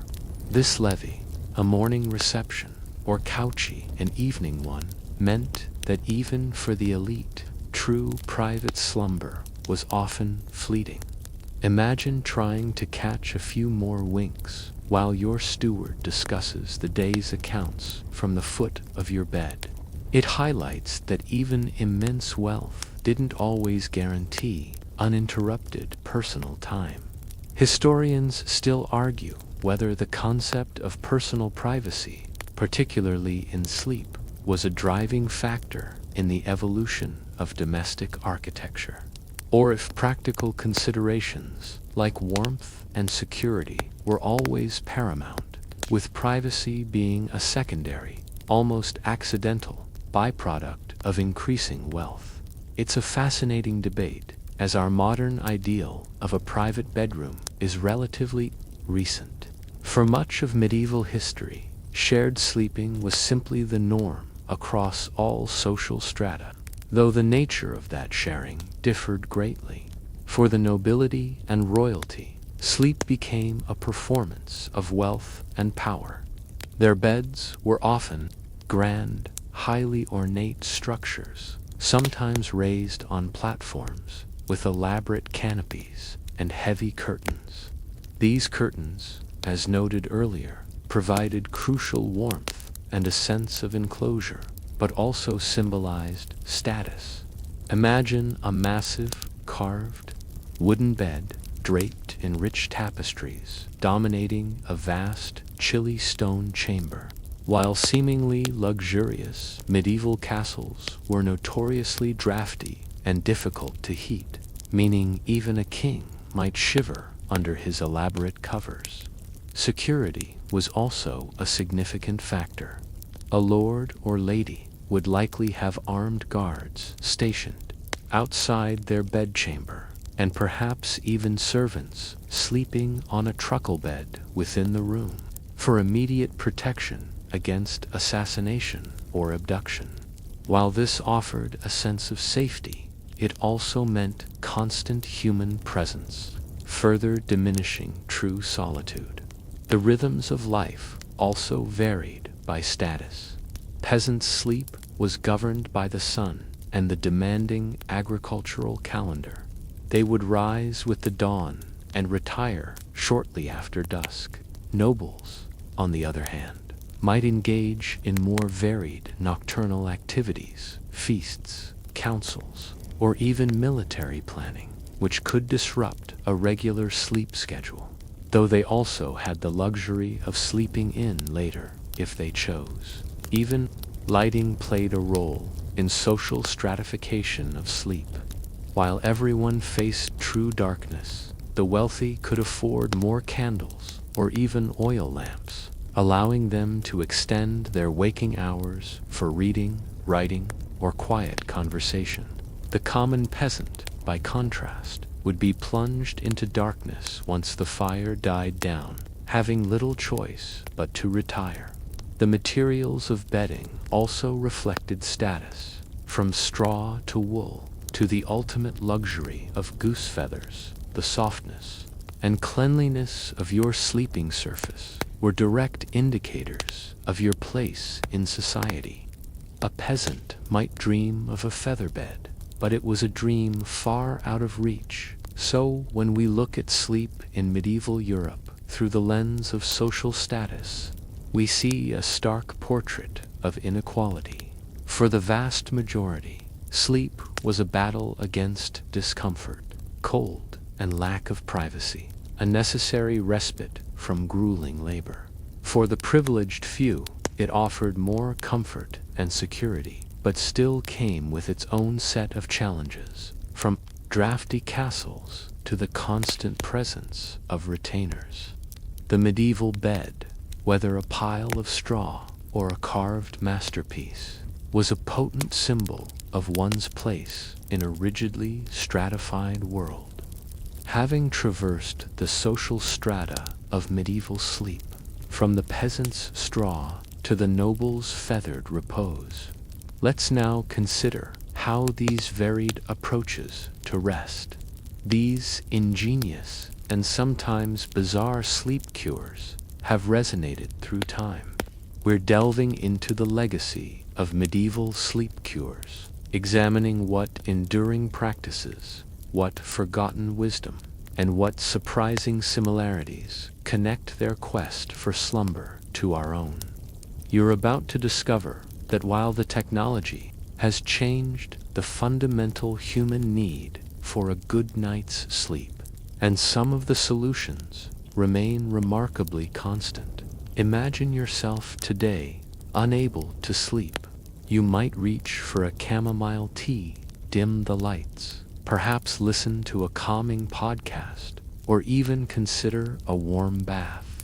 This levee, a morning reception, or couchy, an evening one, meant that even for the elite, true private slumber was often fleeting. Imagine trying to catch a few more winks while your steward discusses the day's accounts from the foot of your bed. It highlights that even immense wealth didn't always guarantee uninterrupted personal time. Historians still argue whether the concept of personal privacy, particularly in sleep, was a driving factor in the evolution of domestic architecture, or if practical considerations like warmth and security were always paramount, with privacy being a secondary, almost accidental, byproduct of increasing wealth. It's a fascinating debate, as our modern ideal of a private bedroom is relatively recent. For much of medieval history, shared sleeping was simply the norm across all social strata, though the nature of that sharing differed greatly. For the nobility and royalty, sleep became a performance of wealth and power. Their beds were often grand, highly ornate structures, sometimes raised on platforms with elaborate canopies and heavy curtains. These curtains, as noted earlier, provided crucial warmth and a sense of enclosure, but also symbolized status. Imagine a massive, carved, wooden bed draped in rich tapestries, dominating a vast, chilly stone chamber. While seemingly luxurious, medieval castles were notoriously drafty and difficult to heat, meaning even a king might shiver under his elaborate covers. Security was also a significant factor. A lord or lady would likely have armed guards stationed outside their bedchamber, and perhaps even servants sleeping on a truckle bed within the room, for immediate protection against assassination or abduction. While this offered a sense of safety, it also meant constant human presence, further diminishing true solitude. The rhythms of life also varied by status. Peasants' sleep was governed by the sun and the demanding agricultural calendar. They would rise with the dawn and retire shortly after dusk. Nobles, on the other hand, might engage in more varied nocturnal activities, feasts, councils, or even military planning, which could disrupt a regular sleep schedule, though they also had the luxury of sleeping in later if they chose. Even lighting played a role in social stratification of sleep. While everyone faced true darkness, the wealthy could afford more candles or even oil lamps, allowing them to extend their waking hours for reading, writing, or quiet conversation. The common peasant, by contrast, would be plunged into darkness once the fire died down, having little choice but to retire. The materials of bedding also reflected status, from straw to wool, to the ultimate luxury of goose feathers. The softness and cleanliness of your sleeping surface were direct indicators of your place in society. A peasant might dream of a feather bed, but it was a dream far out of reach. So when we look at sleep in medieval Europe through the lens of social status, we see a stark portrait of inequality. For the vast majority, sleep was a battle against discomfort, cold, and lack of privacy, a necessary respite from grueling labor. For the privileged few, it offered more comfort and security, but still came with its own set of challenges, from drafty castles to the constant presence of retainers. The medieval bed, whether a pile of straw or a carved masterpiece, was a potent symbol of one's place in a rigidly stratified world. Having traversed the social strata of medieval sleep, from the peasant's straw to the noble's feathered repose, let's now consider how these varied approaches to rest, these ingenious and sometimes bizarre sleep cures, have resonated through time. We're delving into the legacy of medieval sleep cures, examining what enduring practices, what forgotten wisdom, and what surprising similarities connect their quest for slumber to our own. You're about to discover that while the technology has changed the fundamental human need for a good night's sleep, and some of the solutions remain remarkably constant. Imagine yourself today unable to sleep. You might reach for a chamomile tea, dim the lights, perhaps listen to a calming podcast, or even consider a warm bath.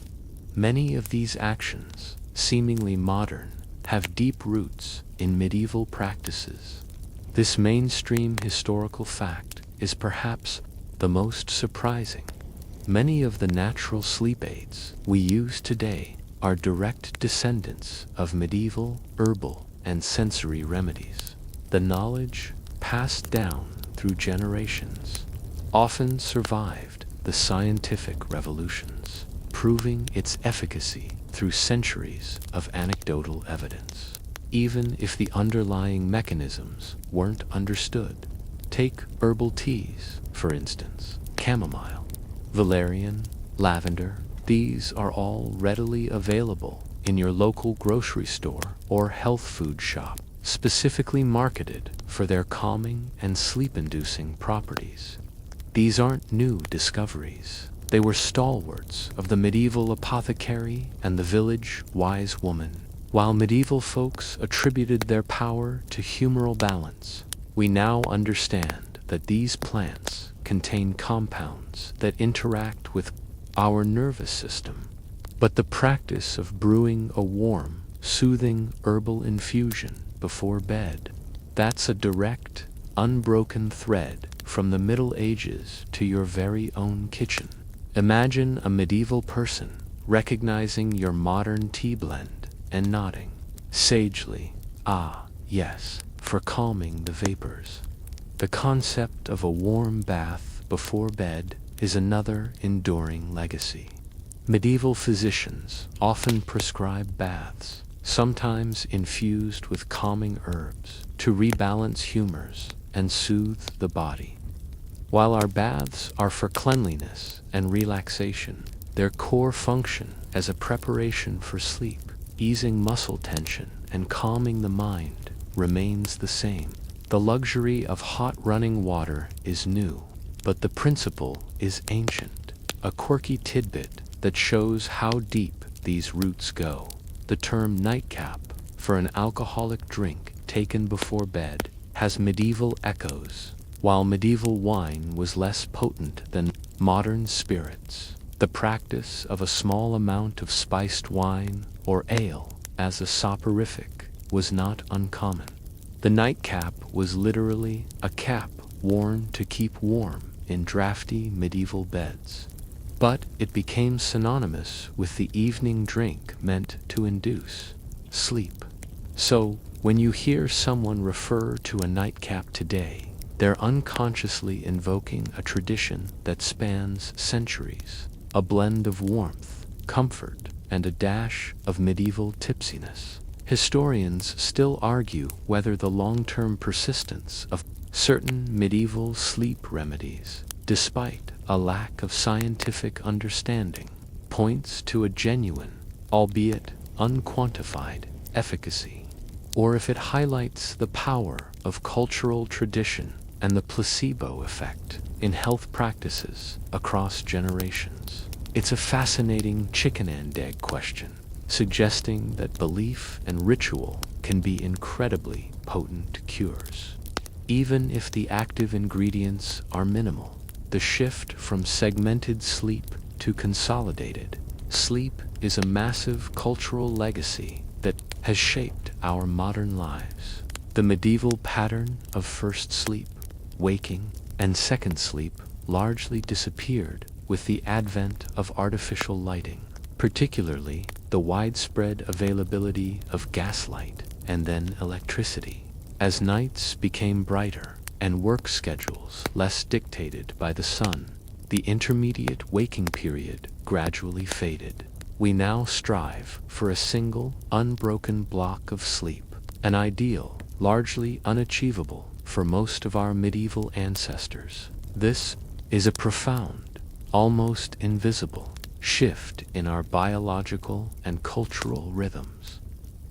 Many of these actions, seemingly modern, have deep roots in medieval practices. This mainstream historical fact is perhaps the most surprising. Many of the natural sleep aids we use today are direct descendants of medieval herbal and sensory remedies. The knowledge passed down through generations often survived the scientific revolutions, proving its efficacy through centuries of anecdotal evidence, even if the underlying mechanisms weren't understood. Take herbal teas, for instance, chamomile, valerian, lavender. These are all readily available in your local grocery store or health food shop, specifically marketed for their calming and sleep-inducing properties. These aren't new discoveries. They were stalwarts of the medieval apothecary and the village wise woman. While medieval folks attributed their power to humoral balance, we now understand that these plants contain compounds that interact with our nervous system. But the practice of brewing a warm, soothing herbal infusion before bed, that's a direct, unbroken thread from the Middle Ages to your very own kitchen. Imagine a medieval person recognizing your modern tea blend and nodding sagely, "Ah, yes," for calming the vapors. The concept of a warm bath before bed is another enduring legacy. Medieval physicians often prescribe baths, sometimes infused with calming herbs, to rebalance humors and soothe the body. While our baths are for cleanliness and relaxation, their core function as a preparation for sleep, easing muscle tension and calming the mind, remains the same. The luxury of hot running water is new, but the principle is ancient. A quirky tidbit that shows how deep these roots go. The term nightcap for an alcoholic drink taken before bed has medieval echoes. While medieval wine was less potent than modern spirits, The practice of a small amount of spiced wine or ale as a soporific was not uncommon. The nightcap was literally a cap worn to keep warm in drafty medieval beds. But it became synonymous with the evening drink meant to induce sleep. So, when you hear someone refer to a nightcap today, they're unconsciously invoking a tradition that spans centuries, a blend of warmth, comfort, and a dash of medieval tipsiness. Historians still argue whether the long-term persistence of certain medieval sleep remedies, despite a lack of scientific understanding, points to a genuine, albeit unquantified, efficacy, or if it highlights the power of cultural tradition and the placebo effect in health practices across generations. It's a fascinating chicken and egg question, suggesting that belief and ritual can be incredibly potent cures. Even if the active ingredients are minimal, the shift from segmented sleep to consolidated sleep is a massive cultural legacy that has shaped our modern lives. The medieval pattern of first sleep, waking, and second sleep largely disappeared with the advent of artificial lighting, particularly the widespread availability of gaslight and then electricity. As nights became brighter and work schedules less dictated by the sun, the intermediate waking period gradually faded. We now strive for a single, unbroken block of sleep, an ideal largely unachievable for most of our medieval ancestors. This is a profound, almost invisible, shift in our biological and cultural rhythms.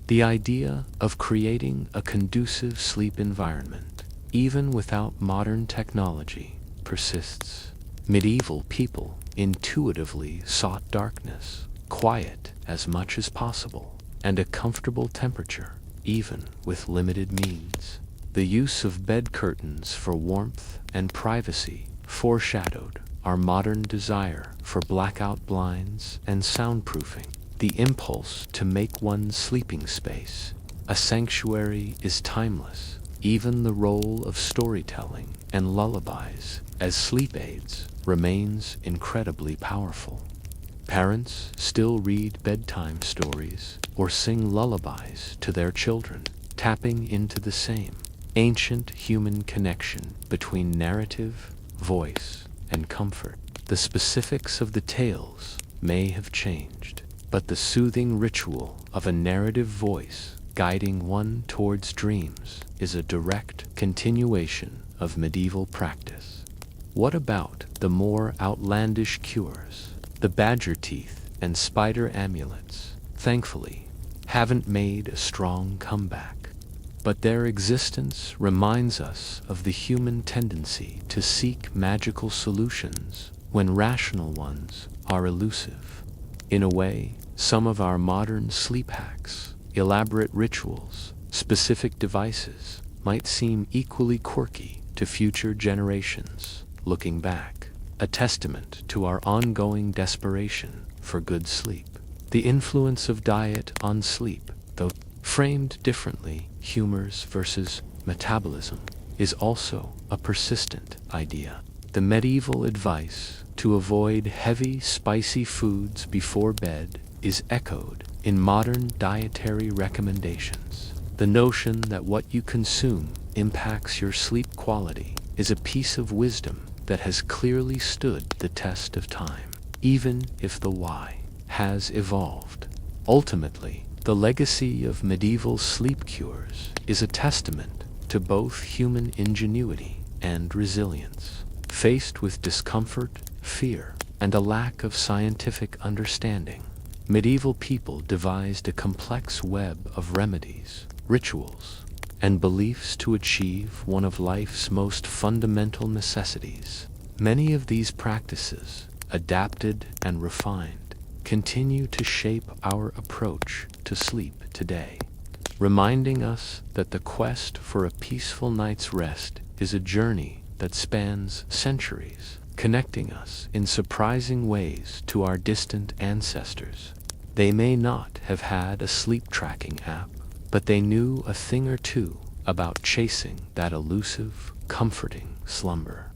The idea of creating a conducive sleep environment, even without modern technology, persists. Medieval people intuitively sought darkness, quiet as much as possible, and a comfortable temperature, even with limited means. The use of bed curtains for warmth and privacy foreshadowed our modern desire for blackout blinds and soundproofing. The impulse to make one's sleeping space a sanctuary is timeless. Even the role of storytelling and lullabies as sleep aids remains incredibly powerful. Parents still read bedtime stories or sing lullabies to their children, tapping into the same ancient human connection between narrative, voice, and comfort. The specifics of the tales may have changed, but the soothing ritual of a narrative voice guiding one towards dreams is a direct continuation of medieval practice. What about the more outlandish cures? The badger teeth and spider amulets, thankfully, haven't made a strong comeback. But their existence reminds us of the human tendency to seek magical solutions when rational ones are elusive. In a way, some of our modern sleep hacks, elaborate rituals, specific devices might seem equally quirky to future generations. Looking back, a testament to our ongoing desperation for good sleep. The influence of diet on sleep, though framed differently, humors versus metabolism, is also a persistent idea. The medieval advice to avoid heavy, spicy foods before bed is echoed in modern dietary recommendations. The notion that what you consume impacts your sleep quality is a piece of wisdom that has clearly stood the test of time, even if the why has evolved. Ultimately, the legacy of medieval sleep cures is a testament to both human ingenuity and resilience. Faced with discomfort, fear, and a lack of scientific understanding, medieval people devised a complex web of remedies, rituals, and beliefs to achieve one of life's most fundamental necessities. Many of these practices, adapted and refined, continue to shape our approach to sleep today, reminding us that the quest for a peaceful night's rest is a journey that spans centuries, connecting us in surprising ways to our distant ancestors. They may not have had a sleep tracking app, but they knew a thing or two about chasing that elusive, comforting slumber.